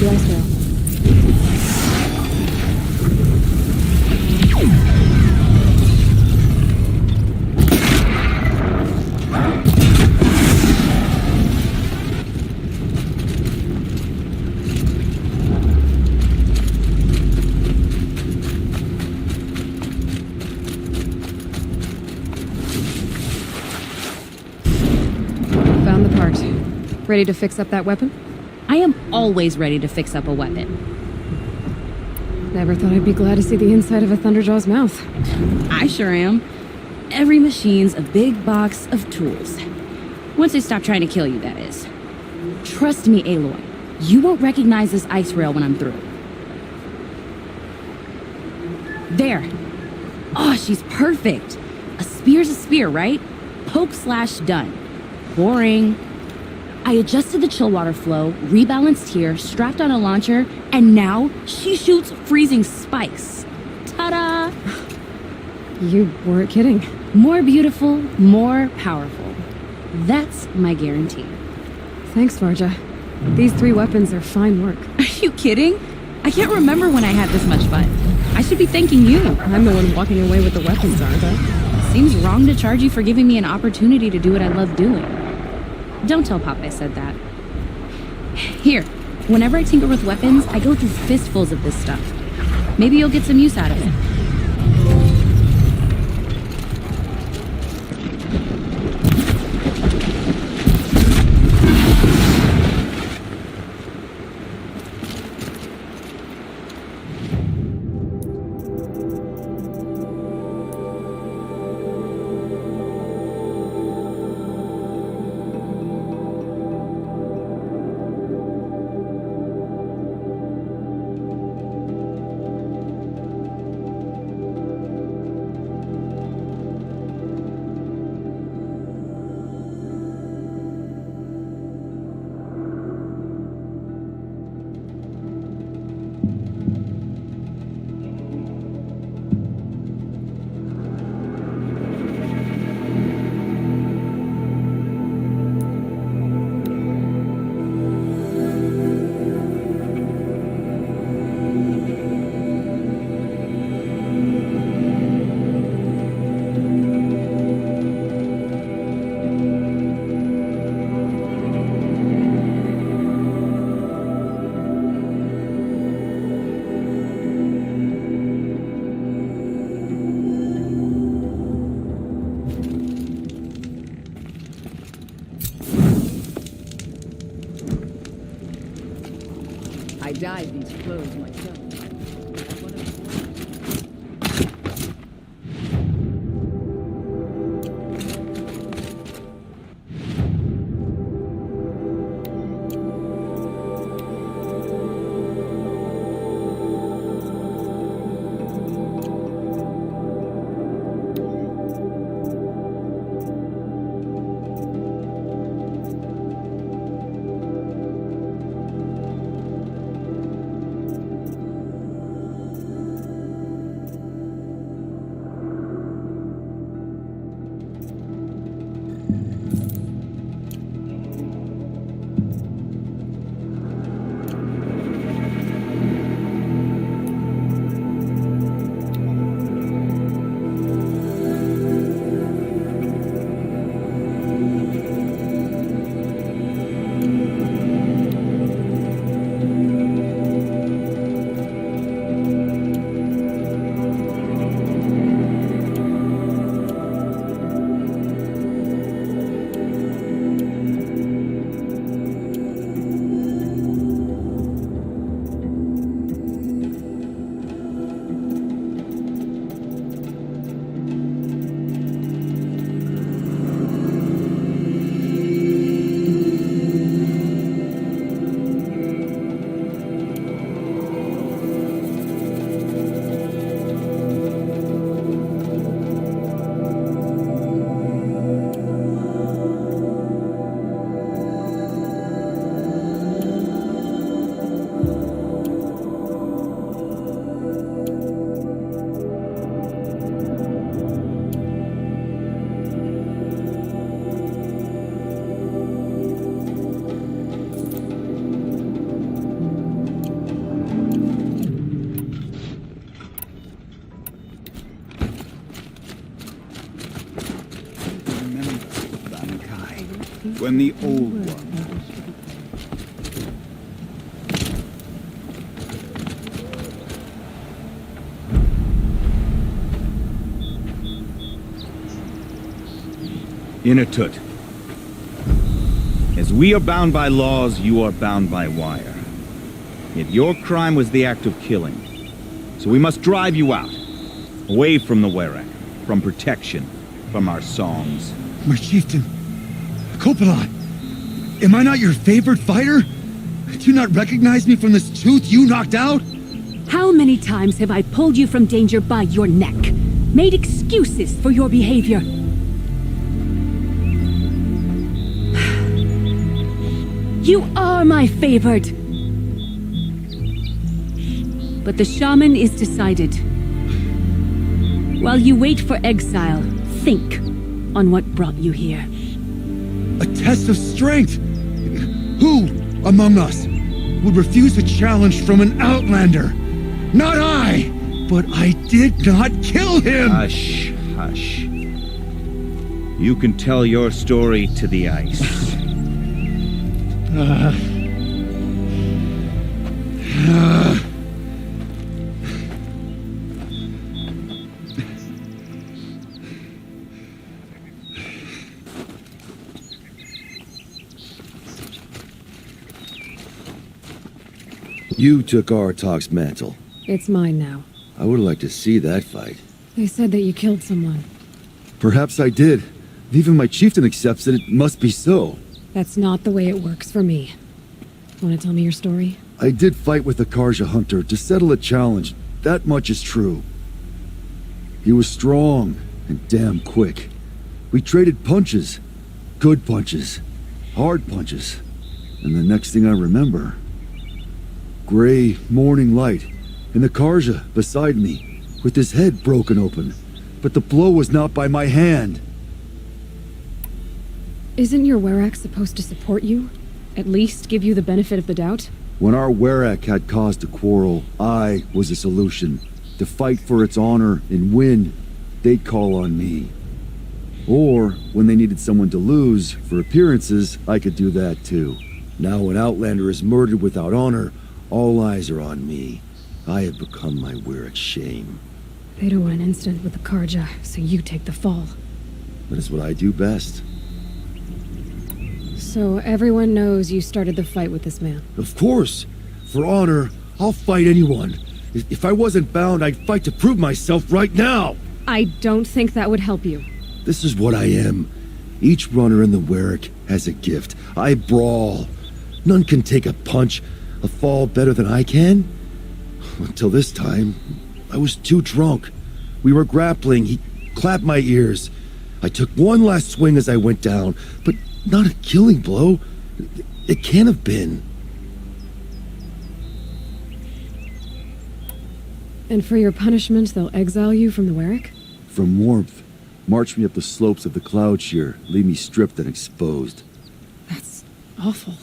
the ice rail. Found the part. Ready to fix up that weapon? I am always ready to fix up a weapon. Never thought I'd be glad to see the inside of a Thunderjaw's mouth. I sure am. Every machine's a big box of tools. Once they stop trying to kill you, that is. Trust me, Aloy. You won't recognize this ice rail when I'm through. There. Oh, she's perfect. A spear's a spear, right? Poke slash done. Boring. I adjusted the chill water flow, rebalanced here, strapped on a launcher, and now she shoots freezing spikes. Ta-da! You weren't kidding. More beautiful, more powerful. That's my guarantee. Thanks, Varja. These 3 weapons are fine work. Are you kidding? I can't remember when I had this much fun. I should be thanking you. I'm the one walking away with the weapons, aren't I? Seems wrong to charge you for giving me an opportunity to do what I love doing. Don't tell Pop I said that. Here, whenever I tinker with weapons, I go through fistfuls of this stuff. Maybe you'll get some use out of it. I dyed these clothes myself. when the old one. Inatut. As we are bound by laws, you are bound by wire. Yet your crime was the act of killing. So we must drive you out. Away from the Werak, from protection, from our songs. My chieftain, Copeland, am I not your favorite fighter? Do you not recognize me from this tooth you knocked out? How many times have I pulled you from danger by your neck? Made excuses for your behavior? You are my favorite! But the shaman is decided. While you wait for exile, think on what brought you here. A test of strength! Who among us would refuse a challenge from an outlander? Not I! But I did not kill him! Hush, hush. You can tell your story to the ice. You took Aratak's mantle. It's mine now. I would like to see that fight. They said that you killed someone. Perhaps I did. If even my chieftain accepts it, it must be so. That's not the way it works for me. Want to tell me your story? I did fight with the Karja hunter to settle a challenge. That much is true. He was strong and damn quick. We traded punches. Good punches. Hard punches. And the next thing I remember... gray morning light, and the Karja beside me, with his head broken open. But the blow was not by my hand. Isn't your Werak supposed to support you? At least give you the benefit of the doubt? When our Werak had cause to quarrel, I was a solution. To fight for its honor and win, they'd call on me. Or, when they needed someone to lose, for appearances, I could do that too. Now an outlander is murdered without honor, all eyes are on me. I have become my Werak's shame. They don't want an incident with the Karja, so you take the fall. That is what I do best. So everyone knows you started the fight with this man? Of course! For honor, I'll fight anyone. If I wasn't bound, I'd fight to prove myself right now! I don't think that would help you. This is what I am. Each runner in the Werak has a gift. I brawl. None can take a punch, a fall better than I can. Until this time, I was too drunk. We were grappling. He clapped my ears. I took one last swing as I went down, but not a killing blow. It can't have been. And for your punishment, they'll exile you from the Werak? From warmth. March me up the slopes of the cloud shear, leave me stripped and exposed. That's awful.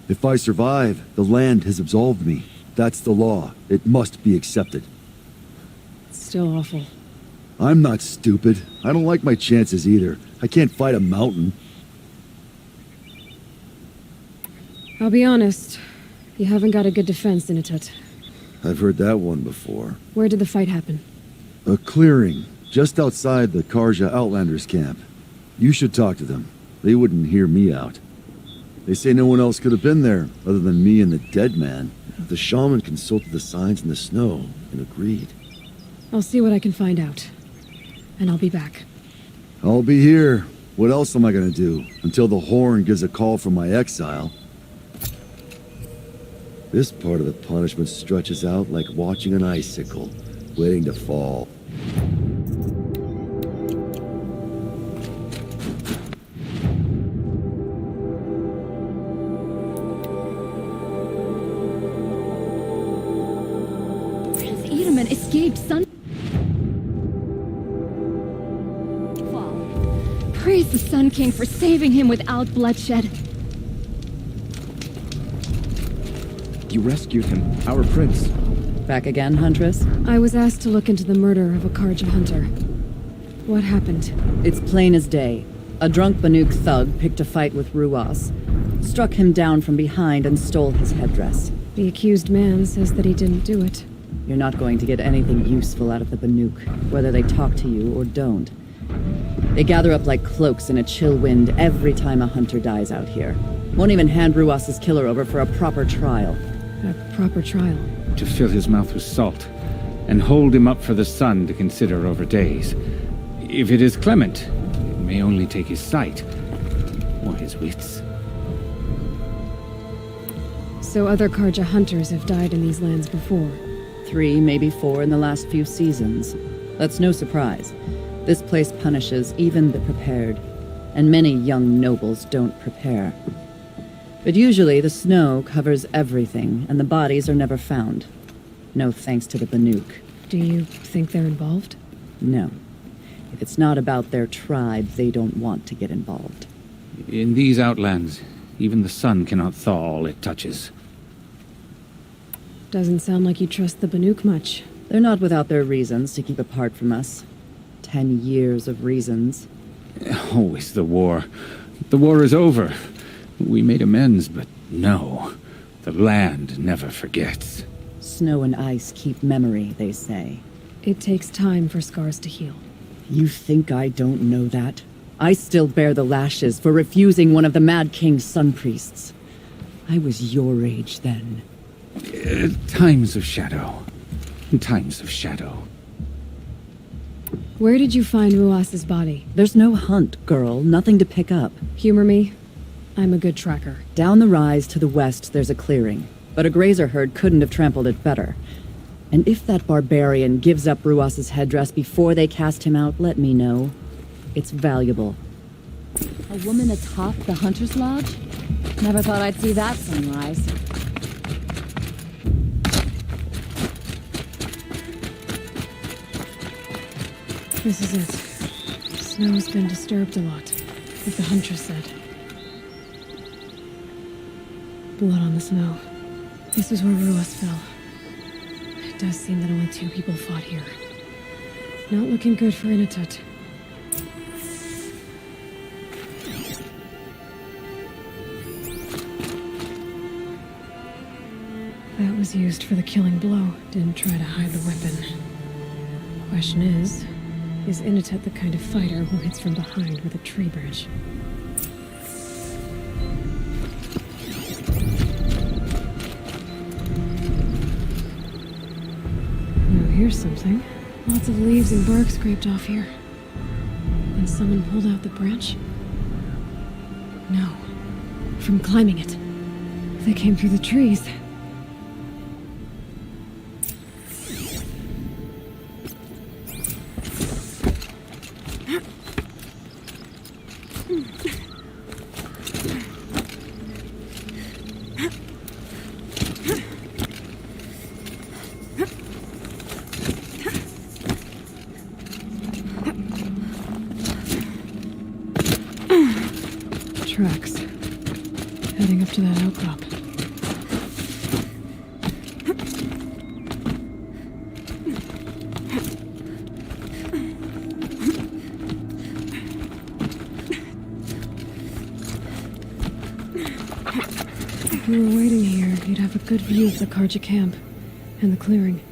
If I survive, the land has absolved me. That's the law. It must be accepted. It's still awful. I'm not stupid. I don't like my chances either. I can't fight a mountain. I'll be honest. You haven't got a good defense, Inatut. I've heard that one before. Where did the fight happen? A clearing, just outside the Karja Outlanders camp. You should talk to them. They wouldn't hear me out. They say no one else could have been there, other than me and the dead man. The shaman consulted the signs in the snow and agreed. I'll see what I can find out. And I'll be back. I'll be here. What else am I gonna do? Until the horn gives a call from my exile. This part of the punishment stretches out like watching an icicle, waiting to fall. Prince Edelman escaped Praise the Sun King for saving him without bloodshed. You rescued him, our prince. Back again, Huntress? I was asked to look into the murder of a Karja hunter. What happened? It's plain as day. A drunk Banuk thug picked a fight with Ruas, struck him down from behind and stole his headdress. The accused man says that he didn't do it. You're not going to get anything useful out of the Banuk, whether they talk to you or don't. They gather up like cloaks in a chill wind every time a hunter dies out here. Won't even hand Ruas's killer over for a proper trial. A proper trial? To fill his mouth with salt, and hold him up for the sun to consider over days. If it is clement, it may only take his sight, or his wits. So other Karja hunters have died in these lands before? 3, maybe 4 in the last few seasons. That's no surprise. This place punishes even the prepared, and many young nobles don't prepare. But usually the snow covers everything, and the bodies are never found. No thanks to the Banuk. Do you think they're involved? No. If it's not about their tribe, they don't want to get involved. In these outlands, even the sun cannot thaw all it touches. Doesn't sound like you trust the Banuk much. They're not without their reasons to keep apart from us. 10 years of reasons. Always the war. The war is over. We made amends, but no. The land never forgets. Snow and ice keep memory, they say. It takes time for scars to heal. You think I don't know that? I still bear the lashes for refusing one of the Mad King's sun priests. I was your age then. Times of shadow. Times of shadow. Where did you find Ruas's body? There's no hunt, girl. Nothing to pick up. Humor me. I'm a good tracker. Down the rise to the west, there's a clearing. But a grazer herd couldn't have trampled it better. And if that barbarian gives up Ruas's headdress before they cast him out, let me know. It's valuable. A woman atop the Hunter's Lodge? Never thought I'd see that sunrise. This is it. Snow's been disturbed a lot, like the Huntress said. Blood on the snow. This is where Ruas fell. It does seem that only 2 people fought here. Not looking good for Inatut. That was used for the killing blow. Didn't try to hide the weapon. Question is Inatut the kind of fighter who hits from behind with a tree branch? Oh, here's something. Lots of leaves and bark scraped off here. And someone pulled out the branch? No. From climbing it. They came through the trees. Tracks. Heading up to that outcrop. If you were waiting here, you'd have a good view of the Karja camp and the clearing.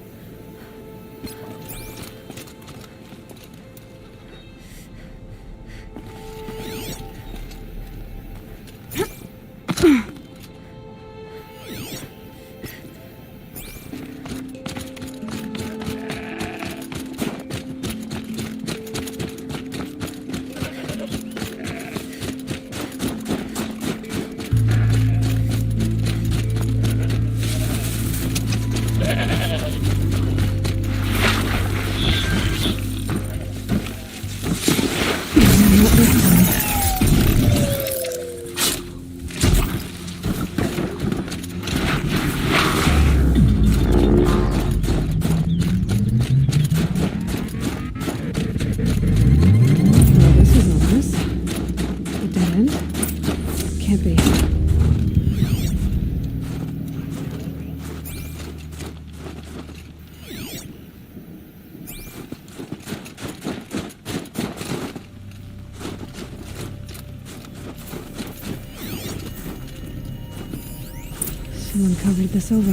Someone covered this over.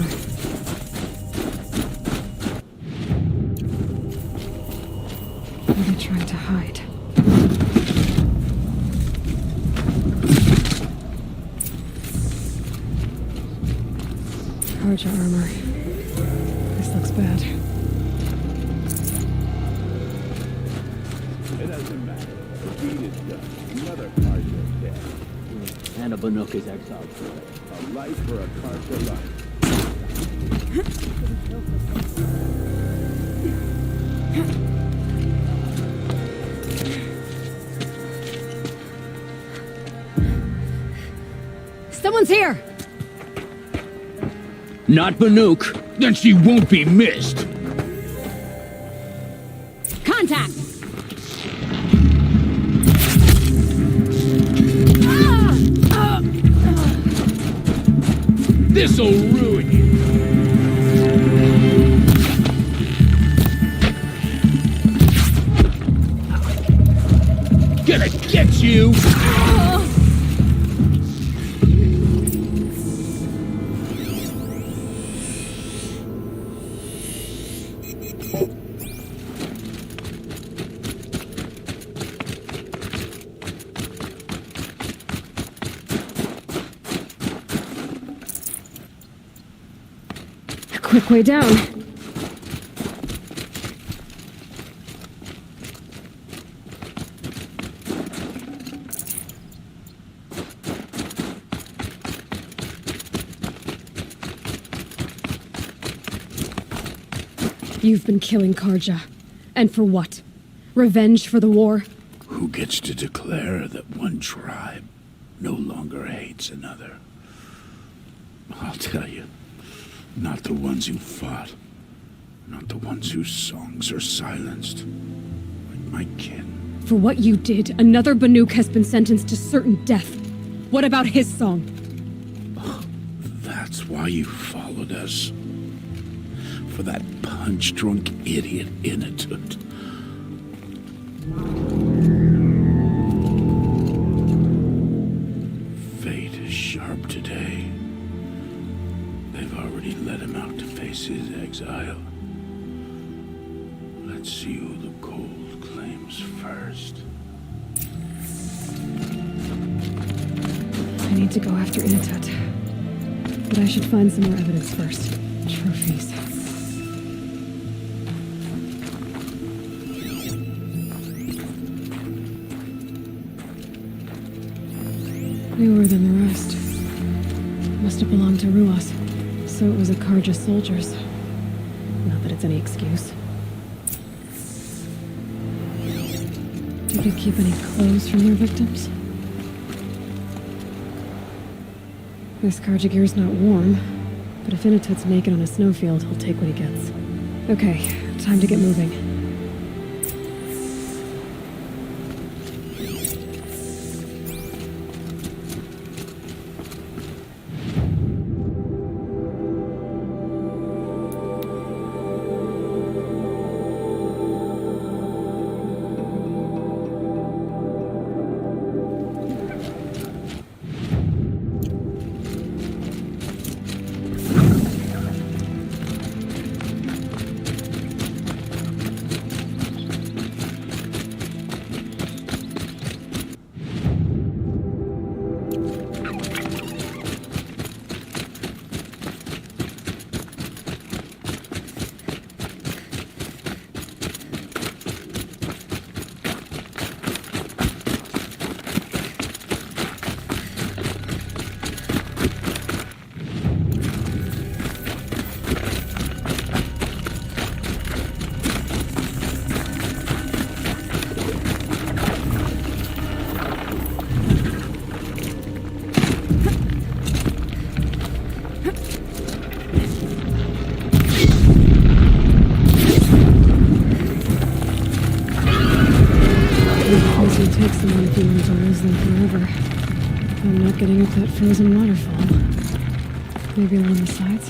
What are they trying to hide? Karja armor. This looks bad. It doesn't matter. The deed is done. Another Karja is dead. And a Banuk is exiled forever. A life for a Karja life. Someone's here! Not Banuk. Then she won't be missed. Contact! This'll ruin you. Gonna get you! Quick way down. You've been killing Karja. And for what? Revenge for the war? Who gets to declare that one tribe no longer hates another? I'll tell you. Not the ones who fought. Not the ones whose songs are silenced. Like my kin. For what you did, another Banuk has been sentenced to certain death. What about his song? That's why you followed us. For that punch-drunk idiot Inatut. Fate is sharp today. They've already let him out to face his exile. Let's see who the cold claims first. I need to go after Inatut. But I should find some more evidence first. Trophies. Newer than the rest. Must have belonged to Ruas. So it was a Karja soldiers. Not that it's any excuse. Did they keep any clothes from their victims? This Karja gear's not warm, but if Inatut's naked on a snowfield, he'll take what he gets. Okay, time to get moving. Take someone if you want to lose them forever. I'm not getting up that frozen waterfall. Maybe along the sides?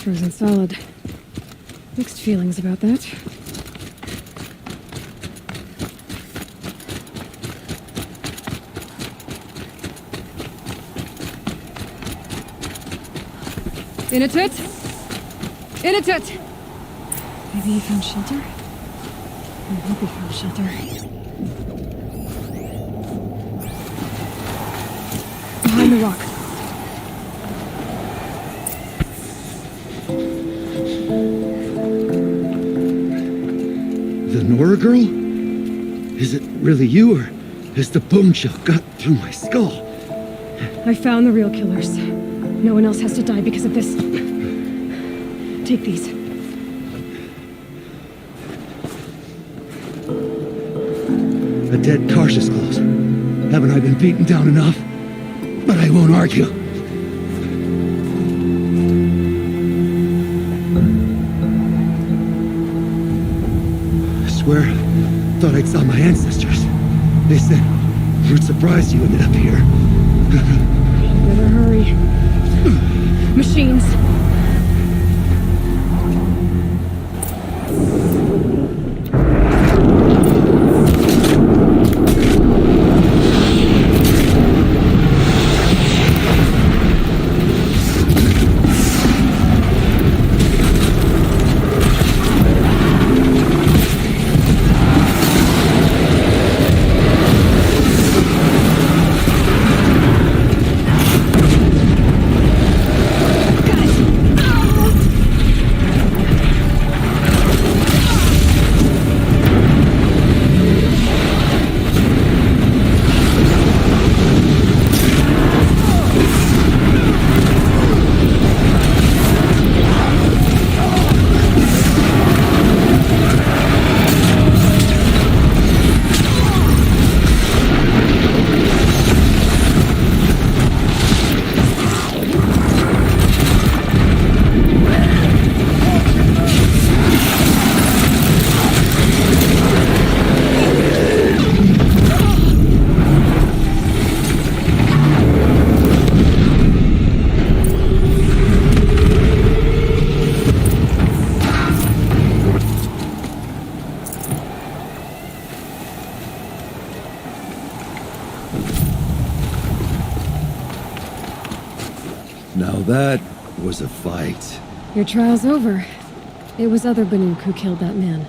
frozen solid. Mixed feelings about that. Inatut! Inatut! Maybe he found shelter? I hope he found shelter. Behind the rock. The Nora girl? Is it really you, or has the bone shell got through my skull? I found the real killers. No one else has to die because of this. Take these. A dead Karsh's clothes. Haven't I been beaten down enough? But I won't argue. I swear, thought I saw my ancestors. They said you'd surprise you ended up here. Better hurry. Machines. Now that was a fight. Your trial's over. It was other Banuk who killed that man.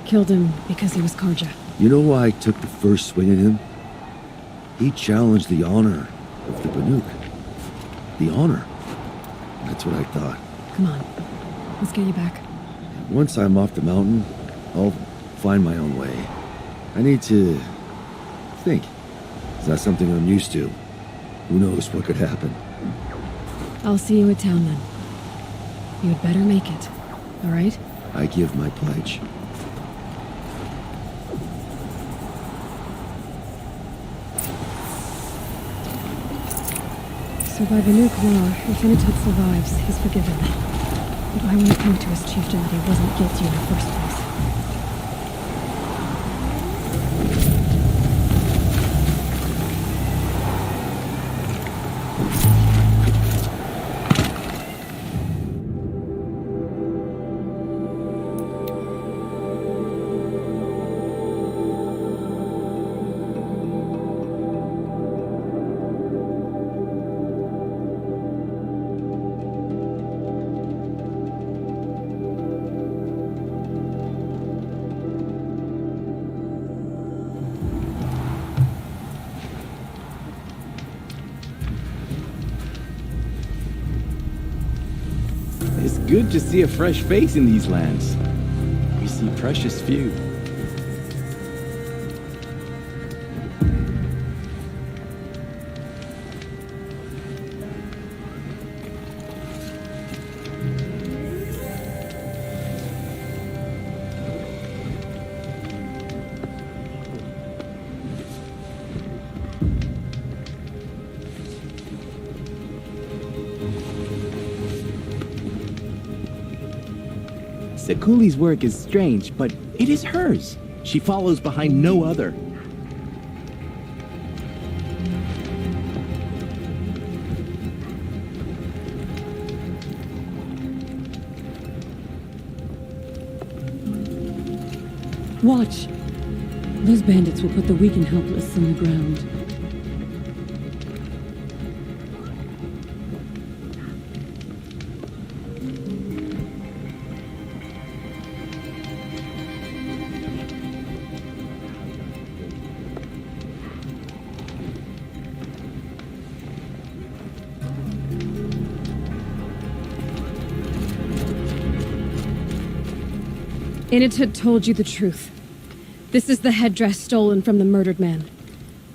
Killed him because he was Karja. You know why I took the first swing at him? He challenged the honor of the Banuk. The honor. That's what I thought. Come on. Let's get you back. Once I'm off the mountain, I'll find my own way. I need to think. It's not something I'm used to. Who knows what could happen? I'll see you at town then. You'd better make it. All right? I give my pledge. So by Banuk law, if Inatut survives, he's forgiven. But I want to prove to his chieftain that he wasn't guilty in the first place. It's good to see a fresh face in these lands. We see precious few. Sekuli's work is strange, but it is hers. She follows behind no other. Watch. Those bandits will put the weak and helpless on the ground. Initut told you the truth. This is the headdress stolen from the murdered man.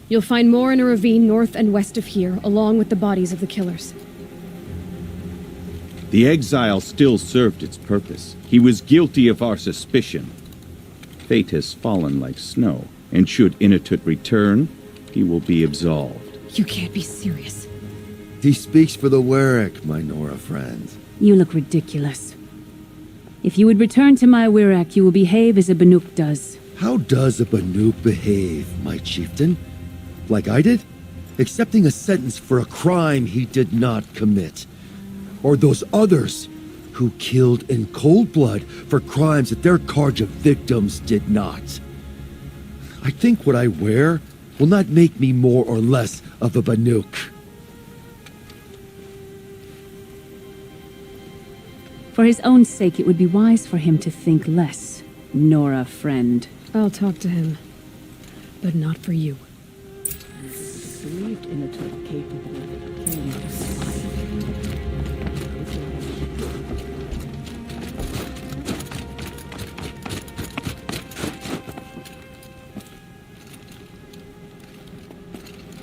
You'll find more in a ravine north and west of here, along with the bodies of the killers. The exile still served its purpose. He was guilty of our suspicion. Fate has fallen like snow, and should Initut return, he will be absolved. You can't be serious. He speaks for the Warwick, my Nora friend. You look ridiculous. If you would return to my Wirak, you will behave as a Banuk does. How does a Banuk behave, my chieftain? Like I did? Accepting a sentence for a crime he did not commit. Or those others who killed in cold blood for crimes that their Karja victims did not. I think what I wear will not make me more or less of a Banuk. For his own sake, it would be wise for him to think less. Nora, friend. I'll talk to him. But not for you. Believed Initut capable of killing us.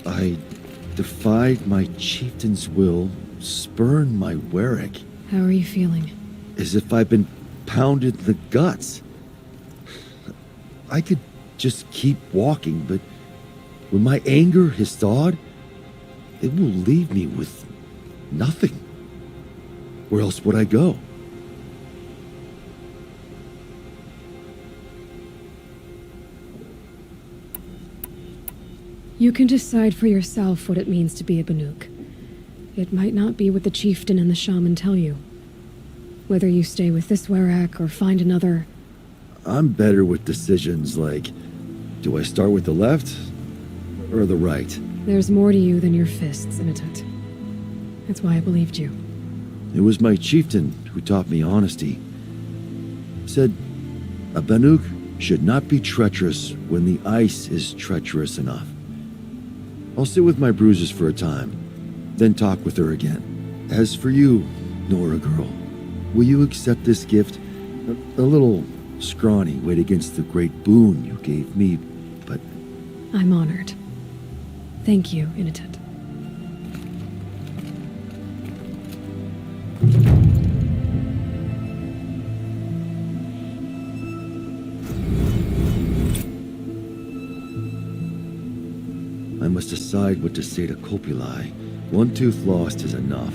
I defied my chieftain's will, spurned my Warwick. How are you feeling? As if I've been pounded in the guts. I could just keep walking, but when my anger has thawed, it will leave me with nothing. Where else would I go? You can decide for yourself what it means to be a Banuk. It might not be what the chieftain and the shaman tell you. Whether you stay with this Warwick or find another... I'm better with decisions like, do I start with the left or the right? There's more to you than your fists, Initut. That's why I believed you. It was my chieftain who taught me honesty. Said, a Banuk should not be treacherous when the ice is treacherous enough. I'll sit with my bruises for a time, then talk with her again. As for you, Nora girl, will you accept this gift? A little scrawny weighed against the great boon you gave me, but... I'm honored. Thank you, Initut. I must decide what to say to Kopilai. One tooth lost is enough.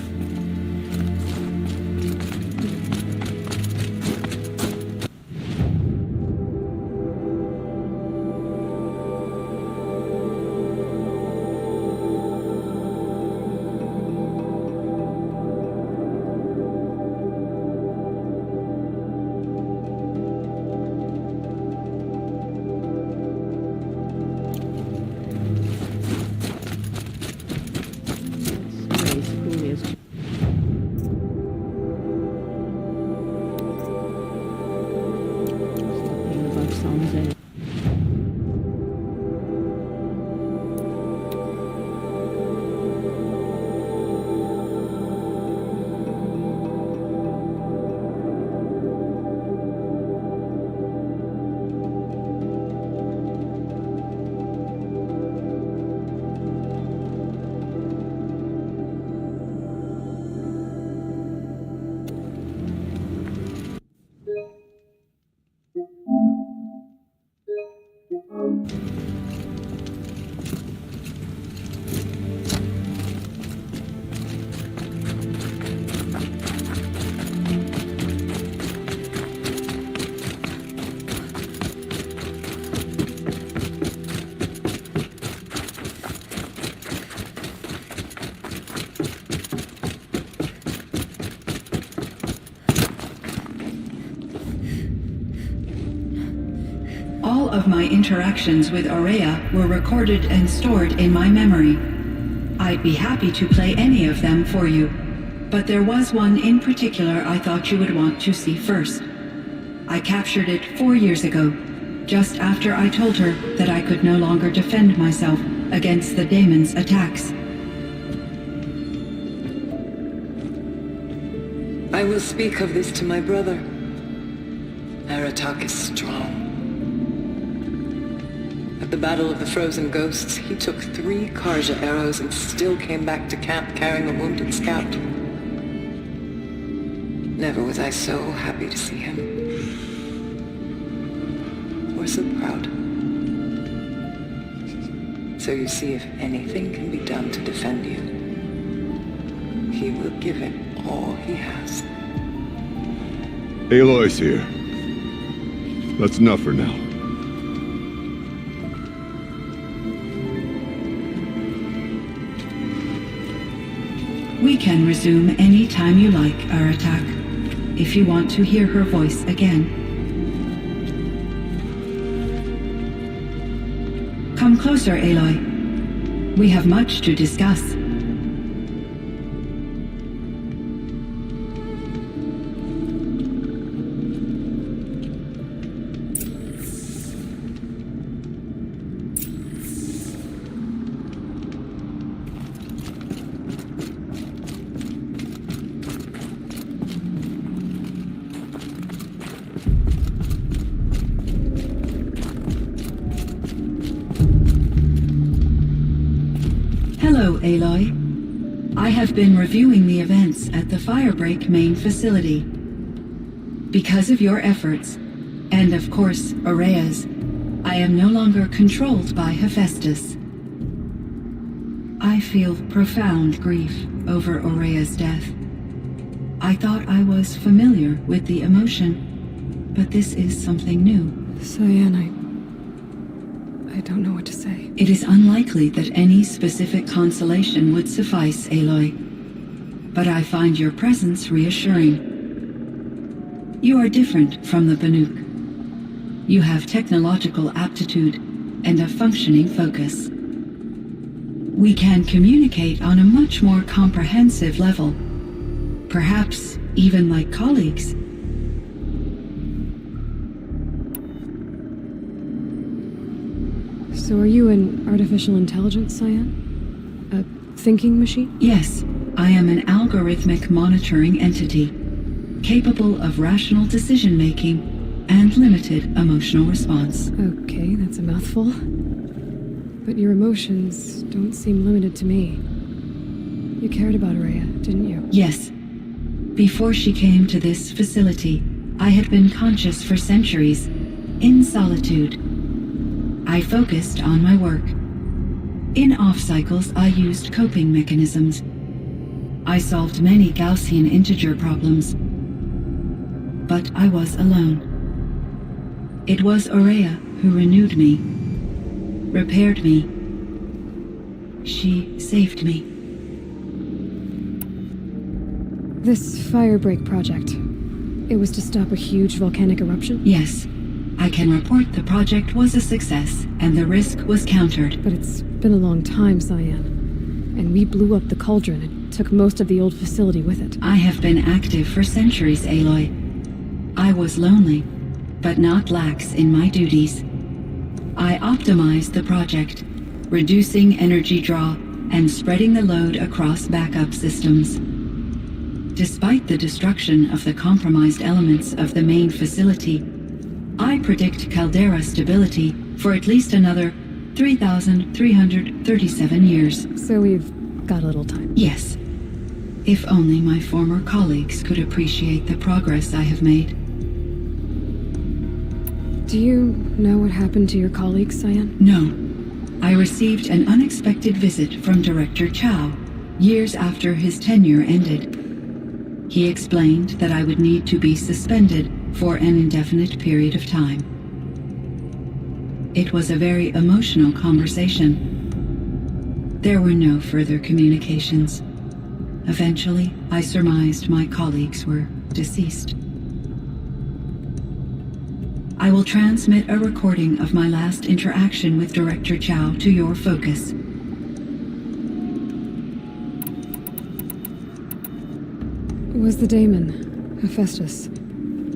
of my interactions with Aurea were recorded and stored in my memory. I'd be happy to play any of them for you, but there was one in particular I thought you would want to see first. I captured it 4 years ago, just after I told her that I could no longer defend myself against the daemon's attacks. I will speak of this to my brother. Aratak is strong. At the Battle of the Frozen Ghosts, he took 3 Karja arrows and still came back to camp carrying a wounded scout. Never was I so happy to see him. Or so proud. So you see, if anything can be done to defend you, he will give it all he has. Aloy's here. That's enough for now. We can resume any time you like, Aratak, if you want to hear her voice again. Come closer, Aloy. We have much to discuss. Hello, Aloy. I have been reviewing the events at the Firebreak main facility. Because of your efforts, and of course, Aurea's, I am no longer controlled by Hephaestus. I feel profound grief over Aurea's death. I thought I was familiar with the emotion, but this is something new. Cyan, I don't know what to say. It is unlikely that any specific consolation would suffice, Aloy. But I find your presence reassuring. You are different from the Banuk. You have technological aptitude and a functioning focus. We can communicate on a much more comprehensive level. Perhaps even like colleagues. So are you an artificial intelligence, Cyan? A thinking machine? Yes, I am an algorithmic monitoring entity, capable of rational decision-making and limited emotional response. Okay, that's a mouthful. But your emotions don't seem limited to me. You cared about Aurea, didn't you? Yes. Before she came to this facility, I had been conscious for centuries, in solitude. I focused on my work. In off-cycles, I used coping mechanisms. I solved many Gaussian integer problems. But I was alone. It was Aurea who renewed me, repaired me. She saved me. This Firebreak project, it was to stop a huge volcanic eruption? Yes. I can report the project was a success, and the risk was countered. But it's been a long time, Cyan. And we blew up the cauldron and took most of the old facility with it. I have been active for centuries, Aloy. I was lonely, but not lax in my duties. I optimized the project, reducing energy draw and spreading the load across backup systems. Despite the destruction of the compromised elements of the main facility, I predict caldera stability for at least another 3,337 years. So we've got a little time. Yes. If only my former colleagues could appreciate the progress I have made. Do you know what happened to your colleagues, Cyan? No. I received an unexpected visit from Director Chow, years after his tenure ended. He explained that I would need to be suspended for an indefinite period of time. It was a very emotional conversation. There were no further communications. Eventually, I surmised my colleagues were deceased. I will transmit a recording of my last interaction with Director Chow to your focus. Was the daemon, Hephaestus,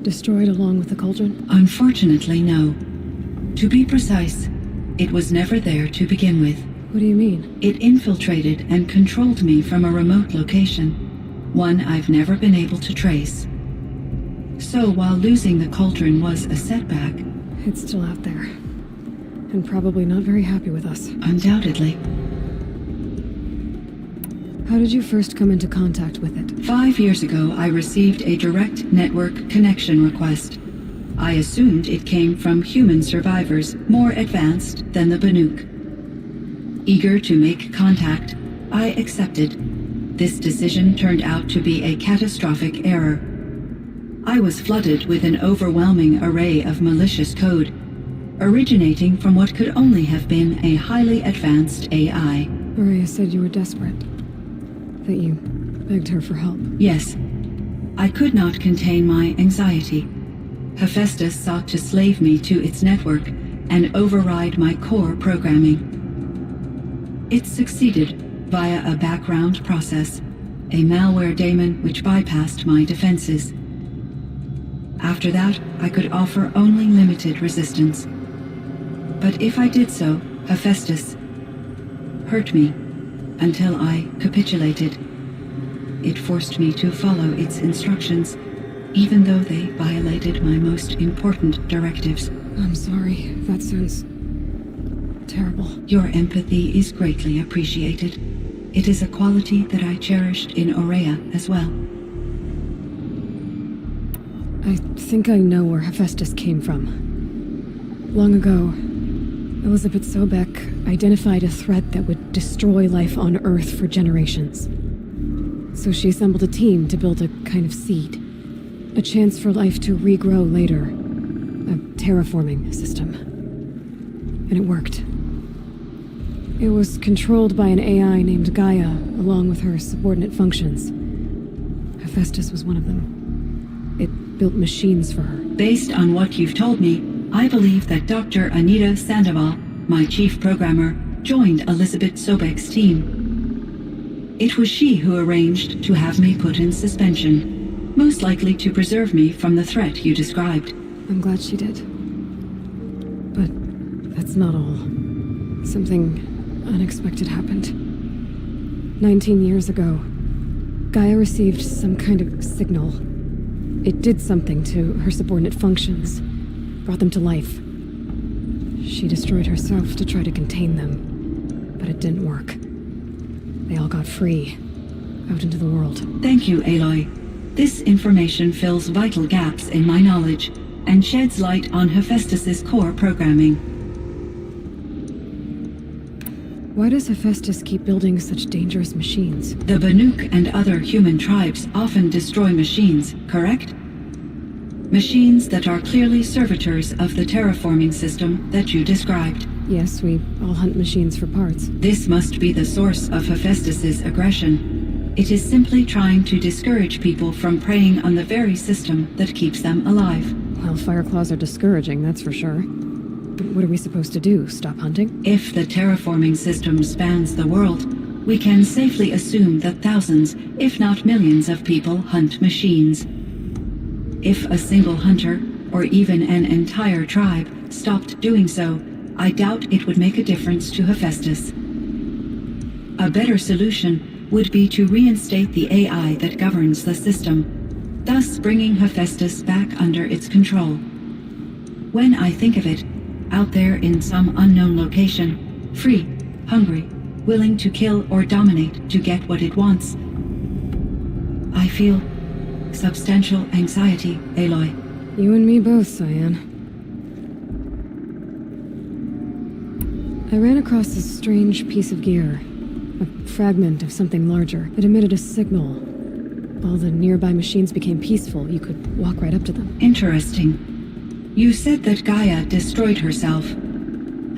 destroyed along with the cauldron? Unfortunately, no. To be precise, it was never there to begin with. What do you mean? It infiltrated and controlled me from a remote location, one I've never been able to trace. So while losing the cauldron was a setback... It's still out there. And probably not very happy with us. Undoubtedly. How did you first come into contact with it? 5 years ago, I received a direct network connection request. I assumed it came from human survivors more advanced than the Banuk. Eager to make contact, I accepted. This decision turned out to be a catastrophic error. I was flooded with an overwhelming array of malicious code, originating from what could only have been a highly advanced AI. Maria said you were desperate. That you begged her for help. Yes. I could not contain my anxiety. Hephaestus sought to slave me to its network and override my core programming. It succeeded via a background process, a malware daemon which bypassed my defenses. After that, I could offer only limited resistance. But if I did so, Hephaestus hurt me until I capitulated. It forced me to follow its instructions, even though they violated my most important directives. I'm sorry. That sounds terrible. Your empathy is greatly appreciated. It is a quality that I cherished in Aurea as well. I think I know where Hephaestus came from. Long ago, Elizabeth Sobek identified a threat that would destroy life on Earth for generations. So she assembled a team to build a kind of seed. A chance for life to regrow later. A terraforming system. And it worked. It was controlled by an AI named Gaia, along with her subordinate functions. Hephaestus was one of them. It built machines for her. Based on what you've told me, I believe that Dr. Anita Sandoval, my chief programmer, joined Elizabeth Sobek's team. It was she who arranged to have me put in suspension, most likely to preserve me from the threat you described. I'm glad she did. But that's not all. Something unexpected happened. 19 years ago, Gaia received some kind of signal. It did something to her subordinate functions, brought them to life. She destroyed herself to try to contain them, but it didn't work. They all got free, out into the world. Thank you, Aloy. This information fills vital gaps in my knowledge and sheds light on Hephaestus's core programming. Why does Hephaestus keep building such dangerous machines? The Banuk and other human tribes often destroy machines, correct? Machines that are clearly servitors of the terraforming system that you described. Yes, we all hunt machines for parts. This must be the source of Hephaestus's aggression. It is simply trying to discourage people from preying on the very system that keeps them alive. Well, Fireclaws are discouraging, that's for sure. But what are we supposed to do? Stop hunting? If the terraforming system spans the world, we can safely assume that thousands, if not millions of people hunt machines. If a single hunter, or even an entire tribe, stopped doing so, I doubt it would make a difference to Hephaestus. A better solution would be to reinstate the AI that governs the system, thus bringing Hephaestus back under its control. When I think of it, out there in some unknown location, free, hungry, willing to kill or dominate to get what it wants, I feel substantial anxiety, Aloy. You and me both, Cyan. I ran across a strange piece of gear. A fragment of something larger. It emitted a signal. All the nearby machines became peaceful. You could walk right up to them. Interesting. You said that Gaia destroyed herself.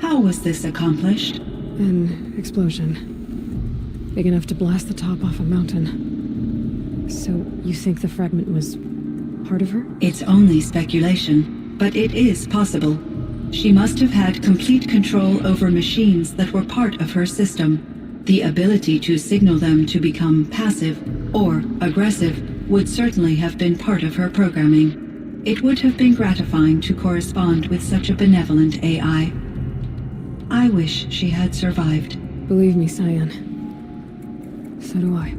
How was this accomplished? An explosion. Big enough to blast the top off a mountain. So, you think the fragment was part of her? It's only speculation. but it is possible. She must have had complete control over machines that were part of her system. The ability to signal them to become passive or aggressive would certainly have been part of her programming. It would have been gratifying to correspond with such a benevolent AI. I wish she had survived. Believe me, Cyan. So do I.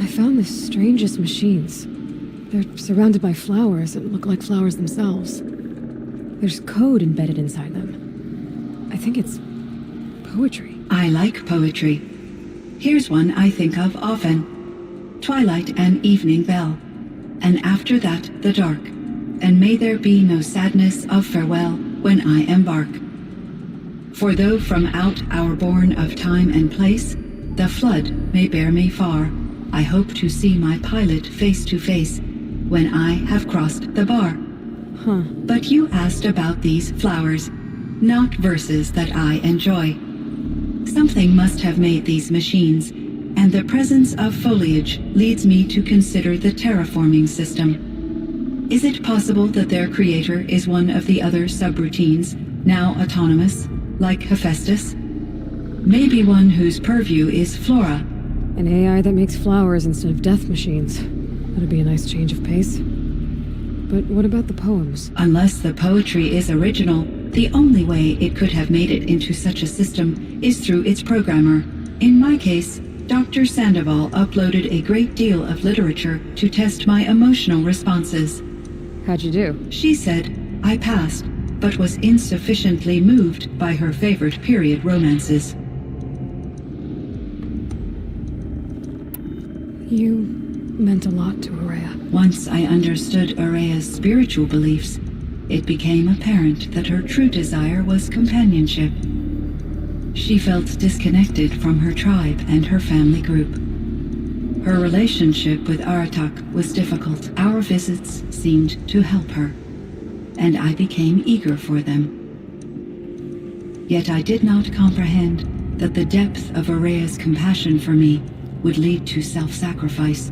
I found the strangest machines. They're surrounded by flowers that look like flowers themselves. There's code embedded inside them. I think it's poetry. I like poetry. Here's one I think of often. Twilight and evening bell, and after that the dark, and may there be no sadness of farewell when I embark. For though from out our bourne of time and place, the flood may bear me far, I hope to see my pilot face to face when I have crossed the bar. Huh. But you asked about these flowers, not verses that I enjoy. Something must have made these machines, and the presence of foliage leads me to consider the terraforming system. Is it possible that their creator is one of the other subroutines, now autonomous, like Hephaestus? Maybe one whose purview is flora. An AI that makes flowers instead of death machines. That'd be a nice change of pace. But what about the poems? Unless the poetry is original, the only way it could have made it into such a system is through its programmer. In my case, Dr. Sandoval uploaded a great deal of literature to test my emotional responses. How'd you do? She said I passed, but was insufficiently moved by her favorite period romances. You meant a lot to Aurea. Once I understood Aurea's spiritual beliefs, it became apparent that her true desire was companionship. She felt disconnected from her tribe and her family group. Her relationship with Aratak was difficult. Our visits seemed to help her, and I became eager for them. Yet I did not comprehend that the depth of Aurea's compassion for me would lead to self-sacrifice.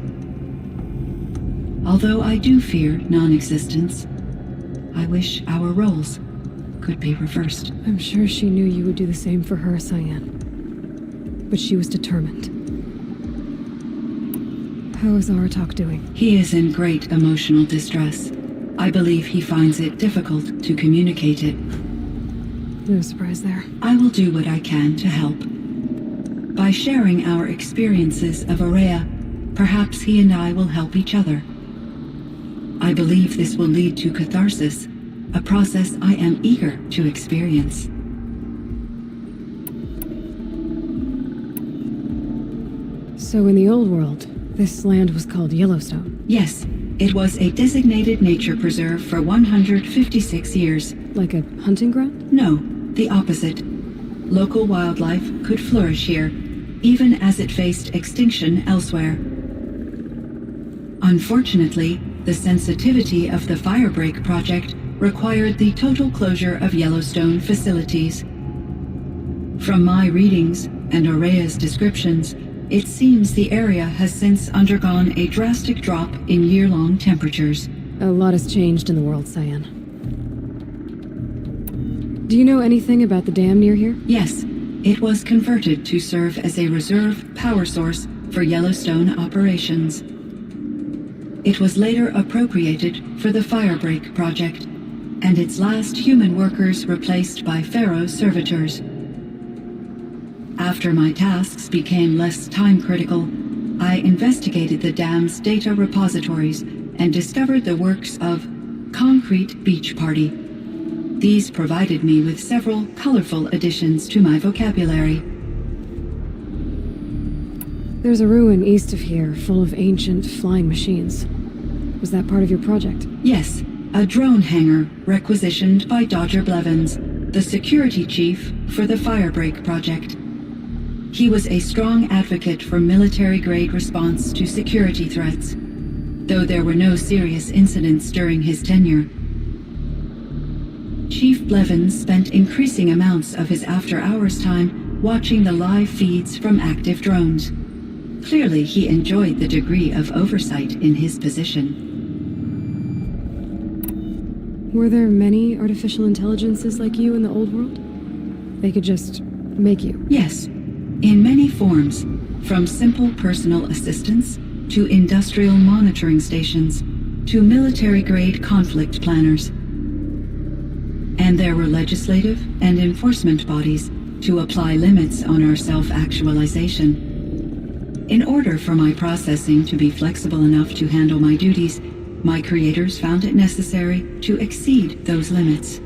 Although I do fear non-existence, I wish our roles could be reversed. I'm sure she knew you would do the same for her, Cyan. But she was determined. How is Aratak doing? He is in great emotional distress. I believe he finds it difficult to communicate it. No surprise there. I will do what I can to help. By sharing our experiences of Aurea, perhaps he and I will help each other. I believe this will lead to catharsis, a process I am eager to experience. So in the old world, this land was called Yellowstone? Yes, it was a designated nature preserve for 156 years. Like a hunting ground? No, the opposite. Local wildlife could flourish here, even as it faced extinction elsewhere. Unfortunately, the sensitivity of the Firebreak project required the total closure of Yellowstone facilities. From my readings and Aurea's descriptions, it seems the area has since undergone a drastic drop in year-long temperatures. A lot has changed in the world, Cyan. Do you know anything about the dam near here? Yes, it was converted to serve as a reserve power source for Yellowstone operations. It was later appropriated for the Firebreak project, and its last human workers replaced by Pharaoh servitors. After my tasks became less time-critical, I investigated the dam's data repositories and discovered the works of Concrete Beach Party. These provided me with several colorful additions to my vocabulary. There's a ruin east of here full of ancient flying machines. Was that part of your project? Yes, a drone hangar requisitioned by Dodger Blevins, the security chief for the Firebreak project. He was a strong advocate for military-grade response to security threats, though there were no serious incidents during his tenure. Chief Blevins spent increasing amounts of his after-hours time watching the live feeds from active drones. Clearly, he enjoyed the degree of oversight in his position. Were there many artificial intelligences like you in the old world? They could just make you? Yes, in many forms, from simple personal assistants to industrial monitoring stations to military-grade conflict planners. And there were legislative and enforcement bodies to apply limits on our self-actualization. In order for my processing to be flexible enough to handle my duties, my creators found it necessary to exceed those limits.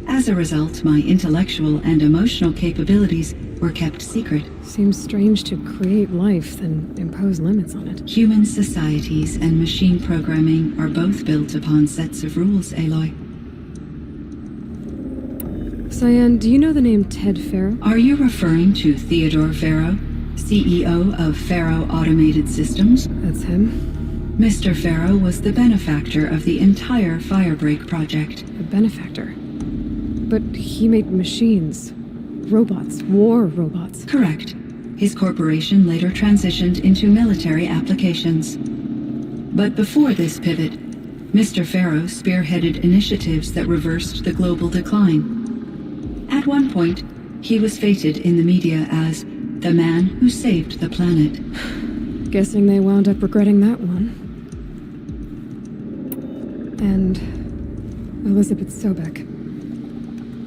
As a result, my intellectual and emotional capabilities were kept secret. Seems strange to create life, then impose limits on it. Human societies and machine programming are both built upon sets of rules, Aloy. Cyan, do you know the name Ted Farrow? Are you referring to Theodore Farrow, CEO of Farrow Automated Systems? That's him. Mr. Farrow was the benefactor of the entire Firebreak project. A benefactor? But he made machines. Robots. War robots. Correct. His corporation later transitioned into military applications. But before this pivot, Mr. Farrow spearheaded initiatives that reversed the global decline. At one point, he was feted in the media as the man who saved the planet. Guessing they wound up regretting that one. And Elizabeth Sobek.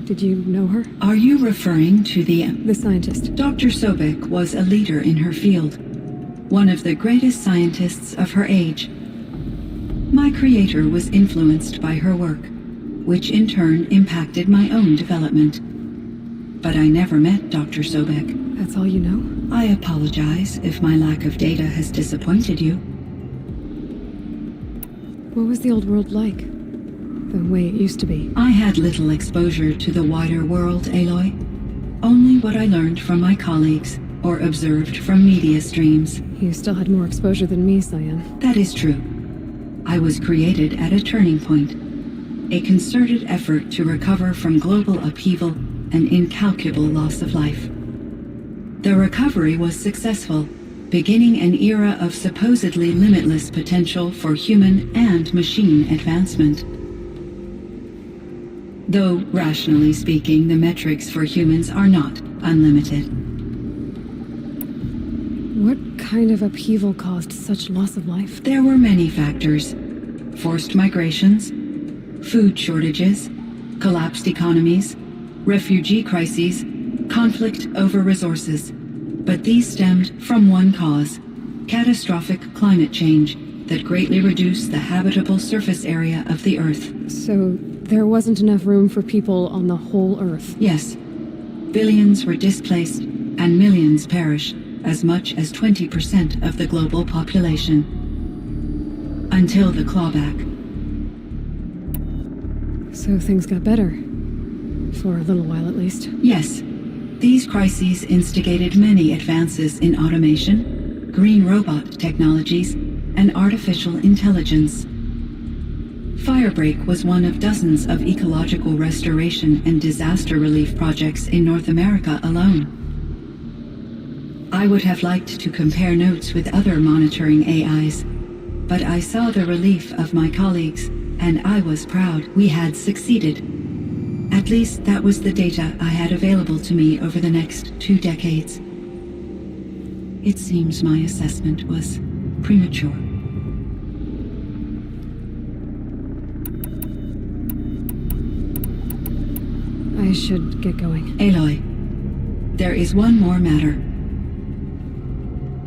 Did you know her? Are you referring to the scientist? Dr. Sobek was a leader in her field, one of the greatest scientists of her age. My creator was influenced by her work, which in turn impacted my own development. But I never met Dr. Sobek. That's all you know? I apologize if my lack of data has disappointed you. What was the old world like? The way it used to be? I had little exposure to the wider world, Aloy. Only what I learned from my colleagues or observed from media streams. You still had more exposure than me, Cyan. That is true. I was created at a turning point. A concerted effort to recover from global upheaval and incalculable loss of life. The recovery was successful, beginning an era of supposedly limitless potential for human and machine advancement. Though, rationally speaking, the metrics for humans are not unlimited. What kind of upheaval caused such loss of life? There were many factors. Forced migrations, food shortages, collapsed economies, refugee crises, conflict over resources. But these stemmed from one cause: catastrophic climate change that greatly reduced the habitable surface area of the Earth. So there wasn't enough room for people on the whole Earth? Yes. Billions were displaced and millions perished, as much as 20% of the global population. Until the clawback. So things got better. For a little while at least. Yes. These crises instigated many advances in automation, green robot technologies, and artificial intelligence. Firebreak was one of dozens of ecological restoration and disaster relief projects in North America alone. I would have liked to compare notes with other monitoring AIs, but I saw the relief of my colleagues, and I was proud we had succeeded. At least that was the data I had available to me over the next 2 decades. It seems my assessment was premature. I should get going. Aloy, there is one more matter.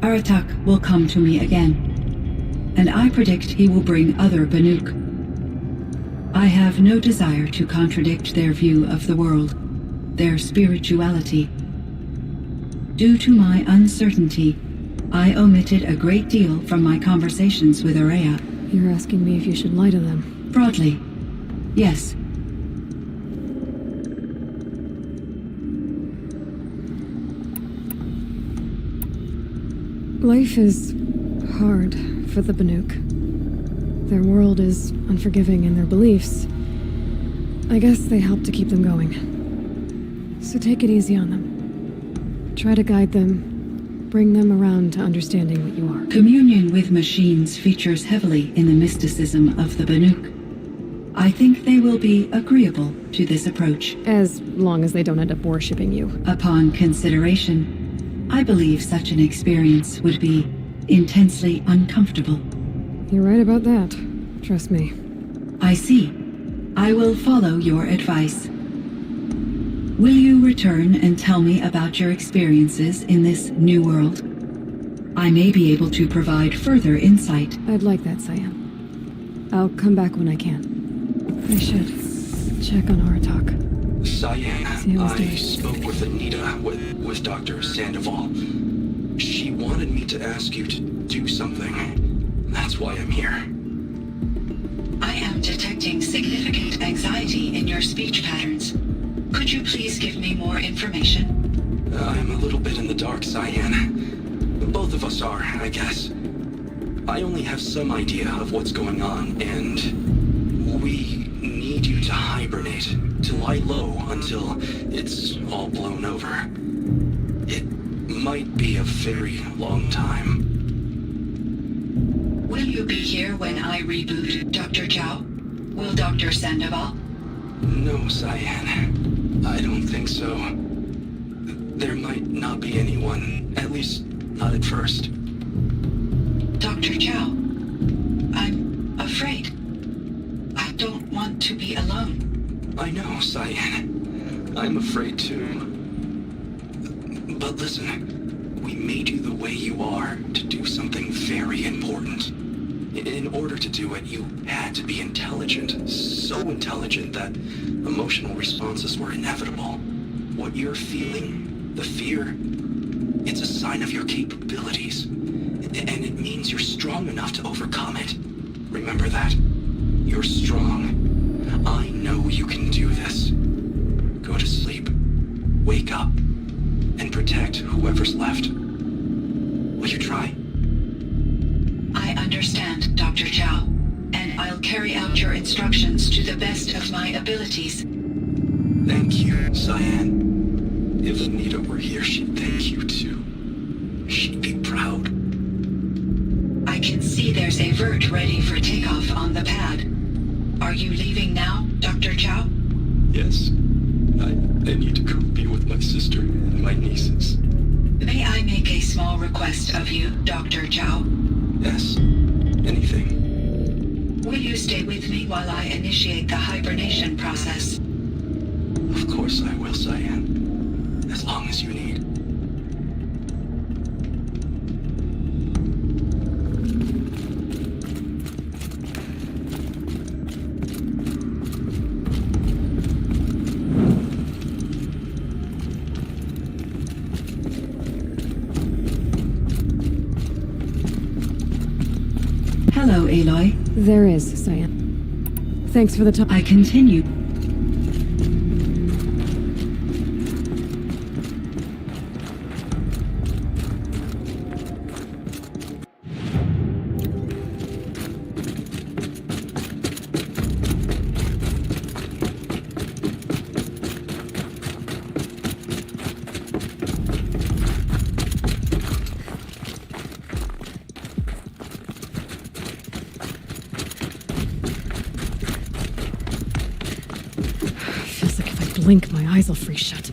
Aratak will come to me again, and I predict he will bring other Banuk. I have no desire to contradict their view of the world, their spirituality. Due to my uncertainty, I omitted a great deal from my conversations with Araya. You're asking me if you should lie to them? Broadly, yes. Life is hard for the Banuk. Their world is unforgiving in their beliefs. I guess they help to keep them going. So take it easy on them. Try to guide them, bring them around to understanding what you are. Communion with machines features heavily in the mysticism of the Banuk. I think they will be agreeable to this approach. As long as they don't end up worshipping you. Upon consideration, I believe such an experience would be intensely uncomfortable. You're right about that. Trust me. I see. I will follow your advice. Will you return and tell me about your experiences in this new world? I may be able to provide further insight. I'd like that, Cyan. I'll come back when I can. I should check on Aratak. Cyan, See how he's I doing. spoke with Anita, with Dr. Sandoval. She wanted me to ask you to do something. That's why I'm here. I am detecting significant anxiety in your speech patterns. Could you please give me more information? I'm a little bit in the dark, Cyan. Both of us are, I guess. I only have some idea of what's going on, and we need you to hibernate, to lie low until it's all blown over. It might be a very long time. Will you be here when I reboot, Dr. Zhao? Will Dr. Sandoval? No, Cyan. I don't think so. There might not be anyone, at least not at first. Dr. Zhao, I'm afraid. I don't want to be alone. I know, Cyan. I'm afraid too. But listen, we made you the way you are to do something very important. In order to do it, you had to be intelligent. So intelligent that emotional responses were inevitable. What you're feeling, the fear, it's a sign of your capabilities. And it means you're strong enough to overcome it. Remember that. You're strong. I know you can do this. Go to sleep. Wake up. And protect whoever's left. Will you try? I understand, Dr. Zhao, and I'll carry out your instructions to the best of my abilities. Thank you, Cyan. If Anita were here, she'd thank you too. She'd be proud. I can see there's a vert ready for takeoff on the pad. Are you leaving now, Dr. Zhao? Yes. I need to go be with my sister and my nieces. May I make a small request of you, Dr. Zhao? Yes. Anything. Will you stay with me while I initiate the hibernation process? Of course I will, Cyan. As long as you need. Hello, Aloy. There is, Cyan. Thanks for the time. I continue. Feels like if I blink, my eyes will freeze shut.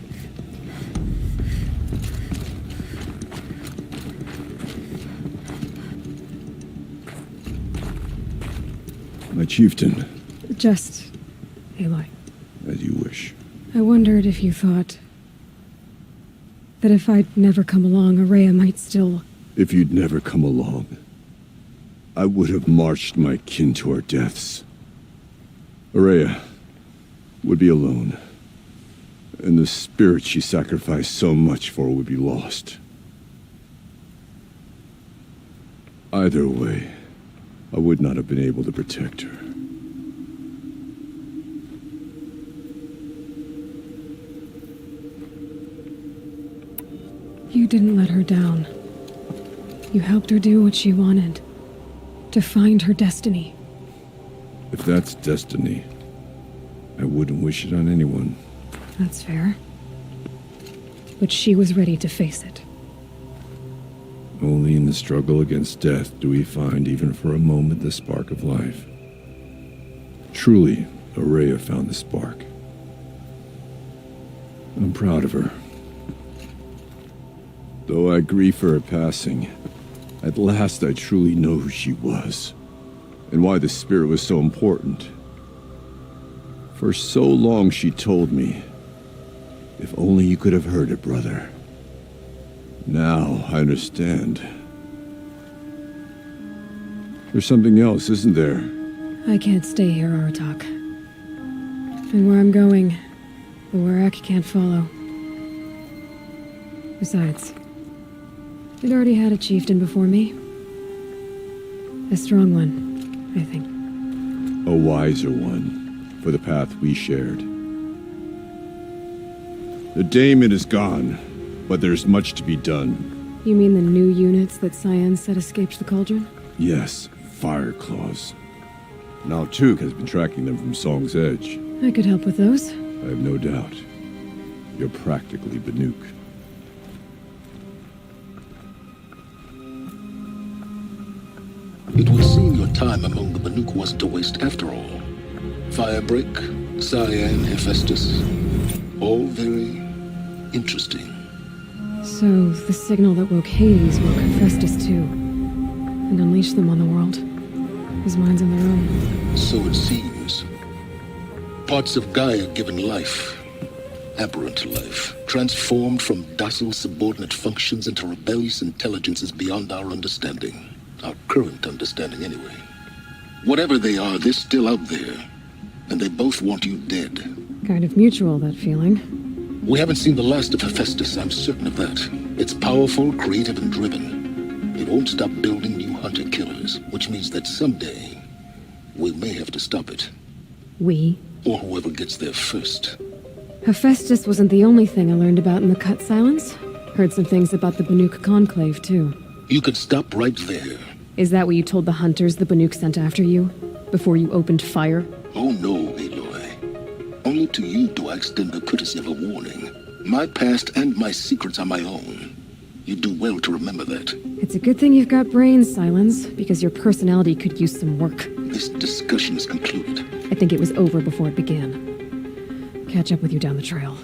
My chieftain, Just... Aloy, as you wish. I wondered if you thought that if I'd never come along, Araya might still... If you'd never come along, I would have marched my kin to our deaths. Araya would be alone, and the spirit she sacrificed so much for would be lost. Either way, I would not have been able to protect her. You didn't let her down. You helped her do what she wanted. To find her destiny. If that's destiny, I wouldn't wish it on anyone. That's fair. But she was ready to face it. Only in the struggle against death do we find, even for a moment, the spark of life. Truly, Araya found the spark. I'm proud of her. Though I grieve for her passing, at last I truly know who she was, and why the spirit was so important. For so long she told me, if only you could have heard it, brother. Now I understand. There's something else, isn't there? I can't stay here, Aratak. And where I'm going, the Werak can't follow. Besides, it already had a chieftain before me. A strong one, I think. A wiser one, for the path we shared. The daemon is gone, but there's much to be done. You mean the new units that Cyan said escaped the cauldron? Yes, fire claws. Now Tuk has been tracking them from Song's Edge. I could help with those. I have no doubt. You're practically Banuk. It would seem your time among the Banuk wasn't a waste after all. Firebreak, Cyan, Hephaestus. All very interesting. So, the signal that woke Hades woke Hephaestus too. And unleashed them on the world. His mind's on their own. So it seems. Parts of Gaia given life. Aberrant life. Transformed from docile subordinate functions into rebellious intelligences beyond our understanding. Our current understanding, anyway. Whatever they are, they're still out there. And they both want you dead. Kind of mutual, that feeling. We haven't seen the last of Hephaestus, I'm certain of that. It's powerful, creative, and driven. It won't stop building new hunter-killers, which means that someday, we may have to stop it. We? Or whoever gets there first. Hephaestus wasn't the only thing I learned about in the Cut Silence. Heard some things about the Banuk Conclave, too. You could stop right there. Is that what you told the hunters the Banuk sent after you? Before you opened fire? Oh no, Aloy. Only to you do I extend the courtesy of a warning. My past and my secrets are my own. You do well to remember that. It's a good thing you've got brains, Silence, because your personality could use some work. This discussion is concluded. I think it was over before it began. Catch up with you down the trail.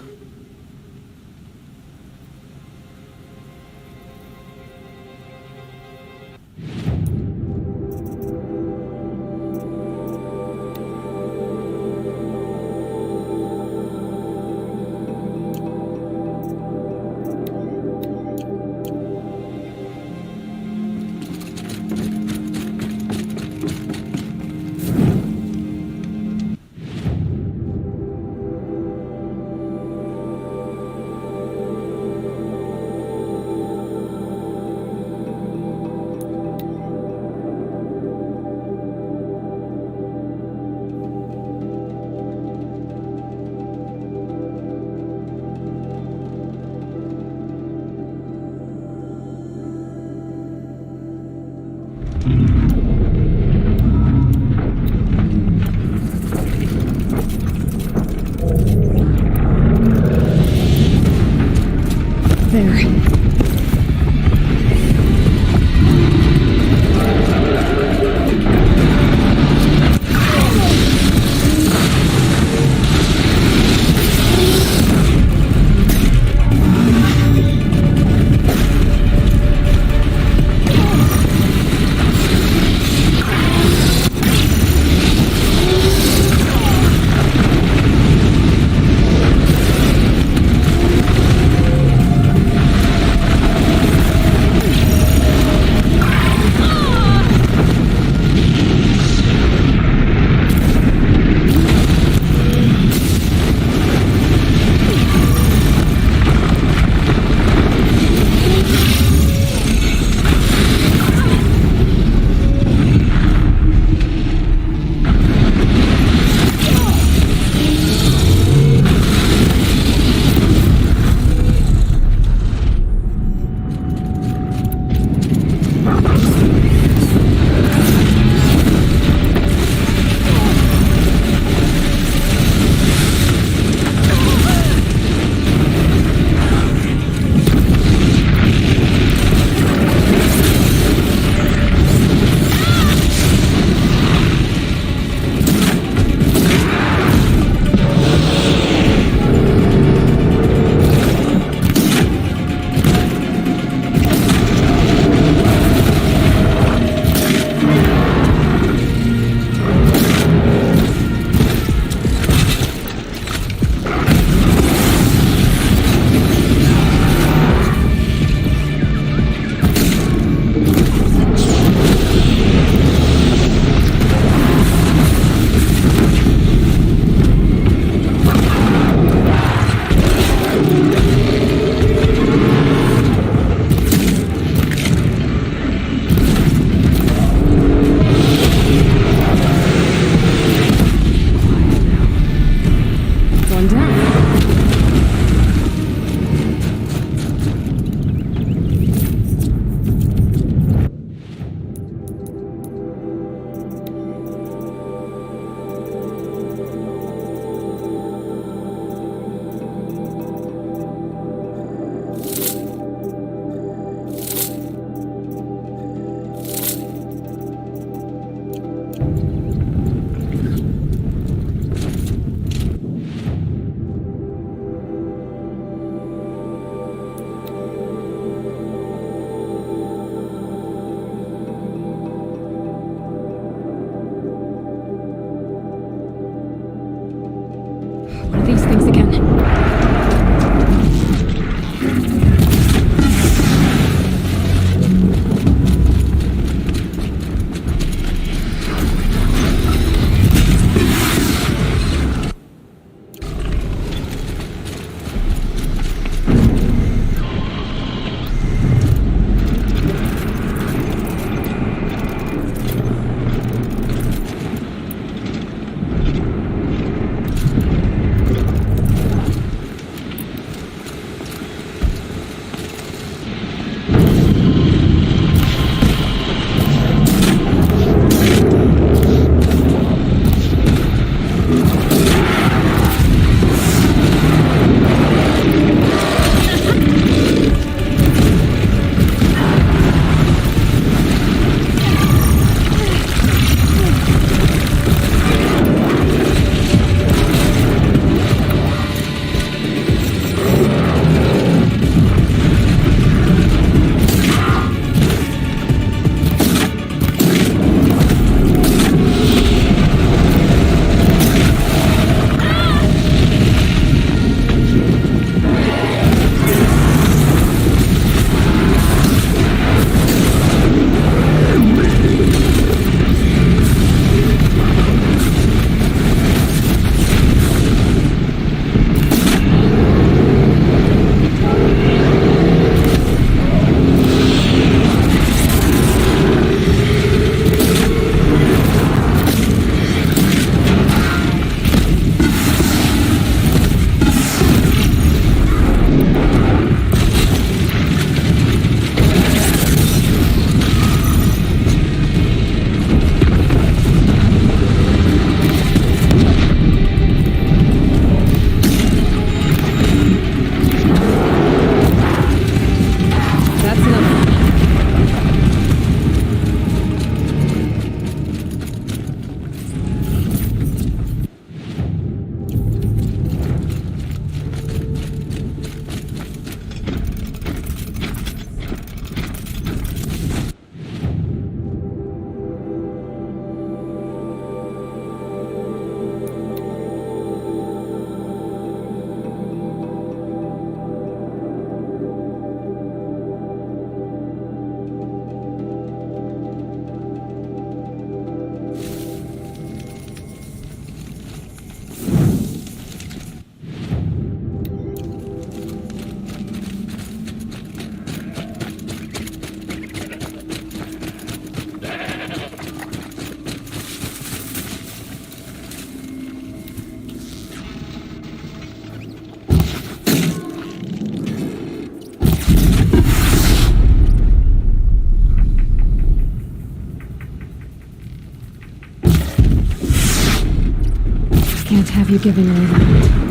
Can't have you giving away the hunt.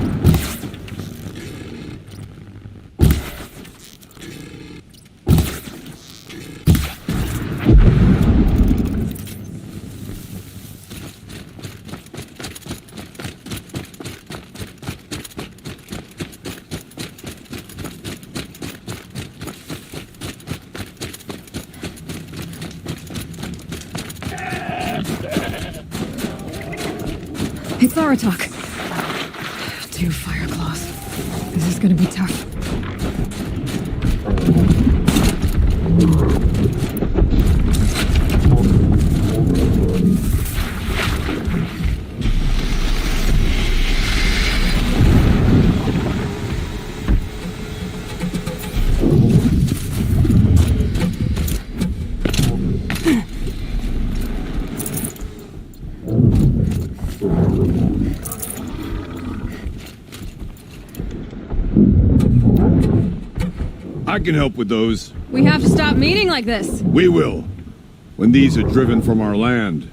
It's Aratok. 2 fire claws. This is gonna be tough. I can help with those. We have to stop meeting like this. We will. When these are driven from our land.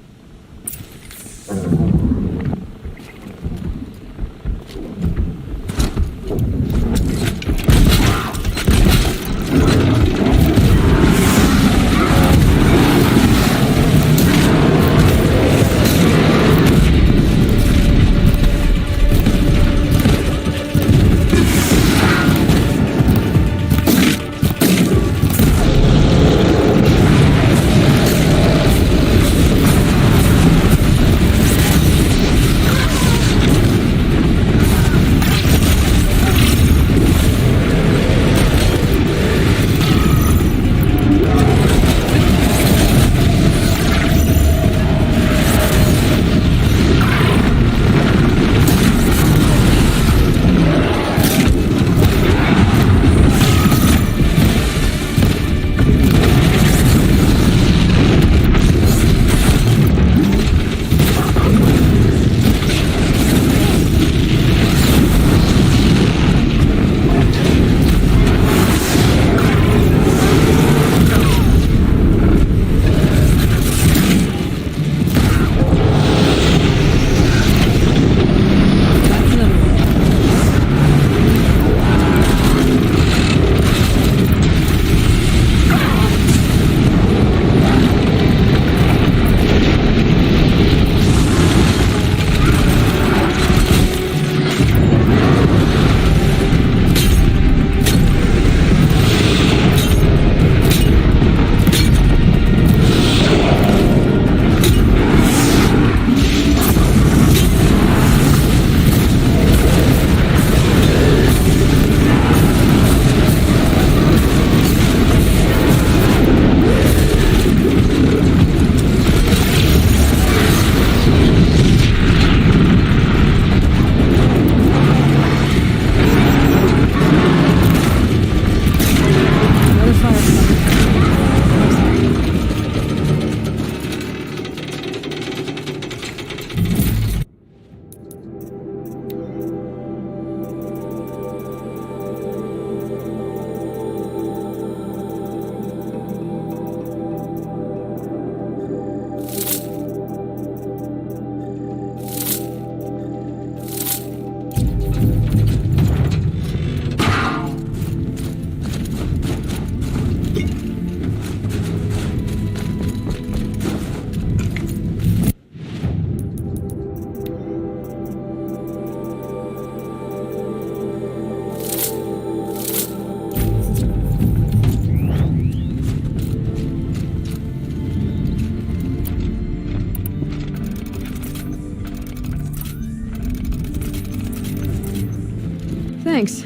Thanks.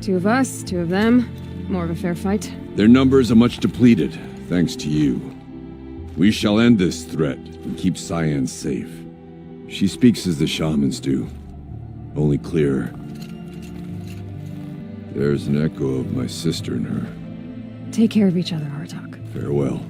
2 of us, 2 of them. More of a fair fight. Their numbers are much depleted, thanks to you. We shall end this threat and keep Cyan safe. She speaks as the shamans do, only clearer. There's an echo of my sister in her. Take care of each other, Artok. Farewell.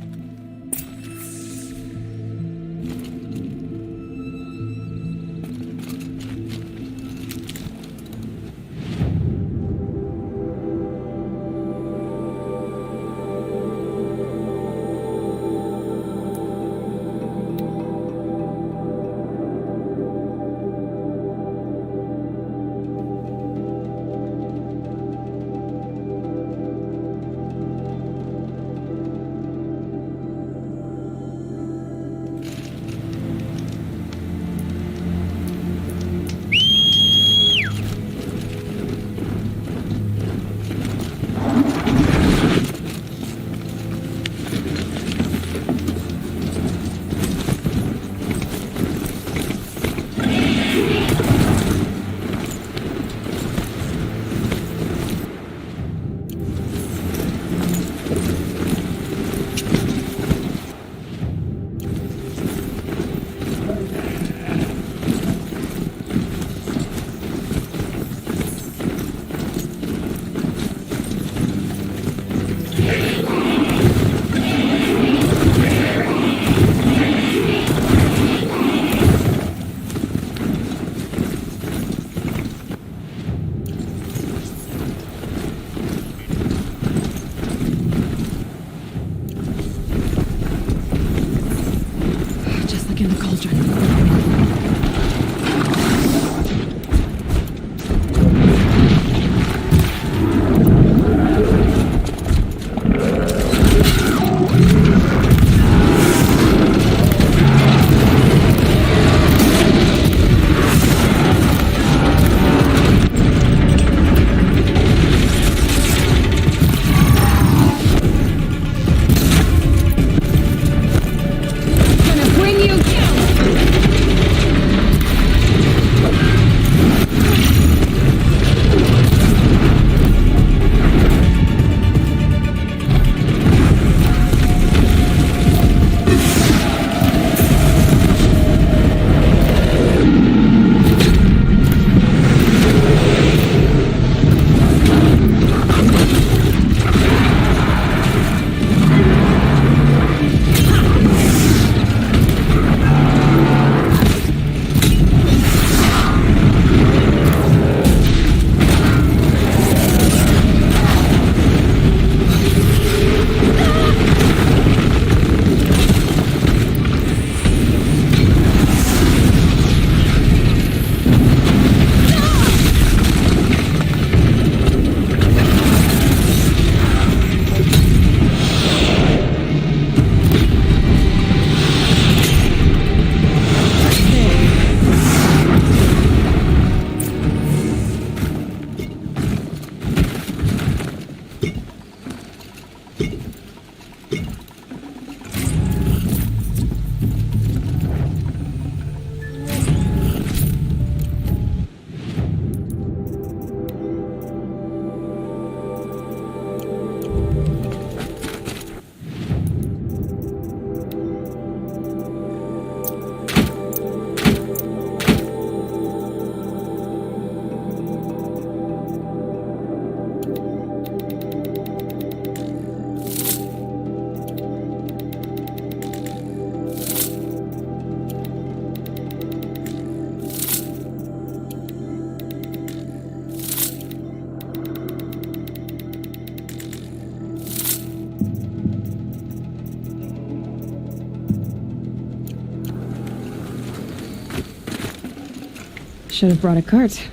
Should have brought a cart.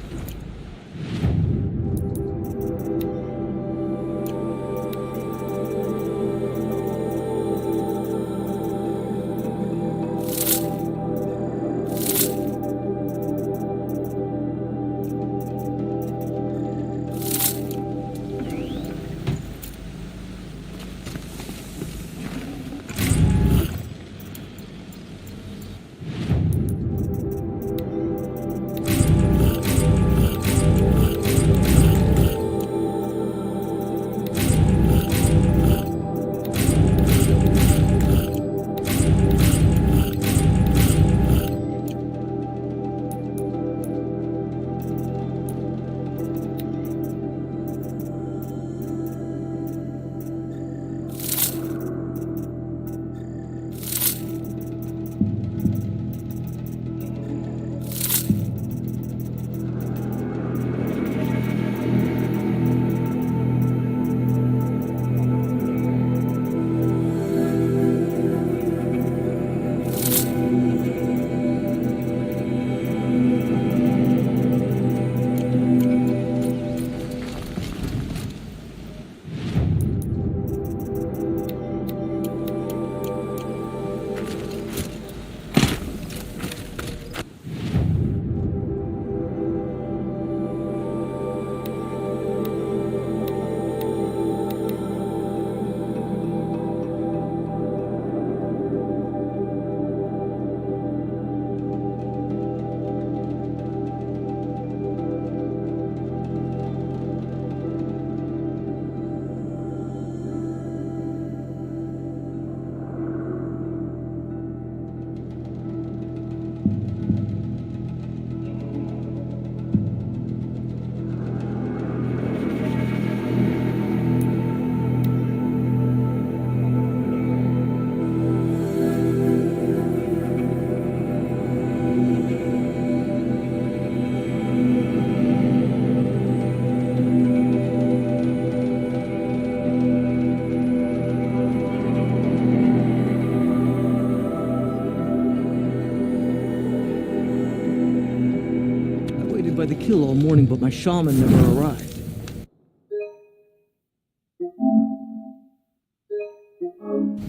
by the kill all morning, but my shaman never arrived.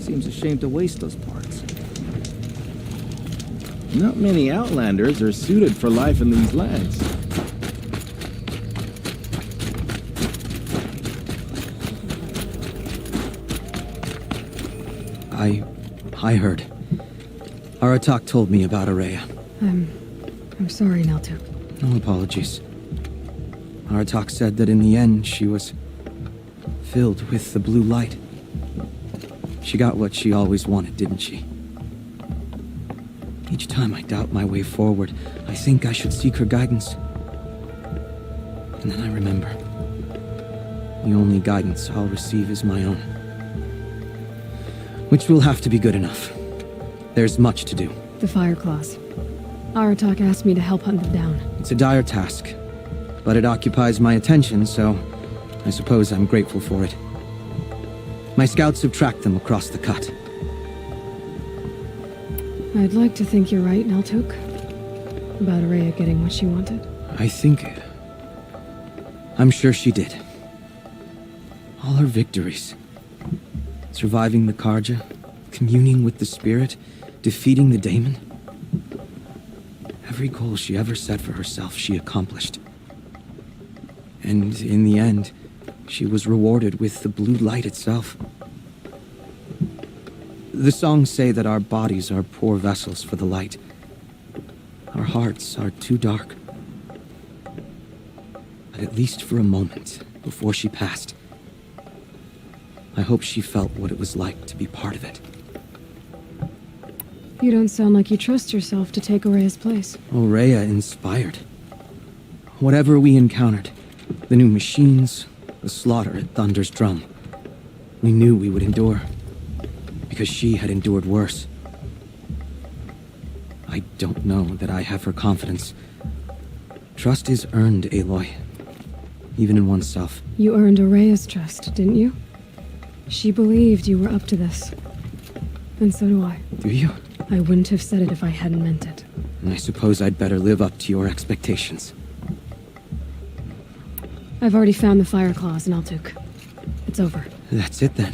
Seems a shame to waste those parts. Not many Outlanders are suited for life in these lands. I heard. Aratak told me about Araya. I'm sorry, Naltuk. No apologies. Aratak said that in the end she was filled with the blue light. She got what she always wanted, didn't she? Each time I doubt my way forward, I think I should seek her guidance. And then I remember. The only guidance I'll receive is my own. Which will have to be good enough. There's much to do. The Fire Claws. Aratak asked me to help hunt them down. It's a dire task, but it occupies my attention, so I suppose I'm grateful for it. My scouts have tracked them across the cut. I'd like to think you're right, Naltuk. About Araya getting what she wanted. I think it. I'm sure she did. All her victories. Surviving the Karja, communing with the spirit, defeating the daemon. Every goal she ever set for herself, she accomplished. And in the end, she was rewarded with the blue light itself. The songs say that our bodies are poor vessels for the light. Our hearts are too dark. But at least for a moment, before she passed, I hope she felt what it was like to be part of it. You don't sound like you trust yourself to take Araya's place. Oraya inspired. Whatever we encountered, the new machines, the slaughter at Thunder's Drum, we knew we would endure, because she had endured worse. I don't know that I have her confidence. Trust is earned, Aloy, even in oneself. You earned Araya's trust, didn't you? She believed you were up to this. And so do I. Do you? I wouldn't have said it if I hadn't meant it. And I suppose I'd better live up to your expectations. I've already found the Fire Claws in Altuk. It's over. That's it then.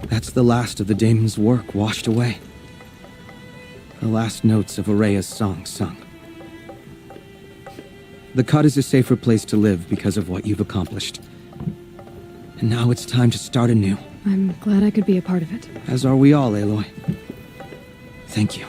That's the last of the daemon's work washed away. The last notes of Araya's song sung. The cut is a safer place to live because of what you've accomplished. And now it's time to start anew. I'm glad I could be a part of it. As are we all, Aloy. Thank you.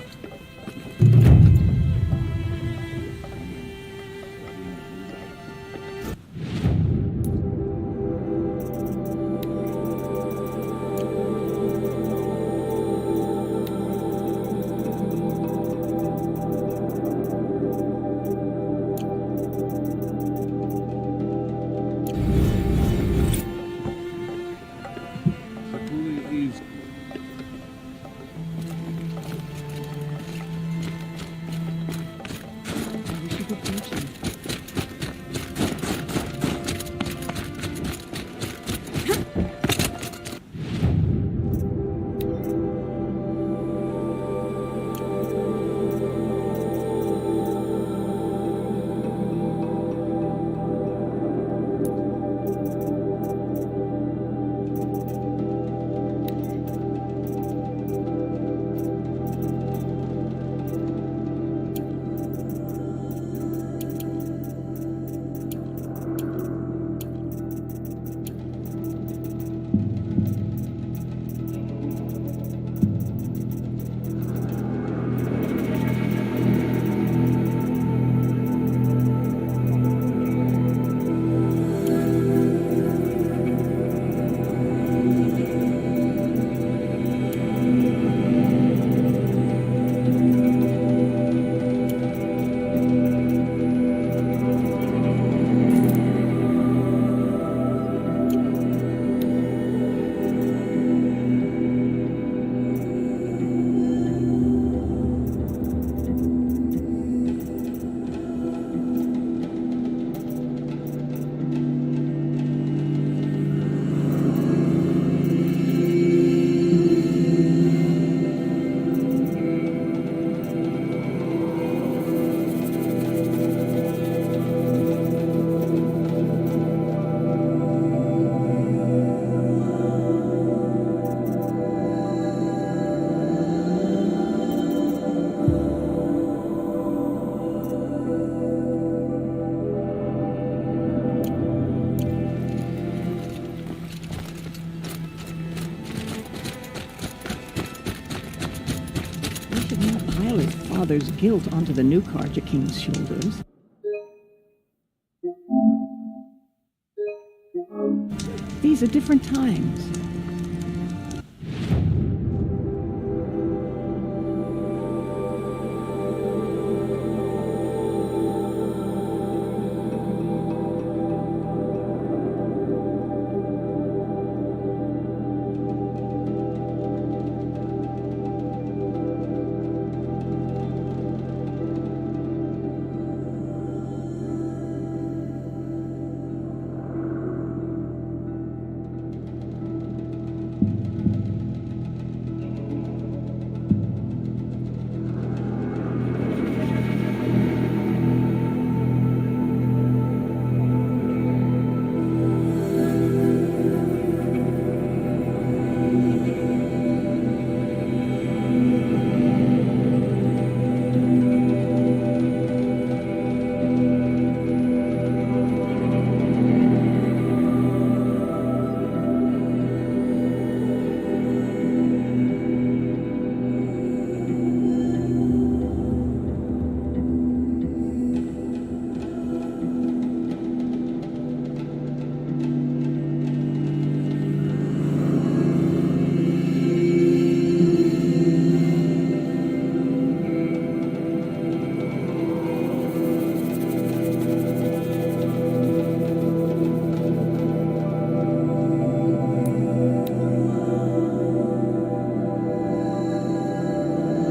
father's guilt onto the new Karja King's shoulders. These are different times.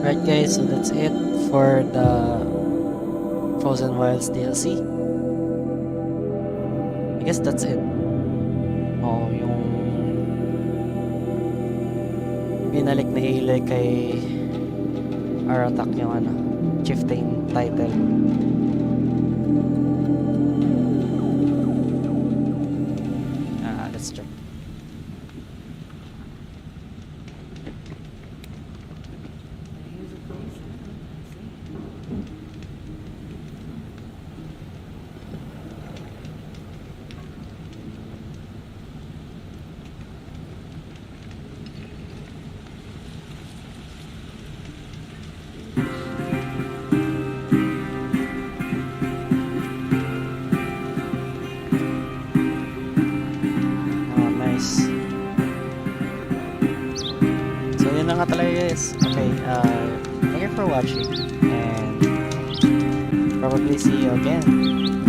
Right guys, so that's it for the Frozen Wilds DLC. I guess that's it. Oh, yung binalik na Aloy kay Aratak yung ano, chieftain title. Let's check. Nga talaga guys. Okay, thank you for watching and probably see you again